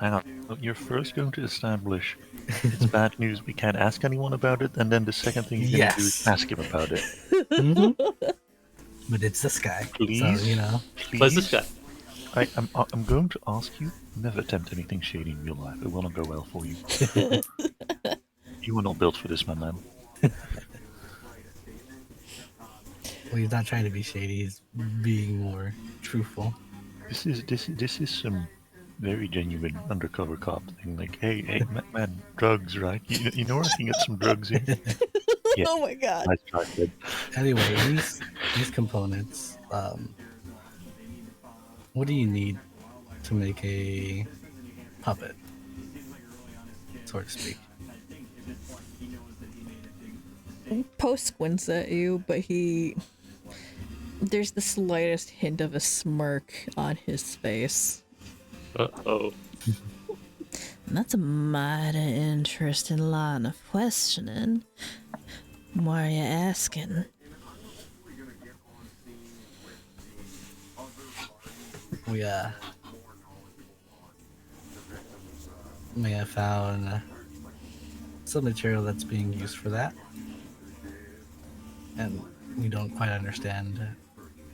Hang on. You're first going to establish it's bad news, we can't ask anyone about it, and then the second thing you're going to do is ask him about it. Mm-hmm. But it's this guy, Please, so, you know. What's this guy? I'm going to ask you, never attempt anything shady in real life. It will not go well for you. You were not built for this, my man. Well, he's not trying to be shady, he's being more truthful. This is some very genuine undercover cop thing. Like, hey, man, drugs, right? You know where I can get some drugs here? Yeah. Oh my god. Nice try, kid. Anyway, these components, what do you need to make a puppet, so to speak? Poe squints at you, but there's the slightest hint of a smirk on his face. Uh-oh. That's a mighty interesting line of questioning. Why are you asking? We may have found some material that's being used for that, and we don't quite understand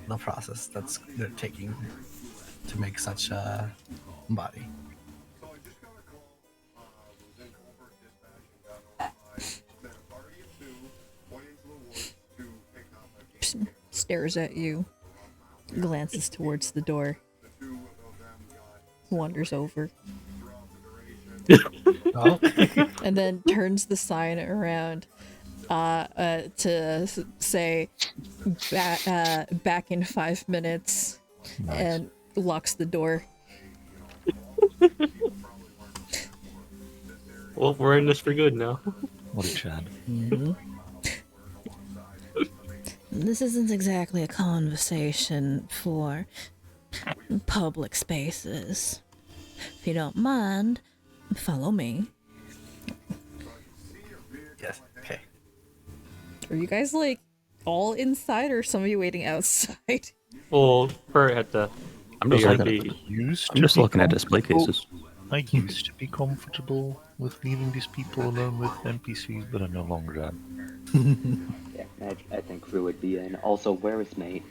the process they're taking to make such a body. Stares at you, glances towards the door, wanders over, Oh, and then turns the sign around to say back in 5 minutes, and locks the door. Well, we're in this for good now. What a Chad. mm-hmm. This isn't exactly a conversation for public spaces. If you don't mind, follow me. Yes. Okay. Are you guys like all inside, or some of you waiting outside? Well, we're at the I'm just looking at, BRB. I'm just looking at display cases. I used to be comfortable with leaving these people alone with NPCs, but I no longer am. Yeah, I think Phoe would be in. Also, where is Mate?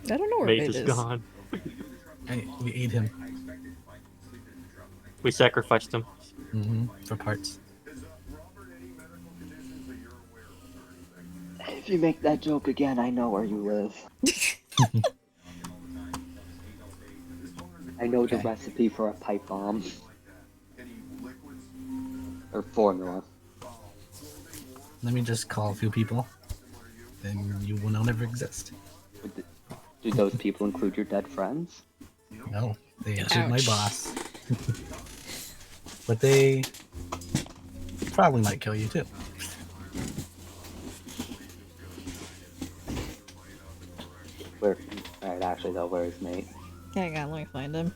I don't know where Mate it is is. gone. Hey, we ate him. We sacrificed him. Mm-hmm. For parts. If you make that joke again, I know where you live. I know the Okay. recipe for a pipe bomb. Or formula. Let me just call a few people. Then you will never exist. Do those people include your dead friends? No, they include my Ouch. boss. But they probably might kill you too. Where? Alright, actually though, where is Mate? Hang on, let me find him.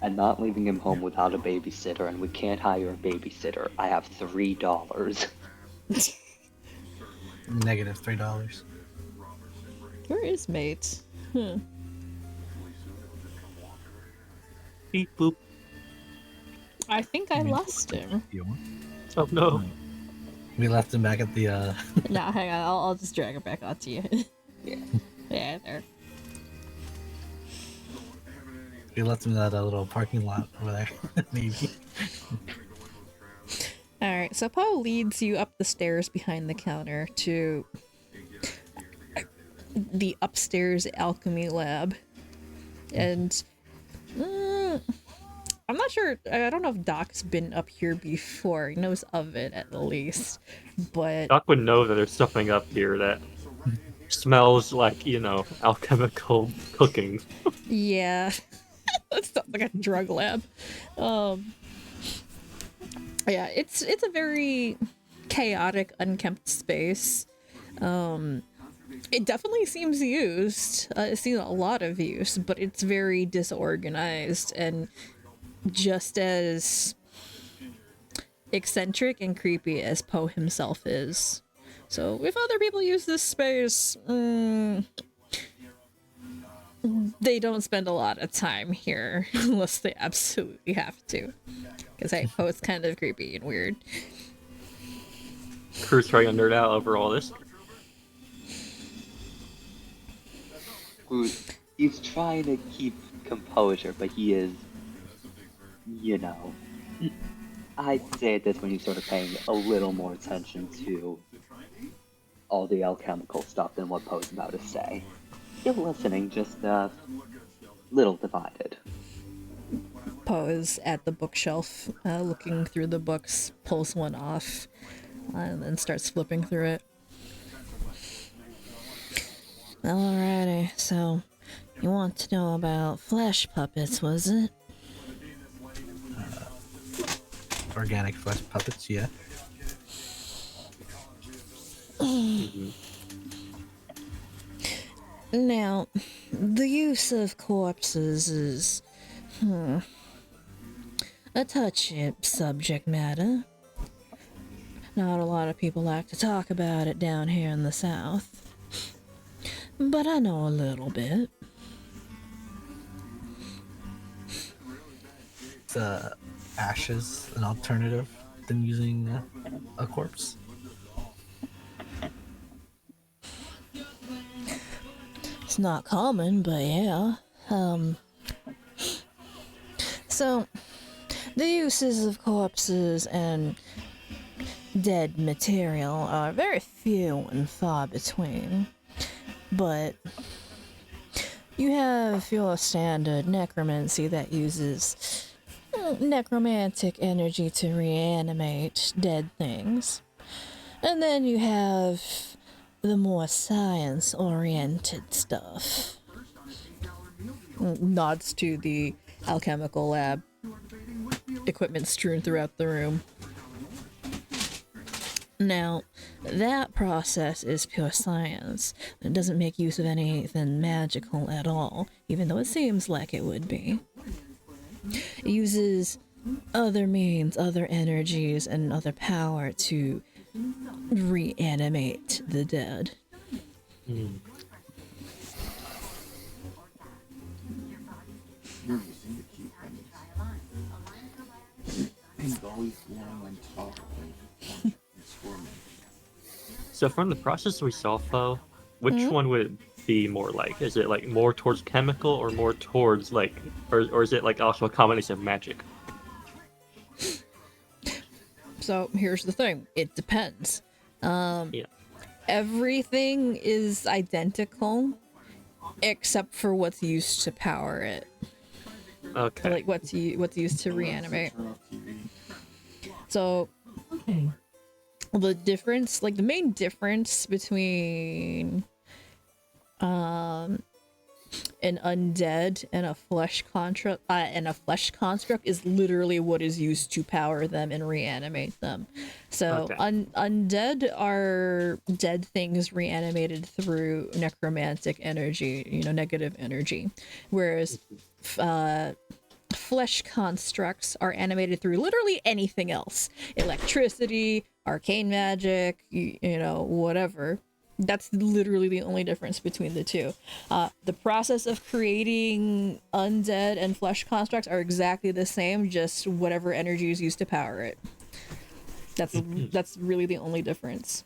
I'm not leaving him home without a babysitter, and we can't hire a babysitter. I have $3. Negative $3. Where is mate? Beep boop. I think I lost him. Oh no. We left him back at the No, hang on. I'll just drag it back onto you. Yeah. Yeah, there. we left him in that little parking lot over there. Maybe. Alright, so Poe leads you up the stairs behind the counter to the upstairs alchemy lab. And I'm not sure, I don't know if Doc's been up here before. He knows of it at least. But Doc would know that there's something up here that smells like, alchemical cooking. yeah. That sounds like a drug lab. Yeah, it's a very chaotic, unkempt space. It definitely seems used. It's seen a lot of use, but it's very disorganized and just as eccentric and creepy as Poe himself is. So if other people use this space, they don't spend a lot of time here unless they absolutely have to. Because hey, Poe's kind of creepy and weird. Crew's trying to nerd out over all this. He's trying to keep composure, but he is, I'd say at this point he's sort of paying a little more attention to all the alchemical stuff than what Poe's about to say. Still listening, just little divided. Poe is at the bookshelf, looking through the books, pulls one off, and then starts flipping through it. Alrighty, so you want to know about flesh puppets, was it? Organic flesh puppets, yeah. Now, the use of corpses is a touchy subject matter. Not a lot of people like to talk about it down here in the South. But I know a little bit. Is ashes an alternative than using a corpse? It's not common, but yeah. So, the uses of corpses and dead material are very few and far between. But you have your standard necromancy that uses necromantic energy to reanimate dead things. And then you have the more science-oriented stuff. Nods to the alchemical lab equipment strewn throughout the room. Now, that process is pure science. It doesn't make use of anything magical at all, even though it seems like it would be. It uses other means, other energies, and other power to reanimate the dead. So from the process we saw, Phoe, which one would it be more like? Is it like more towards chemical or more towards like, or is it like also a combination of magic? So here's the thing. It depends. Yeah. Everything is identical except for what's used to power it. Okay. Like what's used to reanimate. So the difference, like the main difference between an undead and a flesh construct is literally what is used to power them and reanimate them. So Okay. Undead are dead things reanimated through necromantic energy, negative energy, whereas flesh constructs are animated through literally anything else: electricity, arcane magic, whatever. That's literally the only difference between the two. The process of creating undead and flesh constructs are exactly the same, just whatever energy is used to power it. That's really the only difference.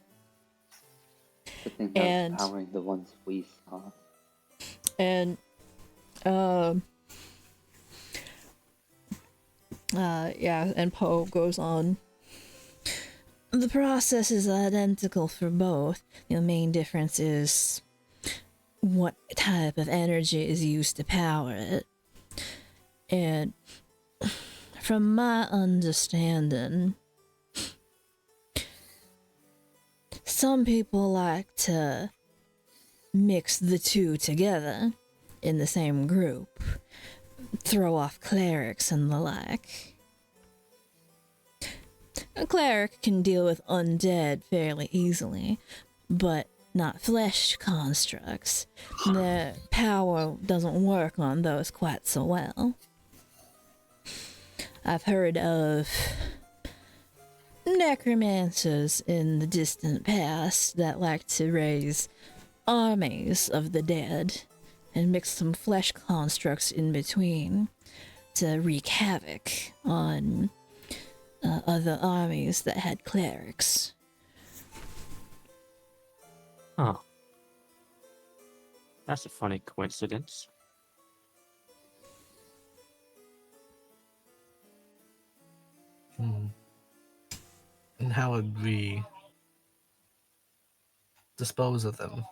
I think And- that's powering the ones we saw. And yeah, and Poe goes on. The process is identical for both. The main difference is what type of energy is used to power it. And from my understanding, some people like to mix the two together in the same group, throw off clerics and the like. A cleric can deal with undead fairly easily, but not flesh constructs. The power doesn't work on those quite so well. I've heard of necromancers in the distant past that like to raise armies of the dead and mix some flesh constructs in between to wreak havoc on other armies that had clerics. Huh. That's a funny coincidence. And how would we dispose of them?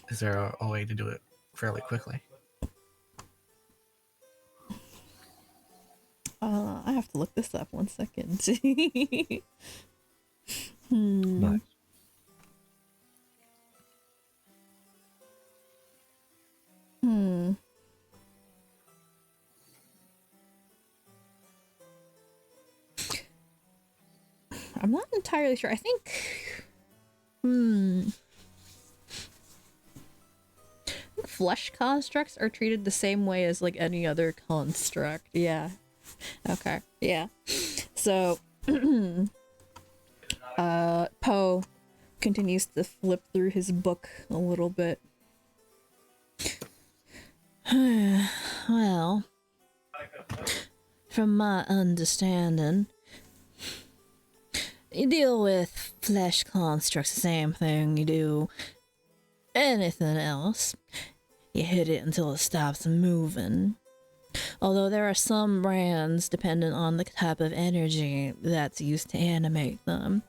Is there a way to do it fairly quickly? I have to look this up 1 second. Nice. I'm not entirely sure. I think flesh constructs are treated the same way as like any other construct. Yeah. Okay. Yeah. So Poe continues to flip through his book a little bit. Well, from my understanding, you deal with flesh constructs the same thing you do anything else. You hit it until it stops moving. Although there are some brands, dependent on the type of energy that's used to animate them.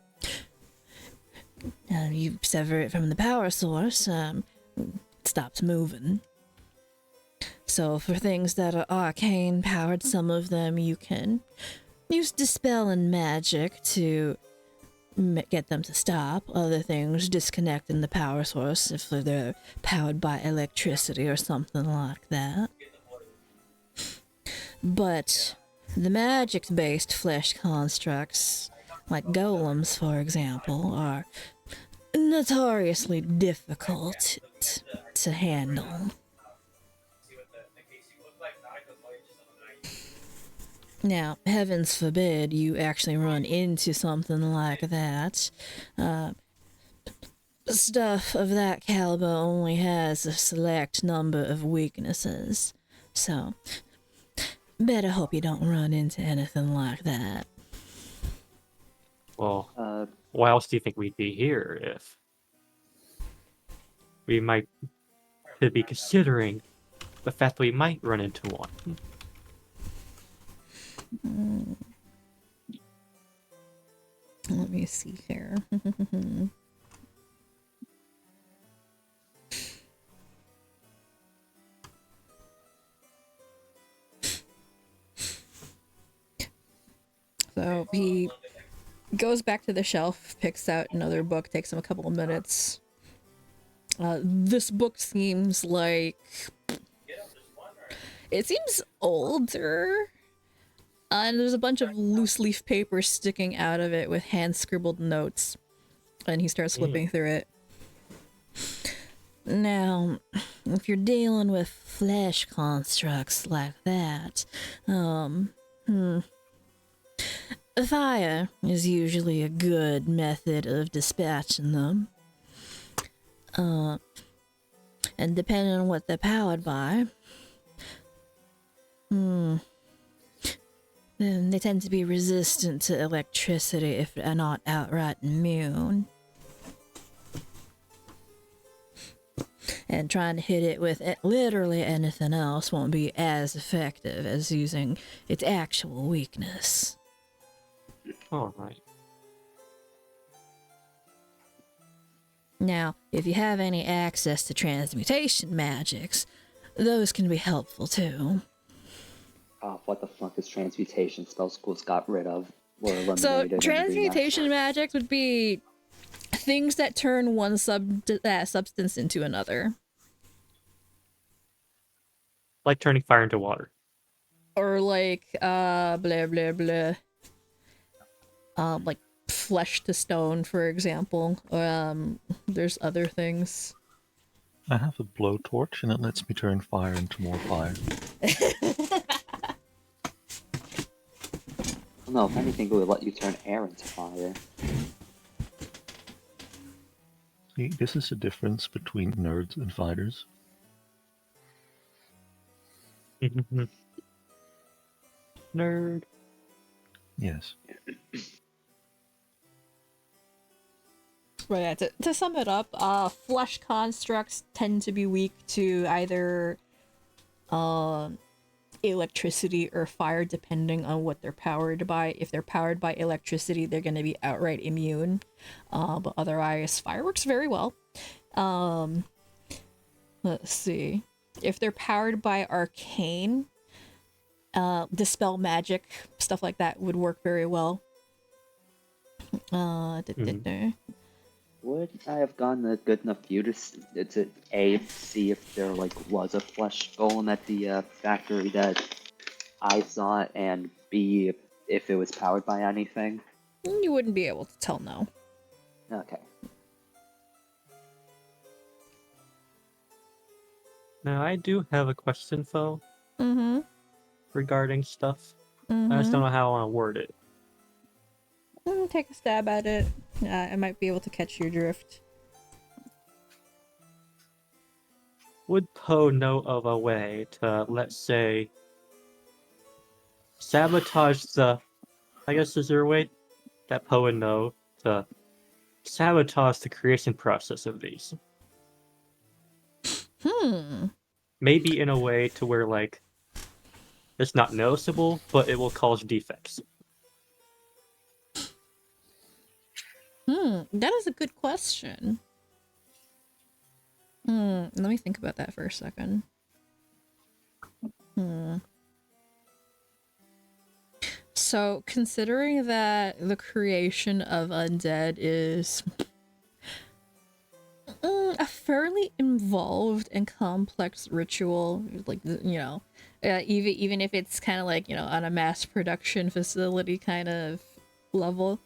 You sever it from the power source, it stops moving. So for things that are arcane powered, some of them you can use dispel and magic to get them to stop. Other things disconnecting the power source if they're powered by electricity or something like that. But the magic-based flesh constructs, like golems for example, are notoriously difficult to handle. Now, heavens forbid you actually run into something like that. Stuff of that caliber only has a select number of weaknesses, so better hope you don't run into anything like that. Well, why else do you think we'd be here if we might could be considering the fact that we might run into one? Let me see here. So he goes back to the shelf, picks out another book, takes him a couple of minutes. This book seems like... It seems older. And there's a bunch of loose leaf paper sticking out of it with hand-scribbled notes. And he starts flipping through it. Now, if you're dealing with flesh constructs like that, fire is usually a good method of dispatching them. And depending on what they're powered by, then they tend to be resistant to electricity if they're not outright immune. And trying to hit it with literally anything else won't be as effective as using its actual weakness. All right. Now, if you have any access to transmutation magics, those can be helpful too. Oh, what the fuck is transmutation? Spell schools got rid of. Were eliminated. So, in the transmutation magics would be things that turn one substance into another. Like turning fire into water. Or like, blah, blah, blah. Like flesh to stone, for example. There's other things. I have a blowtorch and it lets me turn fire into more fire. No, if anything, it would let you turn air into fire. See, this is the difference between nerds and fighters. Nerd. Yes. But yeah, to sum it up, flesh constructs tend to be weak to either electricity or fire, depending on what they're powered by. If they're powered by electricity, they're going to be outright immune. But otherwise, fire works very well. Let's see. If they're powered by arcane, dispel magic, stuff like that would work very well. Would I have gotten a good enough view to A, see if there was a flesh golem at the factory that I saw, and B, if it was powered by anything? You wouldn't be able to tell, no. Okay. Now I do have a question, Phoe, Mm-hmm. regarding stuff. I just don't know how I want to word it. Take a stab at it. I might be able to catch your drift. Would Poe know of a way to, let's say, sabotage the... I guess is there a way that Poe would know to sabotage the creation process of these? Maybe in a way to where, it's not noticeable, but it will cause defects. That is a good question. Let me think about that for a second. So, considering that the creation of undead is a fairly involved and complex ritual, even if it's kind of on a mass production facility kind of level,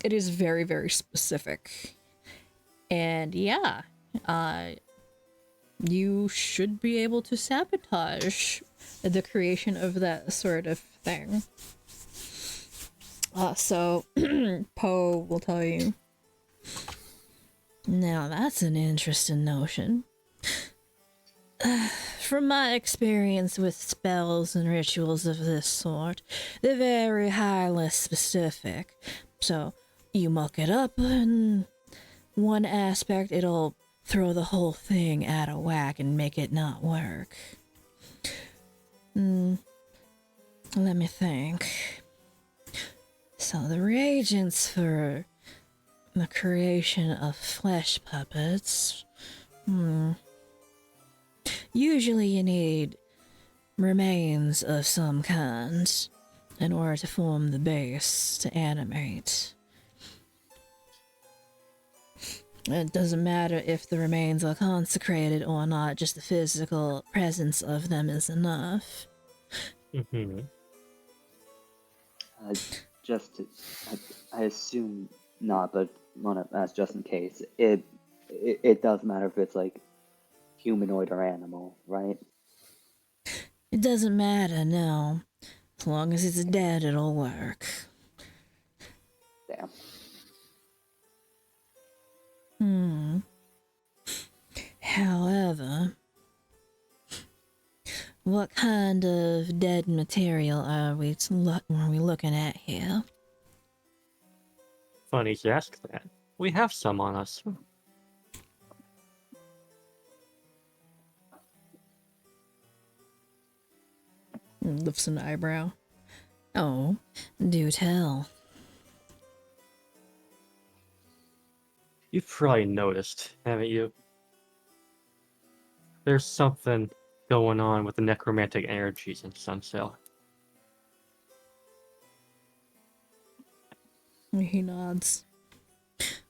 it is very, very specific. And yeah, you should be able to sabotage the creation of that sort of thing. So, Poe will tell you. Now that's an interesting notion. From my experience with spells and rituals of this sort, they're very highly specific. So, you muck it up in one aspect, it'll throw the whole thing out of whack and make it not work. Let me think. So the reagents for the creation of flesh puppets. Usually you need remains of some kind in order to form the base to animate. It doesn't matter if the remains are consecrated or not, just the physical presence of them is enough. I assume not, but want to ask just in case. It does matter if it's humanoid or animal, right? It doesn't matter, no. As long as it's dead, it'll work. Damn. However, what kind of dead material are we looking at here? Funny you ask that. We have some on us. Lifts an eyebrow. Oh, do tell. You've probably noticed, haven't you? There's something going on with the necromantic energies in Sunsail. He nods.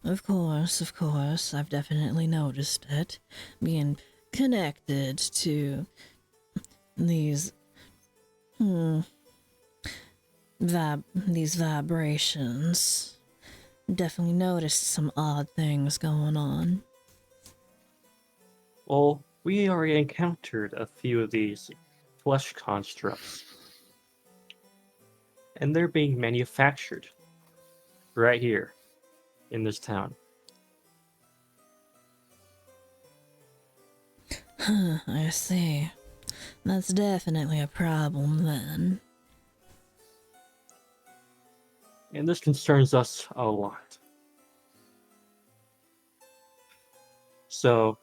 Of course, I've definitely noticed it. Being connected to these, these vibrations. Definitely noticed some odd things going on. Well, we already encountered a few of these flesh constructs. And they're being manufactured right here in this town. I see. That's definitely a problem then. And this concerns us a lot. So,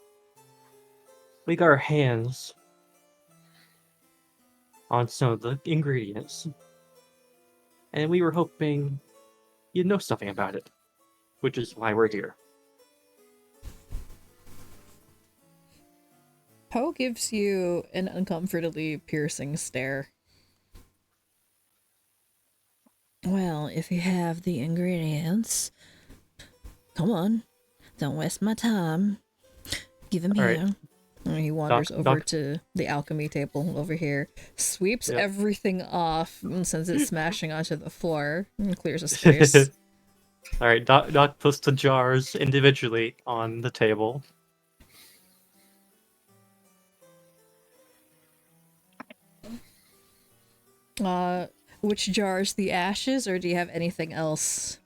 we got our hands on some of the ingredients. And we were hoping you'd know something about it, which is why we're here. Poe gives you an uncomfortably piercing stare. Well, if you have the ingredients, come on, don't waste my time. Give them All here. right. And he wanders Doc- over Doc- to the alchemy table over here, sweeps Yep. everything off and sends it smashing onto the floor and clears a space. Alright, Doc puts the jars individually on the table. Which jars? The ashes, or do you have anything else?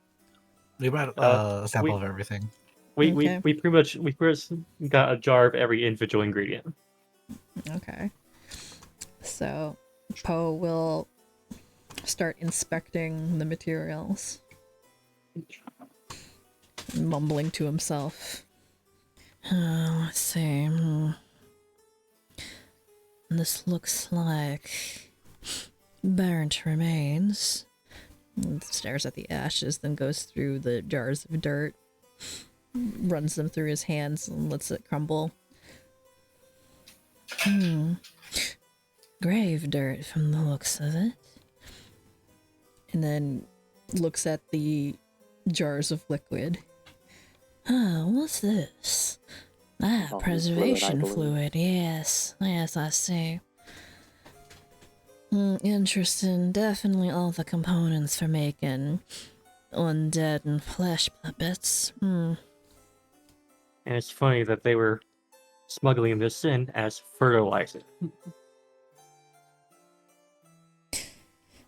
We brought Uh, a sample we- of everything. Okay. We pretty much got a jar of every individual ingredient. Okay. So, Poe will start inspecting the materials, mumbling to himself. Let's see. This looks like burnt remains. And stares at the ashes, then goes through the jars of dirt, runs them through his hands, and lets it crumble. Grave dirt from the looks of it. And then looks at the jars of liquid. Oh, what's this? Ah, Oh, fluid, I preservation believe. fluid. Yes, I see. Interesting. Definitely all the components for making undead and flesh puppets. And it's funny that they were smuggling this in as fertilizer.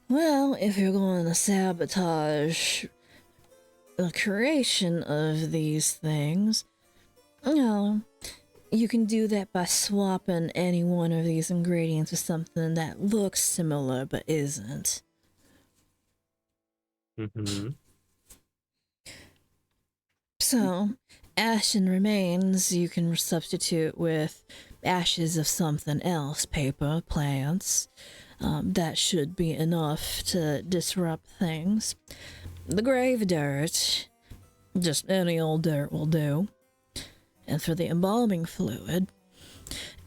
Well, if you're going to sabotage the creation of these things, you can do that by swapping any one of these ingredients with something that looks similar but isn't. Mm-hmm. So, ashen remains you can substitute with ashes of something else, paper, plants. That should be enough to disrupt things. The grave dirt, just any old dirt will do. And for the embalming fluid,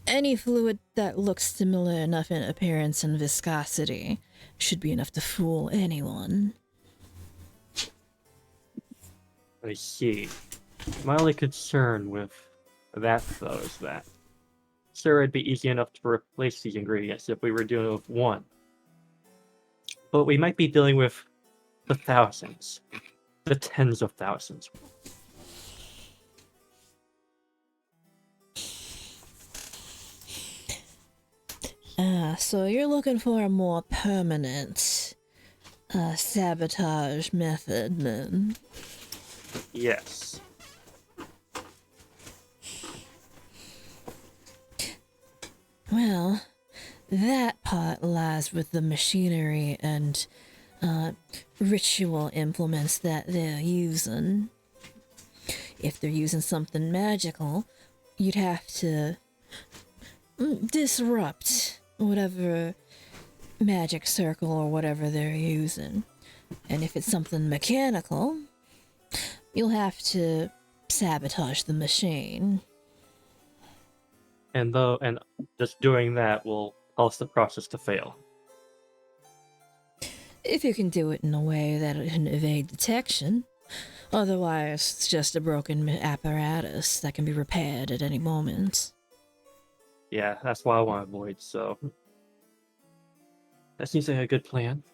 any fluid that looks similar enough in appearance and viscosity should be enough to fool anyone. I see. My only concern with that, though, is that sure, it'd be easy enough to replace these ingredients if we were dealing with one. But we might be dealing with the thousands, the tens of thousands. So you're looking for a more permanent sabotage method, then? Yes. Well, that part lies with the machinery and ritual implements that they're using. If they're using something magical, you'd have to disrupt whatever magic circle or whatever they're using. And if it's something mechanical, you'll have to sabotage the machine. And just doing that will cause the process to fail. If you can do it in a way that it can evade detection. Otherwise, it's just a broken apparatus that can be repaired at any moment. Yeah, that's what I want to avoid, so... That seems like a good plan.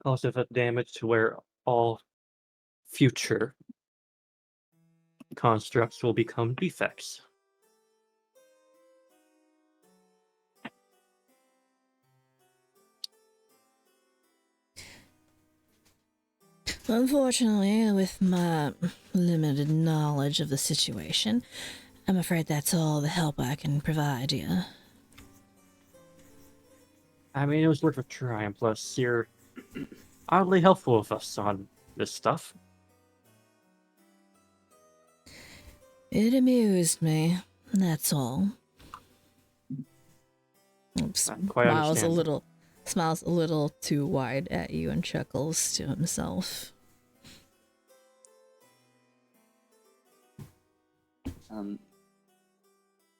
Cause enough damage to where all future constructs will become defects. Unfortunately, with my limited knowledge of the situation, I'm afraid that's all the help I can provide you. I mean, it was worth a try, and plus, you're oddly helpful with us on this stuff. It amused me, that's all. Quite understandable. Smiles a little too wide at you and chuckles to himself.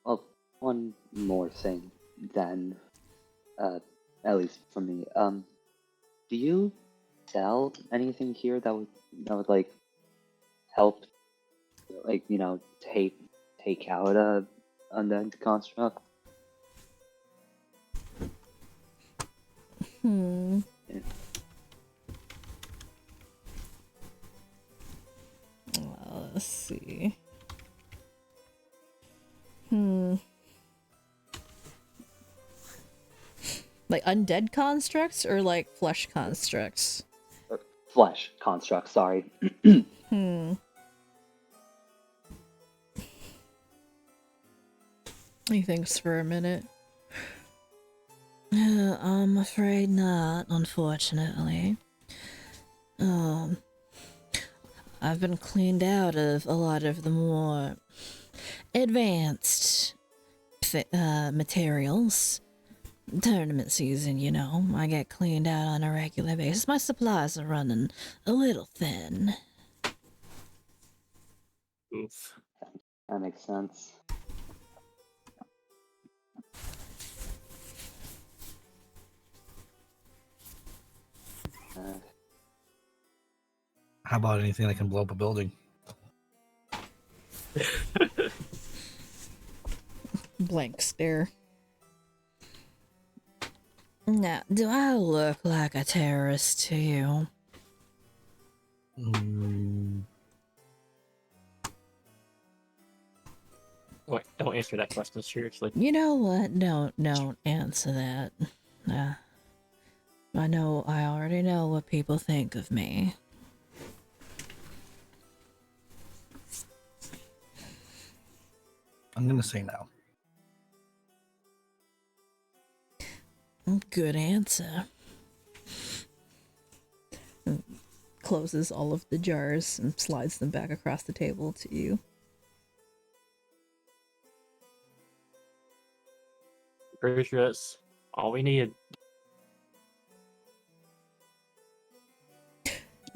Well, one more thing then, at least for me. Do you sell anything here that would like help, like, you know, take out a undead construct? Yeah. Well, let's see. Like undead constructs or like flesh constructs? Flesh construct, sorry. He thinks for a minute. I'm afraid not, unfortunately. I've been cleaned out of a lot of the more advanced materials. Tournament season, you know, I get cleaned out on a regular basis. My supplies are running a little thin. Oof. That makes sense. How about anything that can blow up a building? Blank stare. Now, do I look like a terrorist to you? Wait, don't answer that question seriously. You know what? Don't answer that. I already know what people think of me. I'm gonna say no. Good answer. Closes all of the jars and slides them back across the table to you. Pretty sure that's all we needed.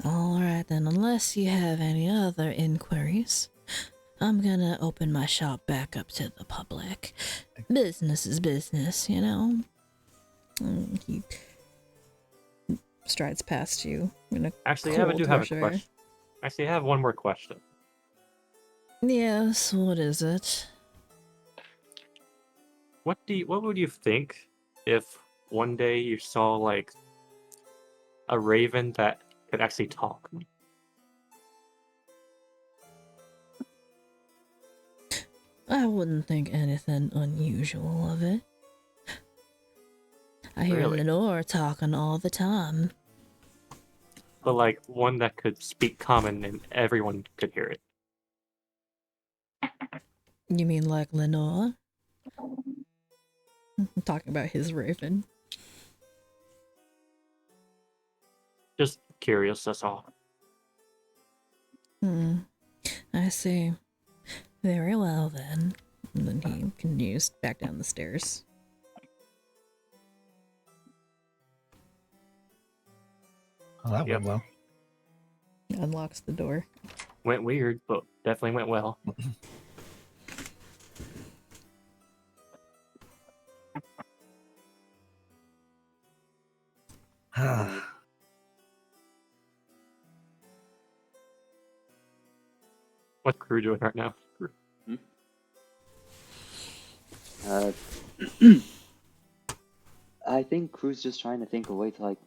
Alright then, unless you have any other inquiries, I'm gonna open my shop back up to the public. Business is business, you know? He strides past you in a Actually, cold I do have a rusher. question. Actually, I have one more question. Yes, what is it? What would you think if one day you saw like a raven that could actually talk? I wouldn't think anything unusual of it. I hear Really? Lenore talking all the time. But like one that could speak common and everyone could hear it. You mean like Lenore? I'm talking about his raven. Just curious, that's all. I see. Very well then. And then he continues back down the stairs. Oh, that Yep. went well. He unlocks the door. Went weird, but definitely went well. What's crew doing right now? I think Crew's just trying to think of a way to like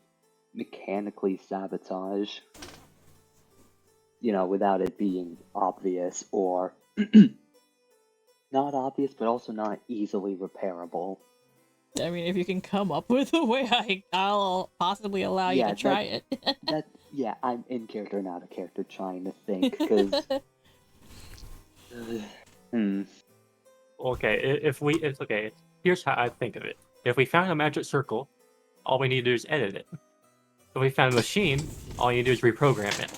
mechanically sabotage, without it being obvious or not obvious, but also not easily repairable. I mean, if you can come up with a way, I'll possibly allow you to try it. Yeah, I'm in character, not a character, trying to think because. Okay, it's okay. Here's how I think of it. If we found a magic circle, all we need to do is edit it. If we found a machine, all you do is reprogram it.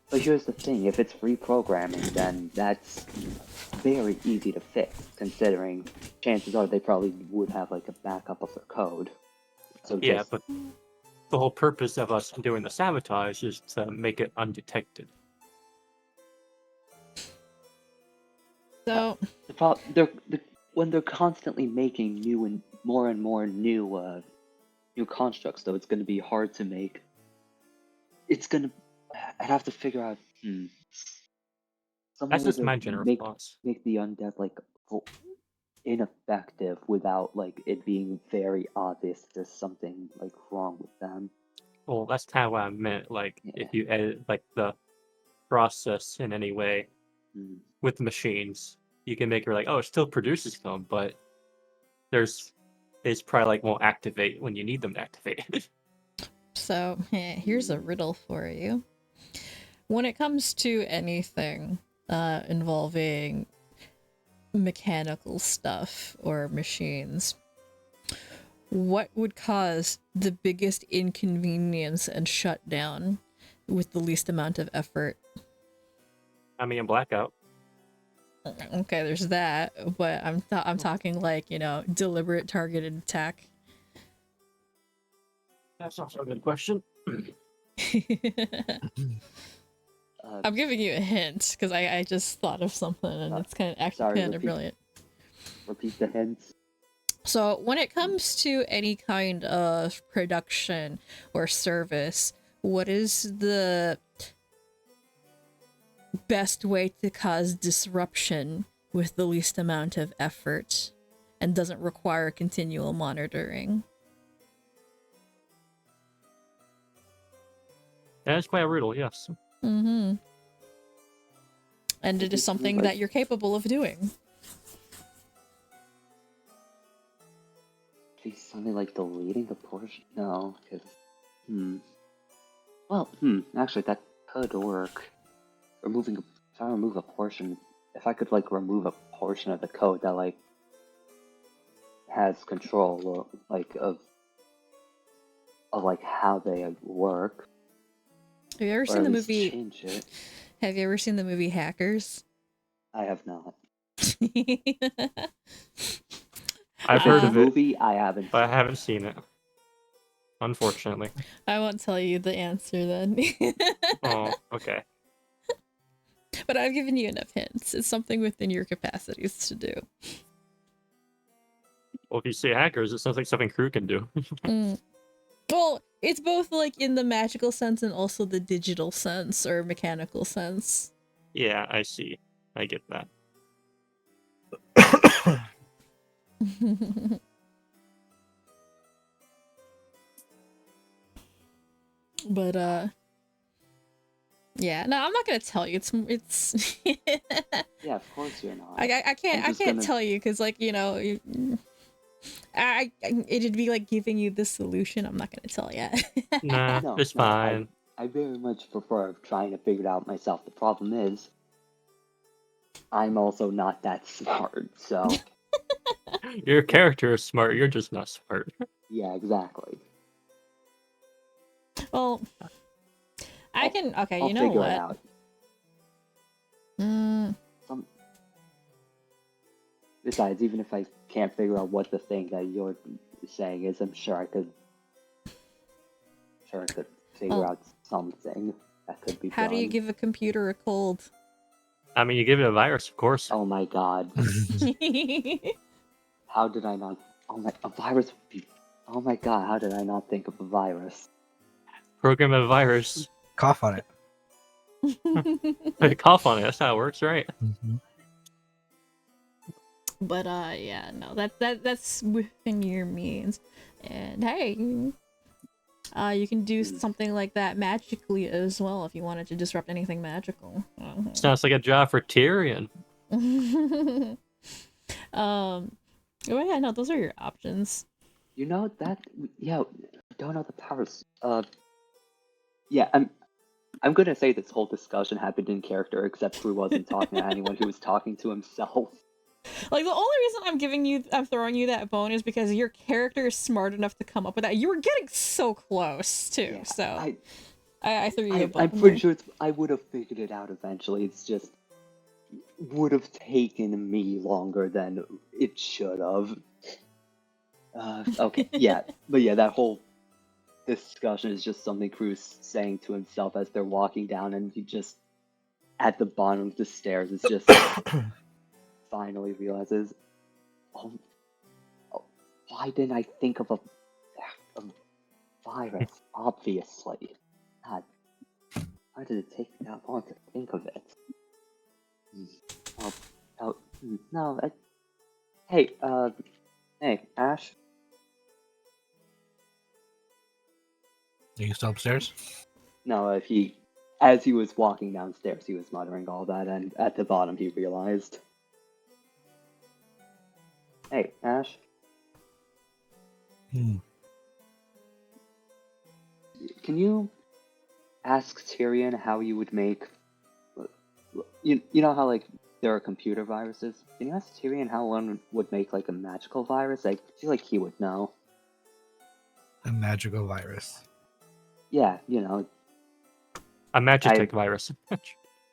But here's the thing, if it's reprogramming, then that's very easy to fix, considering chances are they probably would have like a backup of their code. So Yeah, but the whole purpose of us doing the sabotage is to make it undetected. So when they're constantly making new and more new constructs, though, it's going to be hard to make. I'd have to figure out. That's just my general thoughts. Make the undead like ineffective without like it being very obvious there's something like wrong with them. Well, that's kind of what I meant. Like, if you edit like the process in any way with the machines, you can make it like, oh, it still produces them, but it's probably like won't activate when you need them to activate. So, here's a riddle for you. When it comes to anything involving mechanical stuff or machines, what would cause the biggest inconvenience and shutdown with the least amount of effort? I mean, blackout. Okay, there's that, but I'm talking like, deliberate targeted attack. That's also a good question. I'm giving you a hint because I just thought of something and it's kind of brilliant. Repeat the hints. So when it comes to any kind of production or service, what is the best way to cause disruption with the least amount of effort and doesn't require continual monitoring? That is quite a riddle, yes. Mm-hmm. And it is something that you're capable of doing. Something like deleting a portion? No, because Well, actually that could work. If I remove a portion, if I could like remove a portion of the code that like has control of like how they work. Have you ever seen the movie? Change it. Have you ever seen the movie Hackers? I have not. I've heard of it. Movie I haven't. But I haven't seen it. Unfortunately. I won't tell you the answer then. Oh, okay. But I've given you enough hints. It's something within your capacities to do. Well, if you say hackers, it sounds like something crew can do. Well, it's both like in the magical sense and also the digital sense or mechanical sense. Yeah, I see. I get that. But Yeah, no, I'm not gonna tell you. It's. Yeah, of course you're not. I can't I'm just I can't gonna- tell you because like it'd be like giving you the solution. I'm not gonna tell you. Nah, No, it's no, fine. I very much prefer trying to figure it out myself. The problem is, I'm also not that smart, so Your character is smart, you're just not smart. yeah, exactly. Well, I I'll- can. Okay, I'll you know figure it what? out. Mm, Besides, even if I can't figure out what the thing that you're saying is, I'm sure I could figure Well, out something that could be how done. do you give a computer a cold? I mean, you give it a virus, of course. Oh my god. How did I not? A virus would be. Oh my god, how did I not think of a virus? Program a virus. Cough on it. Cough on it, that's how it works, right? Mm-hmm. But yeah, no, that's within your means. And hey, you can do something like that magically as well if you wanted to disrupt anything magical. Sounds like a job for Tyrion. Oh yeah, no, those are your options. You know that? Yeah, I don't know the powers. Yeah, I'm gonna say this whole discussion happened in character, except Phoe wasn't talking to anyone; he was talking to himself. Like the only reason I'm throwing you that bone is because your character is smart enough to come up with that. You were getting so close too, Yeah, so I threw you a bone. I'm pretty sure I would have figured it out eventually. It's just would have taken me longer than it should have. Okay, yeah, but yeah, that whole discussion is just something Crew's saying to himself as they're walking down, and he just at the bottom of the stairs is just finally realizes, oh, why didn't I think of a virus? Obviously, God, why did it take me that long to think of it? No, hey, Ash. Are you still upstairs? No, as he was walking downstairs, he was muttering all that, and at the bottom he realized. Hey, Ash. Can you ask Tyrion how you would make... You know how, like, there are computer viruses? Can you ask Tyrion how one would make, like, a magical virus? I feel like he would know. A magical virus. Yeah, you know. A Magitech virus.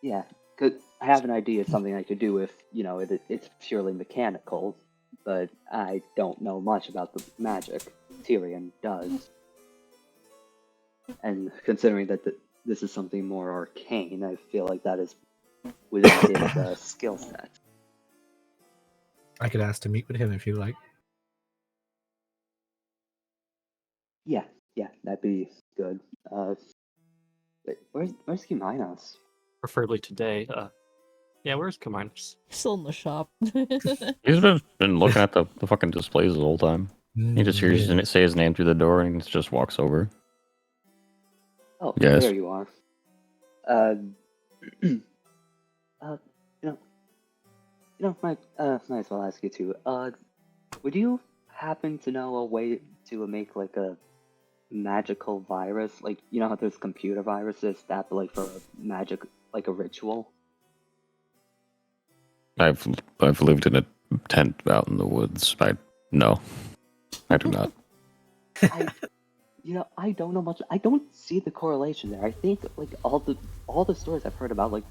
Yeah, because I have an idea of something I could do if, you know, it's purely mechanical, but I don't know much about the magic. Tyrion does. And considering that this is something more arcane, I feel like that is within his skill set. I could ask to meet with him if you like. Yeah, that'd be good. Wait, where's Cumaenos? Preferably today. Yeah, where's Cumaenos? Still in the shop. He's been looking at the fucking displays the whole time. He just hears it say his name through the door and just walks over. Oh, Yes. there you are. Might as well ask you too. Would you happen to know a way to make like a magical virus? Like, you know how there's computer viruses that, like, for magic, like a ritual? I've lived in a tent out in the woods. No, I do not. I don't know much. I don't see the correlation there. I think like all the stories I've heard about, like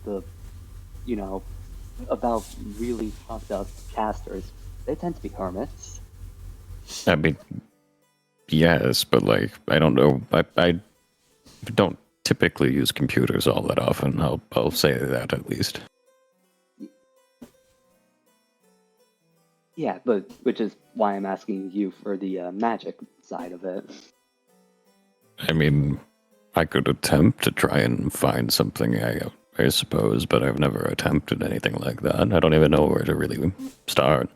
about really fucked up casters, they tend to be hermits. I mean, yes, but like I don't know. I don't typically use computers all that often. I'll say that at least. Yeah, but which is why I'm asking you for the magic side of it. I mean, I could attempt to try and find something, I suppose, but I've never attempted anything like that. I don't even know where to really start.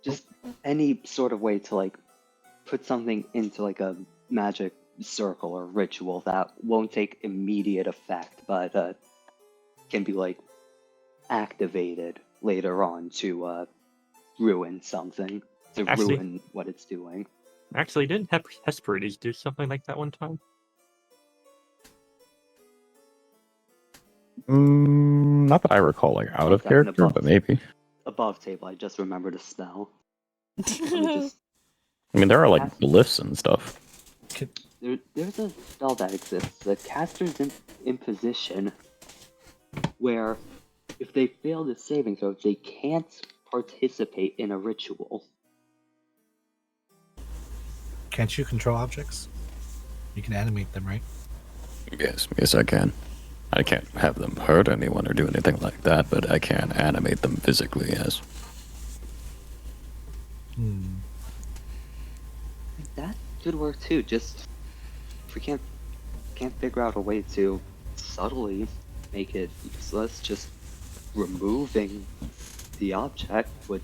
Just any sort of way to like put something into like a magic circle or ritual that won't take immediate effect, but can be like activated later on to ruin something, to Actually- ruin what it's doing. Actually, didn't Hesperides do something like that one time? Not that I recall, like out One of second, character, above. but maybe. Above table, I just remembered a spell. Let me just, I mean, there are like Cast- glyphs and stuff. there's a spell that exists, the Caster's Imposition, where if they fail the saving throw, they can't participate in a ritual. Can't you control objects? You can animate them, right? Yes, I can. I can't have them hurt anyone or do anything like that, but I can animate them physically, yes. That could work too. Just if we can't figure out a way to subtly make it useless, just removing the object would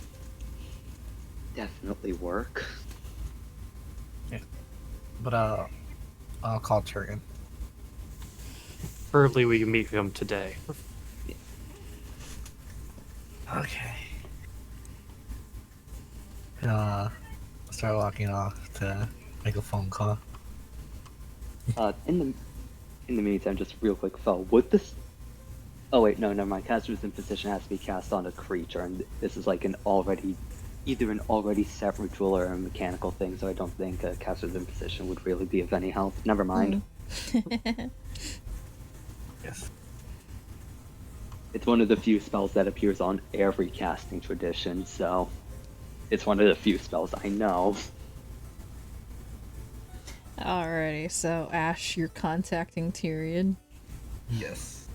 definitely work. But I'll call Tyrion. Preferably we meet him today. Okay. And start walking off to make a phone call. In the meantime, just real quick, Phoe, would this? Oh wait, no, never mind. Caster's Imposition has to be cast on a creature, and this is like either an already set ritual or a mechanical thing. So I don't think Caster's Imposition would really be of any help. Never mind. Yes. It's one of the few spells that appears on every casting tradition, so it's one of the few spells I know. Alrighty, so Ash, you're contacting Tyrion. Yes.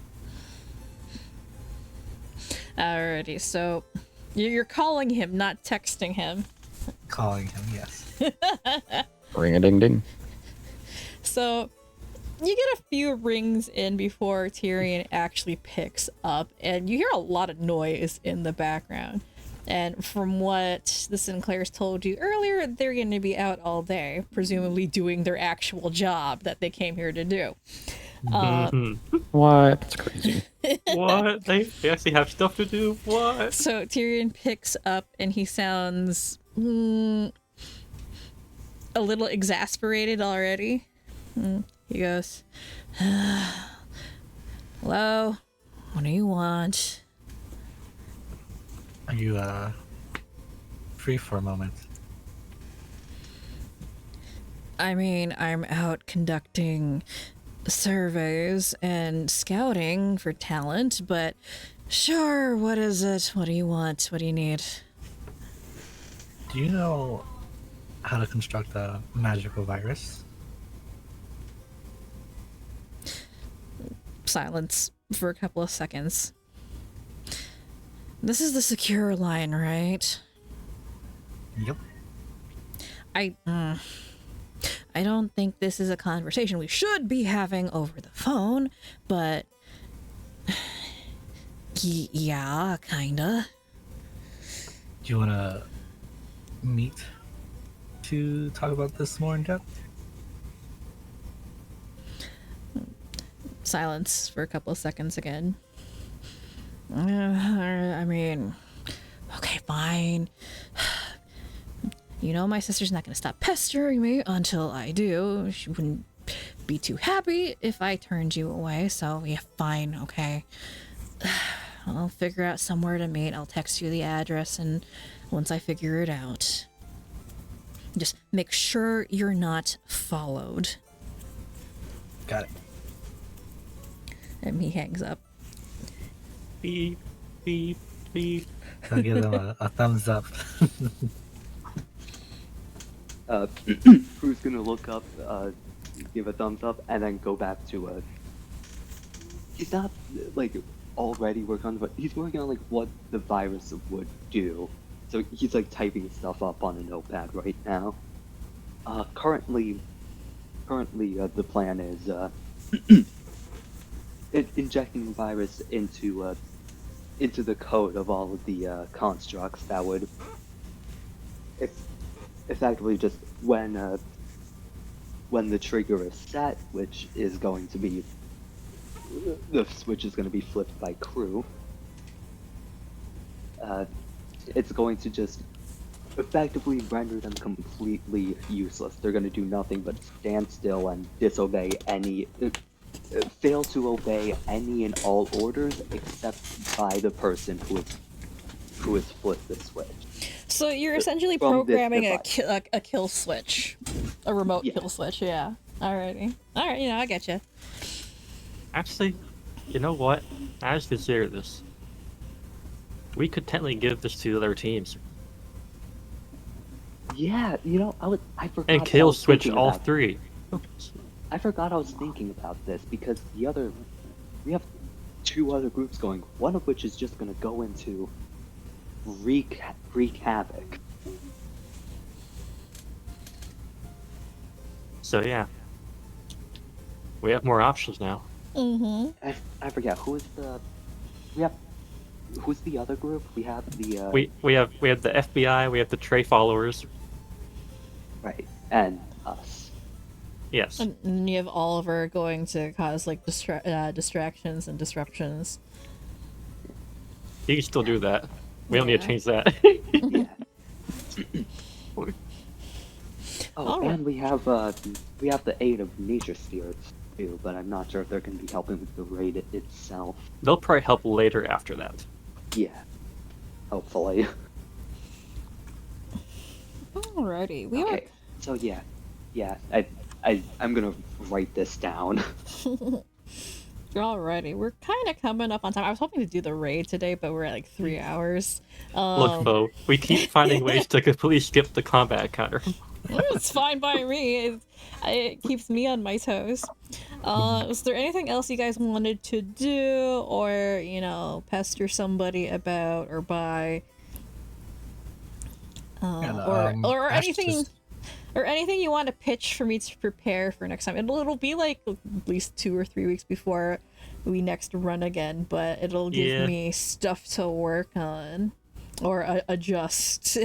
Alrighty, so you're calling him, not texting him. Calling him, yes. Ring-a-ding-ding. So you get a few rings in before Tyrion actually picks up, and you hear a lot of noise in the background. And from what the Sinclairs told you earlier, they're going to be out all day, presumably doing their actual job that they came here to do. What? That's crazy. What? They actually have stuff to do? What? So Tyrion picks up, and he sounds a little exasperated already. He goes, "Hello? What do you want?" Are you free for a moment? I mean, I'm out conducting surveys and scouting for talent, but sure, what is it? What do you want? What do you need? Do you know how to construct a magical virus? Silence for a couple of seconds. This is the secure line, right? Yep. I don't think this is a conversation we should be having over the phone, but yeah, kinda. Do you want to meet to talk about this more in depth? Silence for a couple of seconds again. I mean, okay, fine. You know, my sister's not gonna stop pestering me until I do. She wouldn't be too happy if I turned you away, so yeah, fine, okay. I'll figure out somewhere to meet. I'll text you the address, and once I figure it out, just make sure you're not followed. Got it. And he hangs up. Beep, beep, beep. I'll give them a thumbs up. Who's gonna look up, give a thumbs up, and then go back to he's not like already working on, but he's working on like what the virus would do. So he's like typing stuff up on a notepad right now. Currently, the plan is injecting the virus into the code of all of the constructs that would effectively just when when the trigger is set, which is going to be the switch is going to be flipped by crew. It's going to just effectively render them completely useless. They're going to do nothing but stand still and disobey any, fail to obey any and all orders except by the person who has flipped the switch. So you're essentially From this programming a device. kill switch, a remote Yeah. kill switch. Yeah. Alrighty. All right. I get you. Actually, you know what? I just consider this. We could technically give this to other teams Yeah, I forgot. and I kill was switch thinking all about- three. I forgot I was thinking about this because we have two other groups going. One of which is just going to go into wreak havoc. So yeah, we have more options now. Mm-hmm. I forget who's the other group? We have the We have the FBI, we have the Trey followers. right, and us. Yes. And you have Oliver going to cause like distractions and disruptions. You can still do that. We don't need to Yeah. change that. Yeah. Oh, Alright. and we have the aid of nature spirits too, but I'm not sure if they're going to be helping with the raid itself. They'll probably help later after that. Yeah, hopefully. Alrighty. We Okay, so yeah, I'm gonna write this down. Alrighty. We're kind of coming up on time. I was hoping to do the raid today, but we're at like 3 hours. Look, Phoe, we keep finding ways to completely skip the combat counter. It's fine by me. It keeps me on my toes. Is there anything else you guys wanted to do, or pester somebody about or buy, or Ash anything, just- or anything you want to pitch for me to prepare for next time? It'll be like at least 2 or 3 weeks before we next run again, but it'll give Yeah. me stuff to work on or adjust.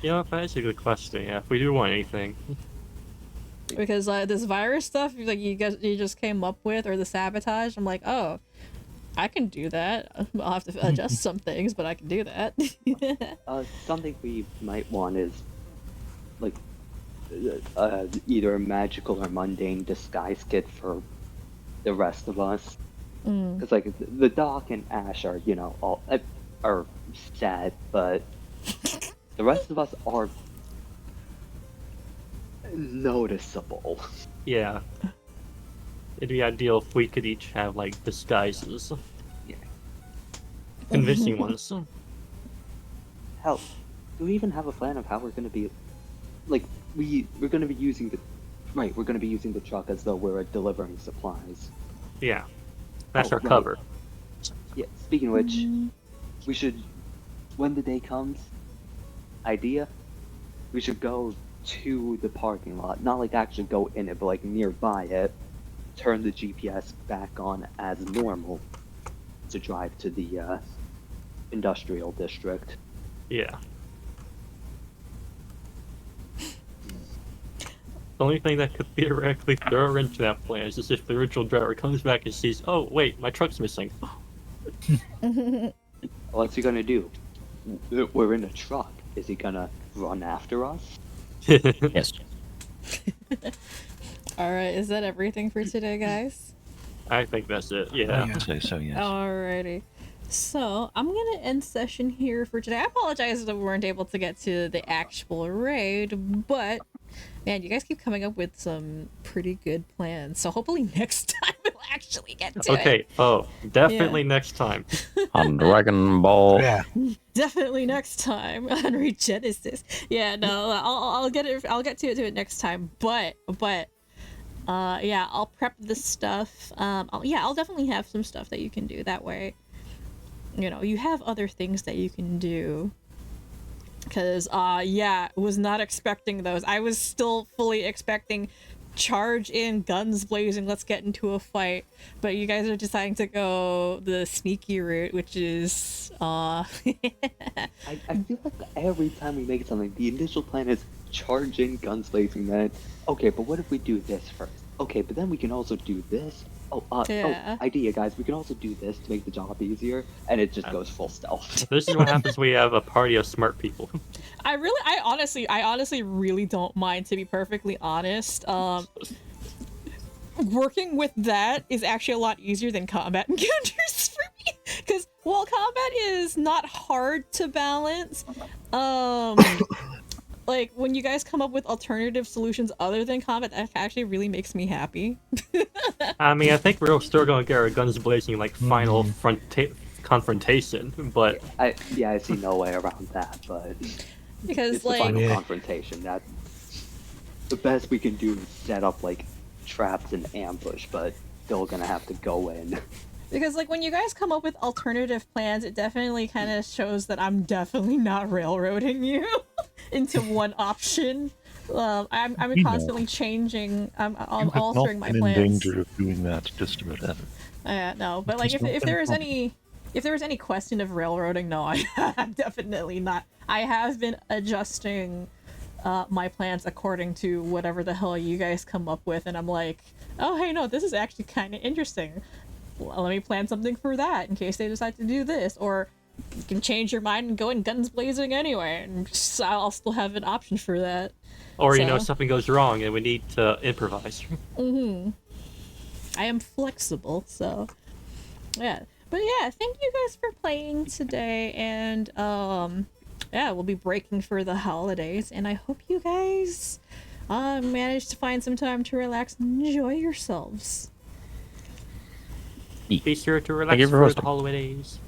You know, that's a good question. Yeah, if we do want anything, Because this virus stuff, like you just came up with, or the sabotage, I'm like, oh, I can do that. I'll have to adjust some things, but I can do that. Something we might want is like either a magical or mundane disguise kit for the rest of us. Because like the Doc and Ash are all are sad, but the rest of us are noticeable. yeah. It'd be ideal if we could each have like disguises. Yeah. Convincing ones. Hell, do we even have a plan of how we're going to be? Like we're going to be using we're going to be using the truck as though we're delivering supplies. Yeah. That's Oh, our right. cover. Yeah. Speaking of which, we should, when the day comes, we should go to the parking lot. Not like actually go in it, but like nearby it. Turn the GPS back on as normal to drive to the industrial district. Yeah. The only thing that could theoretically throw a wrench to that plan is just if the original driver comes back and sees, oh wait, my truck's missing. What's he gonna do? We're in a truck. Is he gonna run after us? Yes. All right, is that everything for today, guys? I think that's it. Oh, Yeah. yeah. So, yes. Alrighty. So I'm gonna end session here for today. I apologize that we weren't able to get to the actual raid, but man, you guys keep coming up with some pretty good plans. So hopefully next time we'll actually get to it. Okay. Oh, definitely next time. On Dragon Ball. Yeah. Definitely next time on ReGenesis. Yeah, no, I'll get it. I'll get to it next time. But yeah, I'll prep the stuff. I'll definitely have some stuff that you can do that way. You have other things that you can do. Cause was not expecting those. I was still fully expecting charge in, guns blazing, let's get into a fight. But you guys are deciding to go the sneaky route, which is I feel like every time we make something, the initial plan is charge in, guns blazing, then okay, but what if we do this first? Okay, but then we can also do this. Yeah. Idea, guys. We can also do this to make the job easier, and it just goes full stealth. This is what happens when you have a party of smart people. I honestly really don't mind, to be perfectly honest. Working with that is actually a lot easier than combat encounters for me, because while combat is not hard to balance, like when you guys come up with alternative solutions other than combat, that actually really makes me happy. I mean, I think we're still gonna get our guns blazing like final confrontation, but I see no way around that, but Because it's the like final confrontation. That the best we can do is set up like traps and ambush, but still gonna have to go in. Because, like, when you guys come up with alternative plans, it definitely kind of shows that I'm definitely not railroading you into one option. I'm constantly changing. I'm altering my in plans. danger of doing that just about ever. No, but like, if there is any question of railroading, no, I'm definitely not. I have been adjusting my plans according to whatever the hell you guys come up with, and I'm like, oh, hey, no, this is actually kind of interesting. Well, let me plan something for that in case they decide to do this, or you can change your mind and go in guns blazing anyway, and I'll still have an option for that. or you So- know something goes wrong and we need to improvise. I am flexible, so yeah. But yeah, thank you guys for playing today, and yeah, we'll be breaking for the holidays, and I hope you guys manage to find some time to relax and enjoy yourselves. Be sure to Thank relax you for for the hosting. holidays.